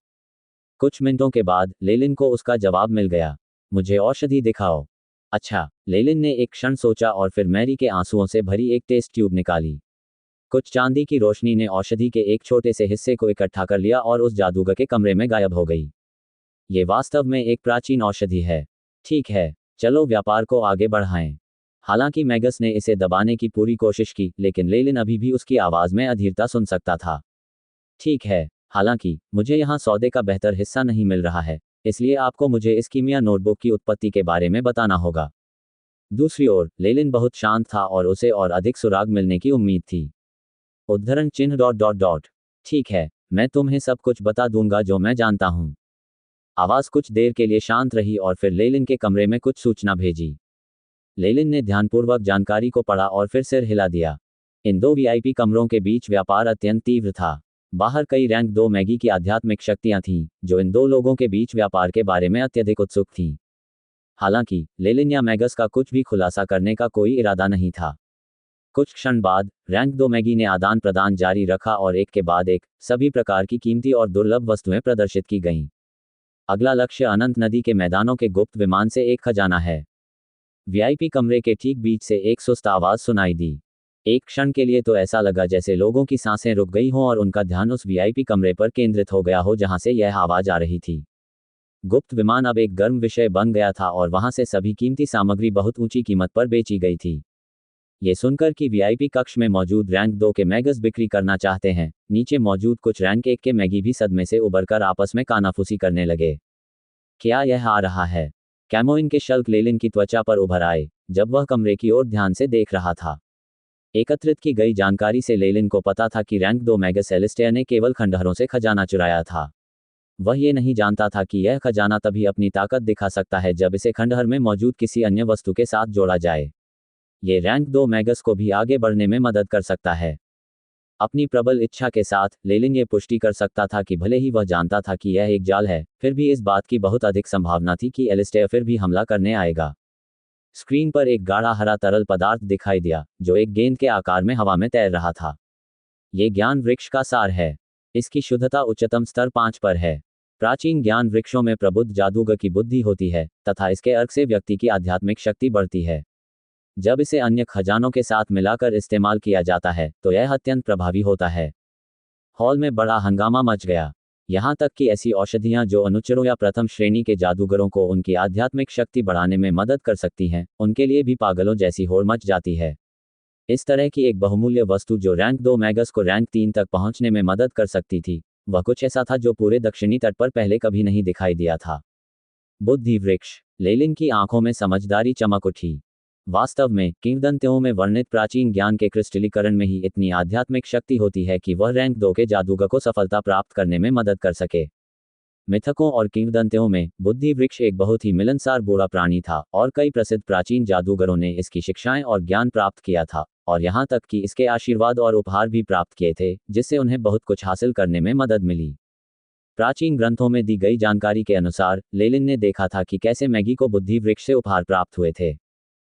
कुछ मिनटों के बाद लेलिन को उसका जवाब मिल गया। मुझे औषधि दिखाओ। अच्छा, लेलिन ने एक क्षण सोचा और फिर मैरी के आंसुओं से भरी एक टेस्ट ट्यूब निकाली। कुछ चांदी की रोशनी ने औषधि के एक छोटे से हिस्से को इकट्ठा कर लिया और उस जादूगर के कमरे में गायब हो गई। ये वास्तव में एक प्राचीन औषधि है। ठीक है, चलो व्यापार को आगे बढ़ाएं। हालांकि मैगस ने इसे दबाने की पूरी कोशिश की, लेकिन लेलिन अभी भी उसकी आवाज में अधीरता सुन सकता था। ठीक है, हालांकि मुझे यहाँ सौदे का बेहतर हिस्सा नहीं मिल रहा है, इसलिए आपको मुझे इस कीमिया नोटबुक की उत्पत्ति के बारे में बताना होगा। दूसरी ओर लेलिन बहुत शांत था और उसे और अधिक सुराग मिलने की उम्मीद थी। उद्धरण चिन्ह ... ठीक है, मैं तुम्हें सब कुछ बता दूंगा जो मैं जानता हूँ। आवाज कुछ देर के लिए शांत रही और फिर लेलिन के कमरे में कुछ सूचना भेजी। लेलिन ने ध्यानपूर्वक जानकारी को पढ़ा और फिर सिर हिला दिया। इन 2 वीआईपी कमरों के बीच व्यापार अत्यंत तीव्र था। बाहर कई रैंक 2 मैगी की आध्यात्मिक शक्तियां थीं, जो इन 2 लोगों के बीच व्यापार के बारे में अत्यधिक उत्सुक थीं। हालांकि लेलिन या मैगस का कुछ भी खुलासा करने का कोई इरादा नहीं था। कुछ क्षण बाद रैंक 2 मैगी ने आदान प्रदान जारी रखा और एक के बाद एक सभी प्रकार की कीमती और दुर्लभ वस्तुएं प्रदर्शित की गईं। अगला लक्ष्य अनंत नदी के मैदानों के गुप्त विमान से एक खजाना है। वीआईपी कमरे के ठीक बीच से एक सुस्त आवाज सुनाई दी। एक क्षण के लिए तो ऐसा लगा जैसे लोगों की सांसें रुक गई हों और उनका ध्यान उस वीआईपी कमरे पर केंद्रित हो गया हो जहां से यह आवाज आ रही थी। गुप्त विमान अब एक गर्म विषय बन गया था और वहां से सभी कीमती सामग्री बहुत ऊंची कीमत पर बेची गई थी। ये सुनकर कि वीआईपी कक्ष में मौजूद रैंक 2 के मैगस बिक्री करना चाहते हैं, नीचे मौजूद कुछ रैंक 1 के मैगी भी सदमे से उबरकर आपस में कानाफूसी करने लगे। क्या यह आ रहा है? कैमोइन के शल्क लेलिन की त्वचा पर उभर आए जब वह कमरे की ओर ध्यान से देख रहा था। एकत्रित की गई जानकारी से लेलिन को पता था कि रैंक 2 मैगस एलिस्टेयर ने केवल खंडहरों से खजाना चुराया था। वह ये नहीं जानता था कि यह खजाना तभी अपनी ताकत दिखा सकता है जब इसे खंडहर में मौजूद किसी अन्य वस्तु के साथ जोड़ा जाए। ये रैंक 2 मैगस को भी आगे बढ़ने में मदद कर सकता है। अपनी प्रबल इच्छा के साथ लेलिन ये पुष्टि कर सकता था कि भले ही वह जानता था कि यह एक जाल है, फिर भी इस बात की बहुत अधिक संभावना थी कि एलिस्टेयर फिर भी हमला करने आएगा। स्क्रीन पर एक गाढ़ा हरा तरल पदार्थ दिखाई दिया, जो एक गेंद के आकार में हवा में तैर रहा था। ये ज्ञान वृक्ष का सार है। इसकी शुद्धता उच्चतम स्तर 5 पर है। प्राचीन ज्ञान वृक्षों में प्रबुद्ध जादूगर की बुद्धि होती है तथा इसके अर्क से व्यक्ति की आध्यात्मिक शक्ति बढ़ती है। जब इसे अन्य खजानों के साथ मिलाकर इस्तेमाल किया जाता है तो यह अत्यंत प्रभावी होता है। हॉल में बड़ा हंगामा मच गया। यहाँ तक कि ऐसी औषधियाँ जो अनुचरों या प्रथम श्रेणी के जादूगरों को उनकी आध्यात्मिक शक्ति बढ़ाने में मदद कर सकती हैं, उनके लिए भी पागलों जैसी होड़ मच जाती है। इस तरह की एक बहुमूल्य वस्तु जो रैंक 2 मैगस को रैंक 3 तक पहुंचने में मदद कर सकती थी, वह कुछ ऐसा था जो पूरे दक्षिणी तट पर पहले कभी नहीं दिखाई दिया था। बुद्धि वृक्ष। लेलिन की आंखों में समझदारी चमक उठी। वास्तव में किंवदंतियों में वर्णित प्राचीन ज्ञान के क्रिस्टलीकरण में ही इतनी आध्यात्मिक शक्ति होती है कि वह रैंक 2 के जादूगर को सफलता प्राप्त करने में मदद कर सके। मिथकों और किंवदंतियों में बुद्धि वृक्ष एक बहुत ही मिलनसार बूढ़ा प्राणी था और कई प्रसिद्ध प्राचीन जादूगरों ने इसकी शिक्षाएं और ज्ञान प्राप्त किया था और यहाँ तक कि इसके आशीर्वाद और उपहार भी प्राप्त किए थे, जिससे उन्हें बहुत कुछ हासिल करने में मदद मिली। प्राचीन ग्रंथों में दी गई जानकारी के अनुसार लेलिन ने देखा था कि कैसे मैगी को बुद्धि वृक्ष से उपहार प्राप्त हुए थे।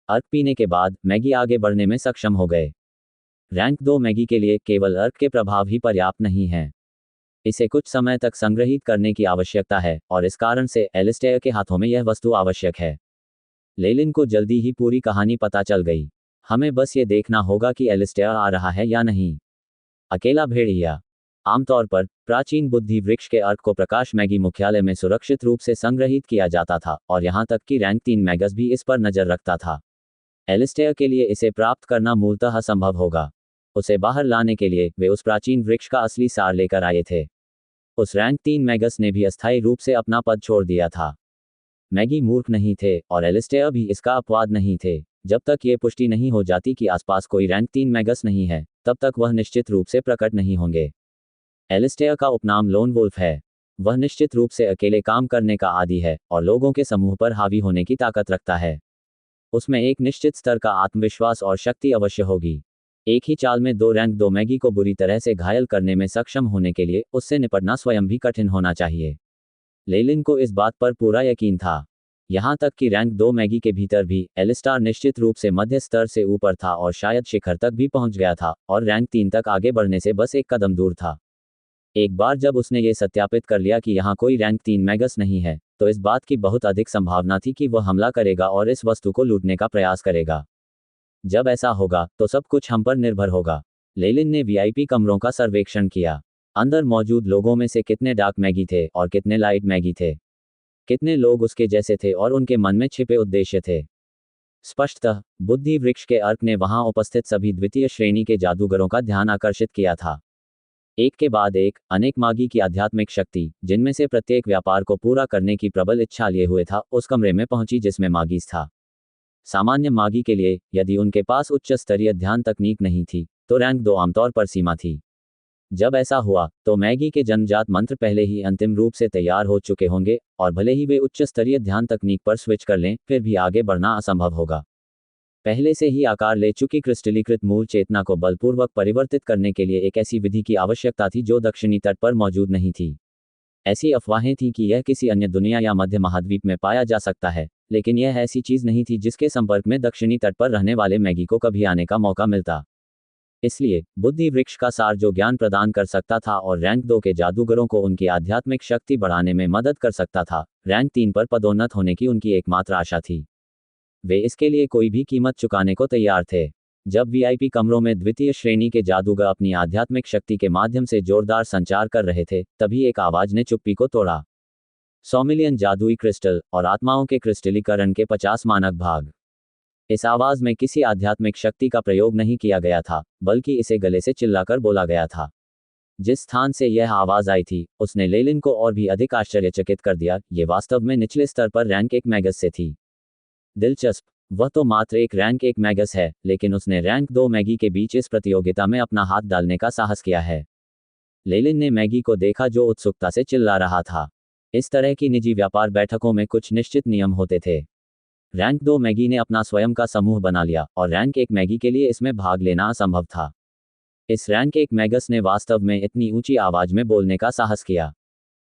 अर्क पीने के बाद मैगी आगे बढ़ने में सक्षम हो गए। रैंक 2 मैगी के लिए केवल अर्क के प्रभाव ही पर्याप्त नहीं है, इसे कुछ समय तक संग्रहित करने की आवश्यकता है और इस कारण से एलिस्टेयर के हाथों में यह वस्तु आवश्यक है। लेलिन को जल्दी ही पूरी कहानी पता चल गई। हमें बस ये देखना होगा कि एलिस्टेयर आ रहा है या नहीं। अकेला भेड़िया। आमतौर पर प्राचीन बुद्धि वृक्ष के अर्क को प्रकाश मैगी मुख्यालय में सुरक्षित रूप से संग्रहित किया जाता था और यहाँ तक कि रैंक 3 मैगस भी इस पर नजर रखता था। एलिस्टेयर के लिए इसे प्राप्त करना मूलतः असंभव होगा। उसे बाहर लाने के लिए वे उस प्राचीन वृक्ष का असली सार लेकर आए थे। उस रैंक 3 मैगस ने भी अस्थायी रूप से अपना पद छोड़ दिया था। मैगी मूर्ख नहीं थे और एलिस्टेयर भी इसका अपवाद नहीं थे। जब तक ये पुष्टि नहीं हो जाती कि आसपास कोई रैंक 3 मैगस नहीं है, तब तक वह निश्चित रूप से प्रकट नहीं होंगे। एलिस्टेयर का उपनाम लोन वुल्फ है। वह निश्चित रूप से अकेले काम करने का आदी है और लोगों के समूह पर हावी होने की ताकत रखता है। उसमें एक निश्चित स्तर का आत्मविश्वास और शक्ति अवश्य होगी। एक ही चाल में 2 रैंक 2 मैगी को बुरी तरह से घायल करने में सक्षम होने के लिए उससे निपटना स्वयं भी कठिन होना चाहिए। लेलिन को इस बात पर पूरा यकीन था। यहाँ तक कि रैंक 2 मैगी के भीतर भी एलिस्टार निश्चित रूप से मध्य स्तर से ऊपर था और शायद शिखर तक भी पहुंच गया था और रैंक 3 तक आगे बढ़ने से बस एक कदम दूर था। एक बार जब उसने ये सत्यापित कर लिया कि यहाँ कोई रैंक 3 मैगस नहीं है, तो इस बात की बहुत अधिक संभावना थी कि वह हमला करेगा और इस वस्तु को लूटने का प्रयास करेगा। जब ऐसा होगा तो सब कुछ हम पर निर्भर होगा। लेलिन ने वीआईपी कमरों का सर्वेक्षण किया। अंदर मौजूद लोगों में से कितने डार्क मैगी थे और कितने लाइट मैगी थे। कितने लोग उसके जैसे थे और उनके मन में छिपे उद्देश्य थे। स्पष्टतः बुद्धि वृक्ष के अर्क ने वहां उपस्थित सभी द्वितीय श्रेणी के जादूगरों का ध्यान आकर्षित किया था। एक के बाद एक अनेक मागी की आध्यात्मिक शक्ति, जिनमें से प्रत्येक व्यापार को पूरा करने की प्रबल इच्छा लिए हुए था, उस कमरे में पहुंची जिसमें मागीज था। सामान्य मागी के लिए, यदि उनके पास उच्च स्तरीय ध्यान तकनीक नहीं थी, तो रैंक 2 आमतौर पर सीमा थी। जब ऐसा हुआ तो मैगी के जन्मजात मंत्र पहले ही अंतिम रूप से तैयार हो चुके होंगे और भले ही वे उच्च स्तरीय ध्यान तकनीक पर स्विच कर लें, फिर भी आगे बढ़ना असंभव होगा। पहले से ही आकार ले चुकी क्रिस्टलीकृत मूल चेतना को बलपूर्वक परिवर्तित करने के लिए एक ऐसी विधि की आवश्यकता थी जो दक्षिणी तट पर मौजूद नहीं थी। ऐसी अफवाहें थीं कि यह किसी अन्य दुनिया या मध्य महाद्वीप में पाया जा सकता है, लेकिन यह ऐसी चीज नहीं थी जिसके संपर्क में दक्षिणी तट पर रहने वाले मैगी को कभी आने का मौका मिलता। इसलिए बुद्धि वृक्ष का सार जो ज्ञान प्रदान कर सकता था और रैंक 2 के जादूगरों को उनकी आध्यात्मिक शक्ति बढ़ाने में मदद कर सकता था, रैंक 3 पर पदोन्नत होने की उनकी एकमात्र आशा थी। वे इसके लिए कोई भी कीमत चुकाने को तैयार थे। जब वीआईपी कमरों में द्वितीय श्रेणी के जादूगर अपनी आध्यात्मिक शक्ति के माध्यम से जोरदार संचार कर रहे थे, तभी एक आवाज ने चुप्पी को तोड़ा। 100 मिलियन जादुई क्रिस्टल और आत्माओं के क्रिस्टलीकरण के 50 मानक भाग। इस आवाज में किसी आध्यात्मिक शक्ति का प्रयोग नहीं किया गया था, बल्कि इसे गले से चिल्लाकर बोला गया था। जिस स्थान से यह आवाज आई थी, उसने लेलिन को और भी अधिक आश्चर्यचकित कर दिया। ये वास्तव में निचले स्तर पर रैंक 1 मैगस से थी। दिलचस्प, वह तो मात्र एक रैंक 1 मैगस है, लेकिन उसने रैंक 2 मैगी के बीच इस प्रतियोगिता में अपना हाथ डालने का साहस किया है। लेलिन ने मैगी को देखा जो उत्सुकता से चिल्ला रहा था। इस तरह की निजी व्यापार बैठकों में कुछ निश्चित नियम होते थे। रैंक 2 मैगी ने अपना स्वयं का समूह बना लिया और रैंक 1 मैगी के लिए इसमें भाग लेना असंभव था। इस रैंक 1 मैगस ने वास्तव में इतनी ऊंची आवाज में बोलने का साहस किया।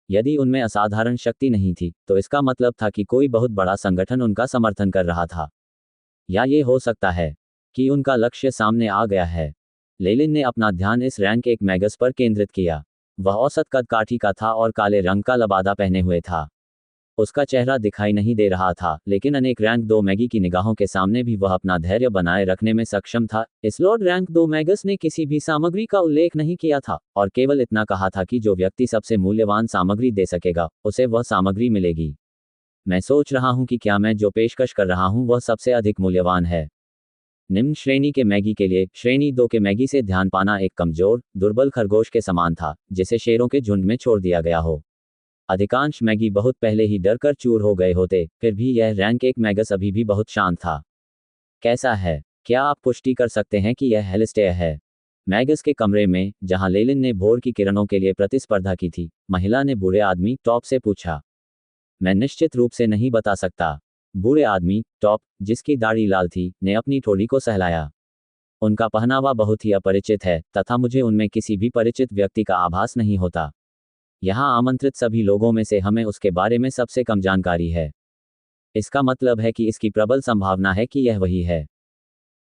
यदि उनमें असाधारण शक्ति नहीं थी, तो इसका मतलब था कि कोई बहुत बड़ा संगठन उनका समर्थन कर रहा था। या ये हो सकता है कि उनका लक्ष्य सामने आ गया है। लेलिन ने अपना ध्यान इस रैंक 1 मैगस पर केंद्रित किया। वह औसत कद काठी का था और काले रंग का लबादा पहने हुए था। उसका चेहरा दिखाई नहीं दे रहा था, लेकिन अनेक रैंक 2 मैगी की निगाहों के सामने भी वह अपना धैर्य बनाए रखने में सक्षम था। इस लॉर्ड रैंक 2 मैगस ने किसी भी सामग्री का उल्लेख नहीं किया था और केवल इतना कहा था कि जो व्यक्ति सबसे मूल्यवान सामग्री दे सकेगा, उसे वह सामग्री मिलेगी। मैं सोच रहा हूं कि क्या मैं जो पेशकश कर रहा हूं वह सबसे अधिक मूल्यवान है। निम्न श्रेणी के मैगी के लिए श्रेणी 2 के मैगी से ध्यान पाना एक कमजोर, दुर्बल खरगोश के समान था, जिसे शेरों के झुंड में छोड़ दिया गया हो। अधिकांश मैगी बहुत पहले ही डर कर चूर हो गए होते, फिर भी यह रैंक 1 मैगस अभी भी बहुत शांत था। कैसा है? क्या आप पुष्टि कर सकते हैं कि यह एलिस्टेयर है? मैगस के कमरे में, जहां लेलिन ने भोर की किरणों के लिए प्रतिस्पर्धा की थी, महिला ने बूढ़े आदमी टॉप से पूछा। मैं निश्चित रूप से नहीं बता सकता। बूढ़े आदमी टॉप, जिसकी दाढ़ी लाल थी, ने अपनी ठोड़ी को सहलाया। उनका पहनावा बहुत ही अपरिचित है, तथा मुझे उनमें किसी भी परिचित व्यक्ति का आभास नहीं होता। यहाँ आमंत्रित सभी लोगों में से हमें उसके बारे में सबसे कम जानकारी है। इसका मतलब है कि इसकी प्रबल संभावना है कि यह वही है।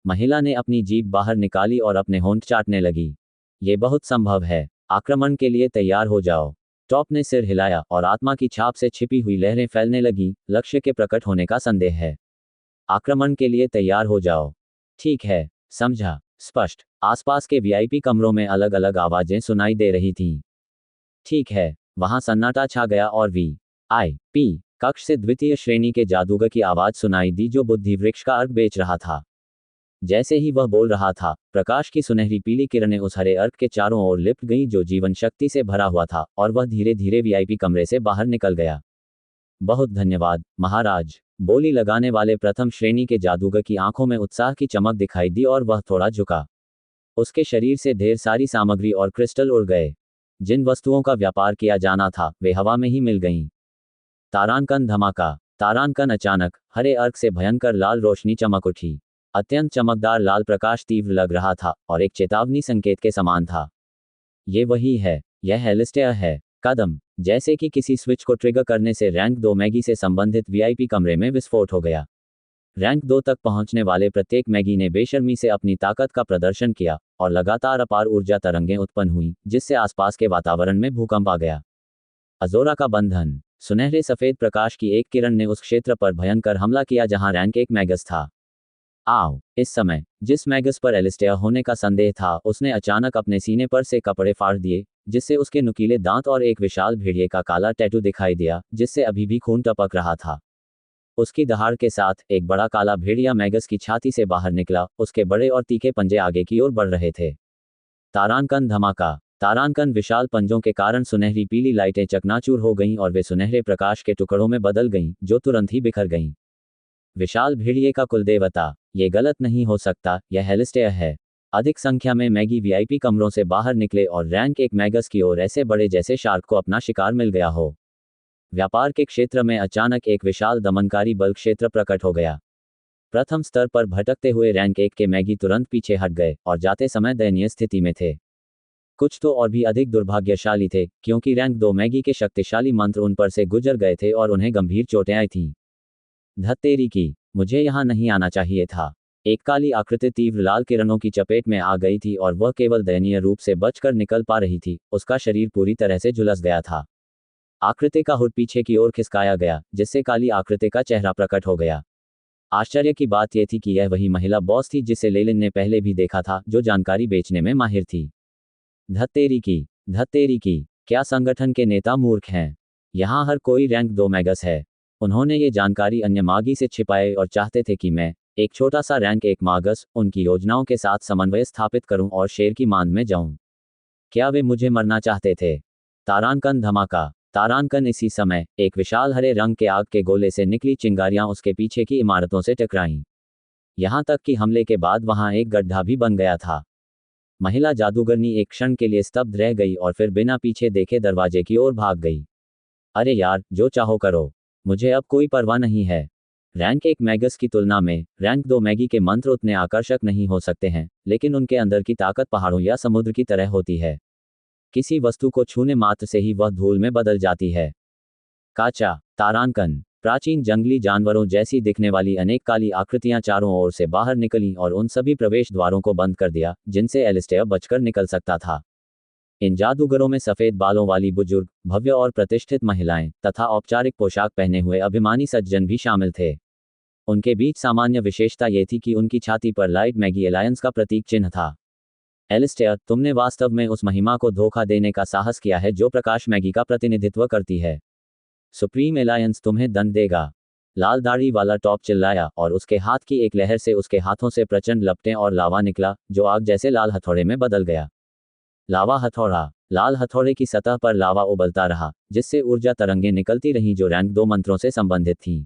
महिला ने अपनी जीभ बाहर निकाली और अपने होंठ चाटने लगी। ये बहुत संभव है। आक्रमण के लिए तैयार हो जाओ। टॉप ने सिर हिलाया और आत्मा की छाप से छिपी हुई लहरें फैलने लगी। लक्ष्य के प्रकट होने का संदेह है। आक्रमण के लिए तैयार हो जाओ। ठीक है, समझा। स्पष्ट। आसपास के वीआईपी कमरों में अलग अलग आवाजें सुनाई दे रही थीं। ठीक है, वहां सन्नाटा छा गया और वीआईपी कक्ष से द्वितीय श्रेणी के जादूगर की आवाज सुनाई दी, जो बुद्धि वृक्ष का अर्क बेच रहा था। जैसे ही वह बोल रहा था, प्रकाश की सुनहरी पीली किरणें उस हरे अर्क के चारों ओर लिपट गईं जो जीवन शक्ति से भरा हुआ था, और वह धीरे धीरे वीआईपी कमरे से बाहर निकल गया। बहुत धन्यवाद, महाराज। बोली लगाने वाले प्रथम श्रेणी के जादूगर की आंखों में उत्साह की चमक दिखाई दी और वह थोड़ा झुका। उसके शरीर से ढेर सारी सामग्री और क्रिस्टल उड़ गए। जिन वस्तुओं का व्यापार किया जाना था, वे हवा में ही मिल गईं। तारांकन धमाका। तारांकन अचानक, हरे अर्क से भयंकर लाल रोशनी चमक उठी। अत्यंत चमकदार लाल प्रकाश तीव्र लग रहा था और एक चेतावनी संकेत के समान था। ये वही है, यह एलिस्टेयर है। कदम। जैसे कि किसी स्विच को ट्रिगर करने से रैंक 2 मैगी से संबंधित वीआईपी कमरे में विस्फोट हो गया। रैंक 2 तक पहुंचने वाले प्रत्येक मैगी ने बेशर्मी से अपनी ताकत का प्रदर्शन किया, और लगातार अपार ऊर्जा तरंगें उत्पन्न हुईं, जिससे आसपास के वातावरण में भूकंप आ गया। अजोरा का बंधन। सुनहरे सफेद प्रकाश की एक किरण ने उस क्षेत्र पर भयंकर हमला किया जहां रैंक 1 मैगस था। आओ। इस समय, जिस मैगस पर एलिस्टेयर होने का संदेह था, उसने अचानक अपने सीने पर से कपड़े फाड़ दिए, जिससे उसके नुकीले दांत और एक विशाल भेड़िए का काला टैटू दिखाई दिया, जिससे अभी भी खून टपक रहा था। उसकी दहाड़ के साथ, एक बड़ा काला भेड़िया मैगस की छाती से बाहर निकला। उसके बड़े और तीखे पंजे आगे की ओर बढ़ रहे थे। तारांकन धमाका। तारांकन विशाल पंजों के कारण सुनहरी पीली लाइटें चकनाचूर हो गईं और वे सुनहरे प्रकाश के टुकड़ों में बदल गईं, जो तुरंत ही बिखर गईं। विशाल भेड़िए का कुलदेवता। ये गलत नहीं हो सकता, यह एलिस्टेयर है। अधिक संख्या में मैगी वीआईपी कमरों से बाहर निकले और रैंक 1 मैगस की ओर ऐसे बड़े जैसे शार्क को अपना शिकार मिल गया हो। व्यापार के क्षेत्र में अचानक एक विशाल दमनकारी बल क्षेत्र प्रकट हो गया। प्रथम स्तर पर भटकते हुए रैंक 1 के मैगी तुरंत पीछे हट गए और जाते समय दयनीय स्थिति में थे। कुछ तो और भी अधिक दुर्भाग्यशाली थे, क्योंकि रैंक 2 मैगी के शक्तिशाली मंत्र उन पर से गुजर गए थे और उन्हें गंभीर चोटें आई थीं। धत्तेरी की, मुझे यहाँ नहीं आना चाहिए था। एक काली आकृति तीव्र लाल किरणों की चपेट में आ गई थी और वह केवल दयनीय रूप से बचकर निकल पा रही थी। उसका शरीर पूरी तरह से झुलस गया था। आकृति का हुड पीछे की ओर खिसकाया गया, जिससे काली आकृति का चेहरा प्रकट हो गया। आश्चर्य की बात यह थी कि यह वही महिला बॉस थी जिसे लेलिन ने पहले भी देखा था, जो जानकारी बेचने में माहिर थी। धत्तेरी की, क्या संगठन के नेता मूर्ख हैं? यहाँ हर कोई रैंक 2 मैगस है। उन्होंने ये जानकारी अन्य मागी से छिपाए और चाहते थे कि मैं, एक छोटा सा रैंक 1 मागस, उनकी योजनाओं के साथ समन्वय स्थापित करूं और शेर की मांद में जाऊं। क्या वे मुझे मरना चाहते थे? तारांकन धमाका। तारांकन। इसी समय, एक विशाल हरे रंग के आग के गोले से निकली चिंगारियां उसके पीछे की इमारतों से टकराईं। यहां तक कि हमले के बाद वहां एक गड्ढा भी बन गया था। महिला जादूगरनी एक क्षण के लिए स्तब्ध रह गई और फिर बिना पीछे देखे दरवाजे की ओर भाग गई। अरे यार, जो चाहो करो, मुझे अब कोई परवाह नहीं है। रैंक 1 मैगस की तुलना में रैंक 2 मैगी के मंत्र उतने आकर्षक नहीं हो सकते हैं, लेकिन उनके अंदर की ताकत पहाड़ों या समुद्र की तरह होती है। किसी वस्तु को छूने मात्र से ही वह धूल में बदल जाती है। काचा। तारांकन। प्राचीन जंगली जानवरों जैसी दिखने वाली अनेक काली आकृतियां चारों ओर से बाहर निकलीं और उन सभी प्रवेश द्वारों को बंद कर दिया, जिनसे एलिस्टेयर बचकर निकल सकता था। इन जादूगरों में सफेद बालों वाली बुजुर्ग, भव्य और प्रतिष्ठित महिलाएं, तथा औपचारिक पोशाक पहने हुए अभिमानी सज्जन भी शामिल थे। उनके बीच सामान्य विशेषता ये थी कि उनकी छाती पर लाइट मैगी एलायंस का प्रतीक चिन्ह था। एलिस्टेयर, तुमने वास्तव में उस महिमा को धोखा देने का साहस किया है जो प्रकाश मैगी का प्रतिनिधित्व करती है। सुप्रीम एलायंस तुम्हें दंड देगा। लाल दाढ़ी वाला टॉप चिल्लाया और उसके हाथ की एक लहर से उसके हाथों से प्रचंड लपटें और लावा निकला जो आग जैसे लाल हथौड़े में बदल गया। लावा हथौड़ा। लाल हथौड़े की सतह पर लावा उबलता रहा जिससे ऊर्जा तरंगें निकलती रहीं जो रैंक 2 मंत्रों से संबंधित थीं।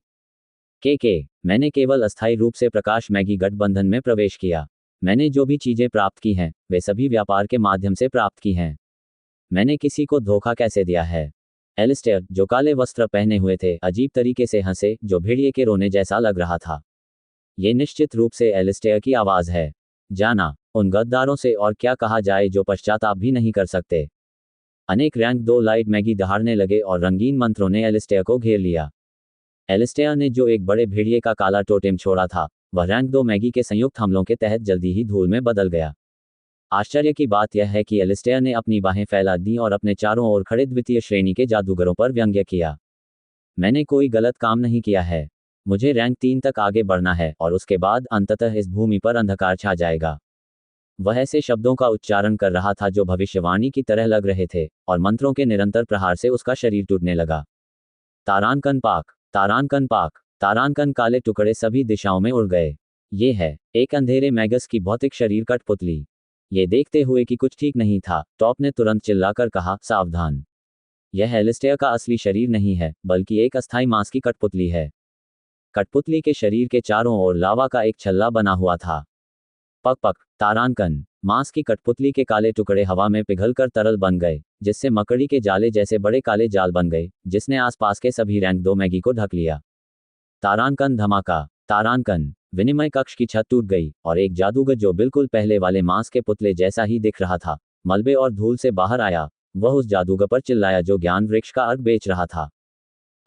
मैंने केवल अस्थायी रूप से प्रकाश मैगी गठबंधन में प्रवेश किया। मैंने जो भी चीजें प्राप्त की हैं वे सभी व्यापार के माध्यम से प्राप्त की हैं। मैंने किसी को धोखा कैसे दिया है? एलिस्टेयर, जो काले वस्त्र पहने हुए थे, अजीब तरीके से हंसे जो भेड़िए के रोने जैसा लग रहा था। ये निश्चित रूप से एलिस्टेयर की आवाज है। जाना, उन गद्दारों से और क्या कहा जाए जो पश्चाताप भी नहीं कर सकते। अनेक रैंक 2 लाइट मैगी दहाड़ने लगे और रंगीन मंत्रों ने एलिस्टेयर को घेर लिया। एलिस्टेयर ने जो एक बड़े भेड़िए का काला टोटेम छोड़ा था वह रैंक 2 मैगी के संयुक्त हमलों के तहत जल्दी ही धूल में बदल गया। आश्चर्य की बात यह है कि एलिस्टेयर ने अपनी बाहें फैला दी और अपने चारों ओर खड़े द्वितीय श्रेणी के जादूगरों पर व्यंग्य किया। मैंने कोई गलत काम नहीं किया है। मुझे रैंक 3 तक आगे बढ़ना है और उसके बाद अंततः इस भूमि पर अंधकार छा जाएगा। वह ऐसे शब्दों का उच्चारण कर रहा था जो भविष्यवाणी की तरह लग रहे थे और मंत्रों के निरंतर प्रहार से उसका शरीर टूटने लगा। तारांकन पाक, तारांकन पाक, तारांकन काले टुकड़े सभी दिशाओं में उड़ गए। ये है एक अंधेरे मैगस की भौतिक शरीर कठपुतली। ये देखते हुए कि कुछ ठीक नहीं था, टॉप ने तुरंत चिल्लाकर कहा, सावधान। यह एलिस्टेयर का असली शरीर नहीं है बल्कि एक अस्थायी मांस की कठपुतली है। कठपुतली के शरीर के चारों ओर लावा का एक छल्ला बना हुआ था। पक पक, तारांकन। मांस की कठपुतली के काले टुकड़े हवा में पिघलकर तरल बन गए जिससे मकड़ी के जाले जैसे बड़े काले जाल बन गए जिसने आसपास के सभी रैंक 2 मैगी को ढक लिया। तारांकन धमाका। तारांकन। विनिमय कक्ष की छत टूट गई और एक जादूगर जो बिल्कुल पहले वाले मांस के पुतले जैसा ही दिख रहा था मलबे और धूल से बाहर आया। वह उस जादूगर पर चिल्लाया जो ज्ञान वृक्ष का अर्घ बेच रहा था।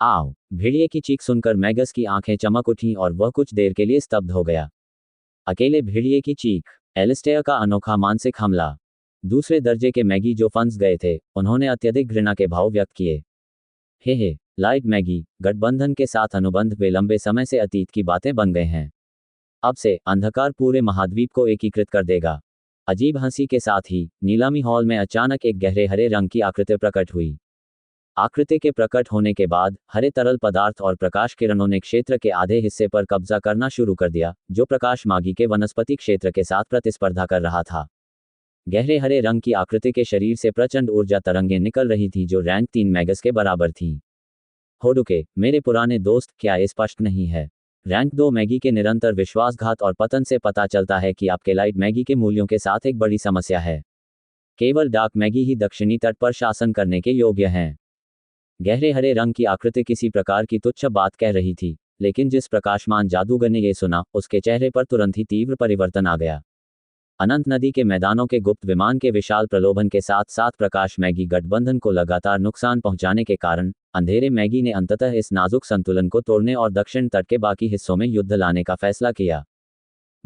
आओ। भेड़िए की चीख सुनकर मैगस की आंखें चमक उठीं और वह कुछ देर के लिए स्तब्ध हो गया। अकेले भेड़िए की चीख। एलिस्टेयर का अनोखा मानसिक हमला। दूसरे दर्जे के मैगी जो फंस गए थे उन्होंने अत्यधिक घृणा के भाव व्यक्त किए। हे, लाइट मैगी गठबंधन के साथ अनुबंध वे लंबे समय से अतीत की बातें बन गए हैं। अब से अंधकार पूरे महाद्वीप को एकीकृत कर देगा। अजीब हंसी के साथ ही नीलामी हॉल में अचानक एक गहरे हरे रंग की आकृति प्रकट हुई। आकृति के प्रकट होने के बाद हरे तरल पदार्थ और प्रकाश किरणों ने क्षेत्र के आधे हिस्से पर कब्जा करना शुरू कर दिया जो प्रकाश मागी के वनस्पति क्षेत्र के साथ प्रतिस्पर्धा कर रहा था। गहरे हरे रंग की आकृति के शरीर से प्रचंड ऊर्जा तरंगें निकल रही थी जो रैंक 3 मैगस के बराबर थीं। होडुके, मेरे पुराने दोस्त, क्या ये स्पष्ट नहीं है? रैंक 2 मैगी के निरंतर विश्वासघात और पतन से पता चलता है कि आपके लाइट मैगी के मूल्यों के साथ एक बड़ी समस्या है। केवल डार्क मैगी ही दक्षिणी तट पर शासन करने के योग्य हैं। गहरे हरे रंग की आकृति किसी प्रकार की तुच्छ बात कह रही थी, लेकिन जिस प्रकाशमान जादूगर ने यह सुना उसके चेहरे पर तुरंत ही तीव्र परिवर्तन आ गया। अनंत नदी के मैदानों के गुप्त विमान के विशाल प्रलोभन के साथ साथ प्रकाश मैगी गठबंधन को लगातार नुकसान पहुंचाने के कारण अंधेरे मैगी ने अंततः इस नाजुक संतुलन को तोड़ने और दक्षिण तट के बाकी हिस्सों में युद्ध लाने का फैसला किया।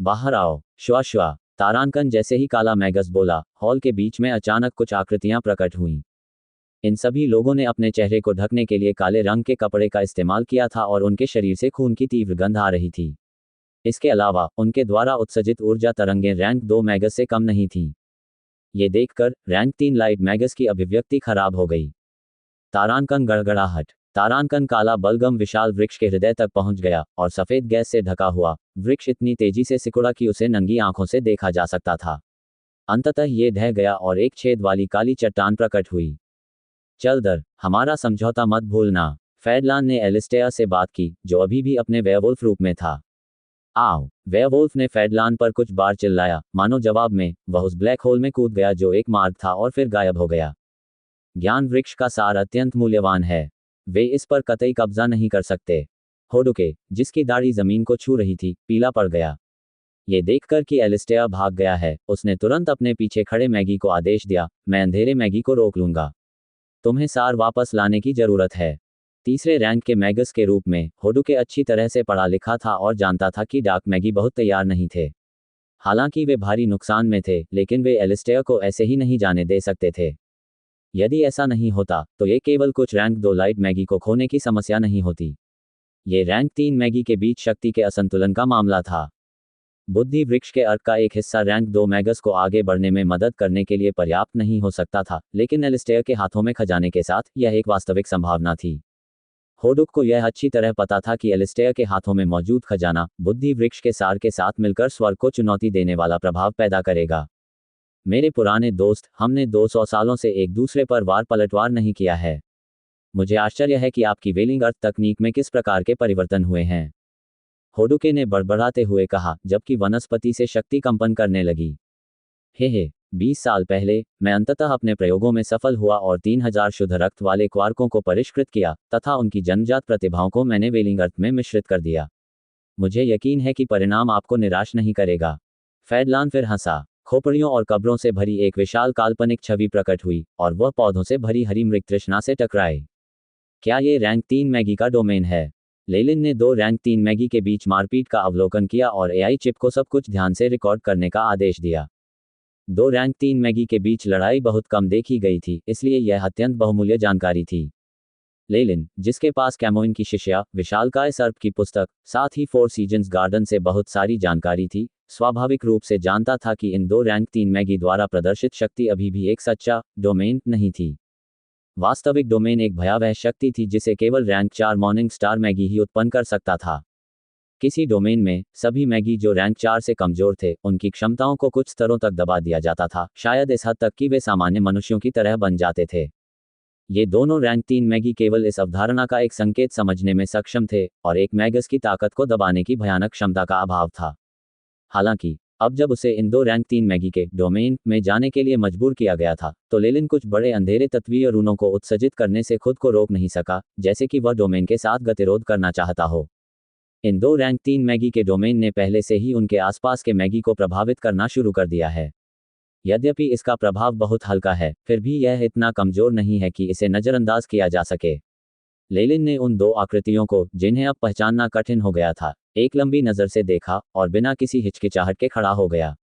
बाहर आओ, श्वा। तारांकन जैसे ही काला मैगस बोला, हॉल के बीच में अचानक कुछ आकृतियां प्रकट हुईं। इन सभी लोगों ने अपने चेहरे को ढकने के लिए काले रंग के कपड़े का इस्तेमाल किया था और उनके शरीर से खून की तीव्र गंध आ रही थी। इसके अलावा उनके द्वारा उत्सर्जित ऊर्जा तरंगें रैंक 2 मैगस से कम नहीं थीं। ये देखकर रैंक 3 लाइट मैगस की अभिव्यक्ति खराब हो गई। तारांकन गड़गड़ाहट। तारांकन काला बलगम विशाल वृक्ष के हृदय तक पहुंच गया और सफेद गैस से ढका हुआ वृक्ष इतनी तेजी से सिकुड़ा कि उसे नंगी आंखों से देखा जा सकता था। अंततः ये ढह गया और एक छेद वाली काली चट्टान प्रकट हुई। चल दर, हमारा समझौता मत भूलना। फेडलान ने एलिस्टेयर से बात की जो अभी भी अपने वेयरवुल्फ रूप में था। आओ। वेयरवुल्फ ने फेडलान पर कुछ बार चिल्लाया, मानो जवाब में वह उस ब्लैक होल में कूद गया जो एक मार्ग था और फिर गायब हो गया। ज्ञान वृक्ष का सार अत्यंत मूल्यवान है। वे इस पर कतई कब्जा नहीं कर सकते। होडुके, जिसकी दाढ़ी जमीन को छू रही थी, पीला पड़ गया। ये देखकर कि एलिस्टेयर भाग गया है, उसने तुरंत अपने पीछे खड़े मैगी को आदेश दिया, मैं अंधेरे मैगी को रोक लूंगा। तुम्हें सार वापस लाने की जरूरत है। तीसरे रैंक के मैगस के रूप में होडुके अच्छी तरह से पढ़ा लिखा था और जानता था कि डार्क मैगी बहुत तैयार नहीं थे। हालांकि वे भारी नुकसान में थे, लेकिन वे एलिस्टेयर को ऐसे ही नहीं जाने दे सकते थे। यदि ऐसा नहीं होता तो ये केवल कुछ रैंक 2 लाइट मैगी को खोने की समस्या नहीं होती। ये रैंक 3 मैगी के बीच शक्ति के असंतुलन का मामला था। बुद्धि वृक्ष के अर्क का एक हिस्सा रैंक 2 मैगस को आगे बढ़ने में मदद करने के लिए पर्याप्त नहीं हो सकता था, लेकिन एलिस्टेयर के हाथों में खजाने के साथ यह एक वास्तविक संभावना थी। होडुक को यह अच्छी तरह पता था कि एलिस्टेयर के हाथों में मौजूद खजाना बुद्धि वृक्ष के सार के साथ मिलकर स्वर्ग को चुनौती देने वाला प्रभाव पैदा करेगा। मेरे पुराने दोस्त, हमने 200 सालों से एक दूसरे पर वार पलटवार नहीं किया है। मुझे आश्चर्य है कि आपकी वेलिंग अर्थ तकनीक में किस प्रकार के परिवर्तन हुए हैं। होडुके ने बड़बड़ाते हुए कहा, जबकि वनस्पति से शक्ति कंपन करने लगी। हे 20 साल पहले, मैं अंततः अपने प्रयोगों में सफल हुआ और 3000 शुद्ध रक्त वाले क्वार्कों को परिष्कृत किया, तथा उनकी जन्मजात प्रतिभाओं को मैंने वेलिंग अर्थ में मिश्रित कर दिया। मुझे यकीन है कि परिणाम आपको निराश नहीं करेगा। फैडलान फिर हंसा। खोपड़ियों और कब्रों से भरी एक विशाल काल्पनिक छवि प्रकट हुई, और वह पौधों से भरी हरी मृग तृष्णा से टकराए। क्या ये रैंक 3 मैगी का डोमेन है? लेलिन ने 2 रैंक 3 मैगी के बीच मारपीट का अवलोकन किया और एआई चिप को सब कुछ ध्यान से रिकॉर्ड करने का आदेश दिया। 2 रैंक 3 मैगी के बीच लड़ाई बहुत कम देखी गई थी, इसलिए यह अत्यंत बहुमूल्य जानकारी थी। लेलिन, जिसके पास कैमोइन की शिष्या, विशालकाय सर्प की पुस्तक, साथ ही 4 सीजन्स गार्डन से बहुत सारी जानकारी थी, स्वाभाविक रूप से जानता था कि इन 2 रैंक 3 मैगी द्वारा प्रदर्शित शक्ति अभी भी एक सच्चा डोमेन नहीं थी। वास्तविक डोमेन एक भयावह शक्ति थी जिसे केवल रैंक 4 मॉर्निंग स्टार मैगी ही उत्पन्न कर सकता था। किसी डोमेन में, सभी मैगी जो रैंक 4 से कमजोर थे, उनकी क्षमताओं को कुछ स्तरों तक दबा दिया जाता था, शायद इस हद तक कि वे सामान्य मनुष्यों की तरह बन जाते थे। ये दोनों रैंक 3 मैगी केवल इस अवधारणा का एक संकेत समझने में सक्षम थे, और एक मैगस की ताकत को दबाने की भयानक क्षमता का अभाव था। हालांकि, अब जब उसे इन 2 रैंक 3 मैगी के डोमेन में जाने के लिए मजबूर किया गया था, तो लेलिन कुछ बड़े अंधेरे तत्वीय रूनों को उत्सर्जित करने से खुद को रोक नहीं सका, जैसे कि वह डोमेन के साथ गतिरोध करना चाहता हो। इन 2 रैंक 3 मैगी के डोमेन ने पहले से ही उनके आसपास के मैगी को प्रभावित करना शुरू कर दिया है। यद्यपि इसका प्रभाव बहुत हल्का है, फिर भी यह इतना कमजोर नहीं है कि इसे नज़रअंदाज किया जा सके। लेलिन ने उन 2 आकृतियों को, जिन्हें अब पहचानना कठिन हो गया था, एक लंबी नज़र से देखा, और बिना किसी हिचकिचाहट के खड़ा हो गया।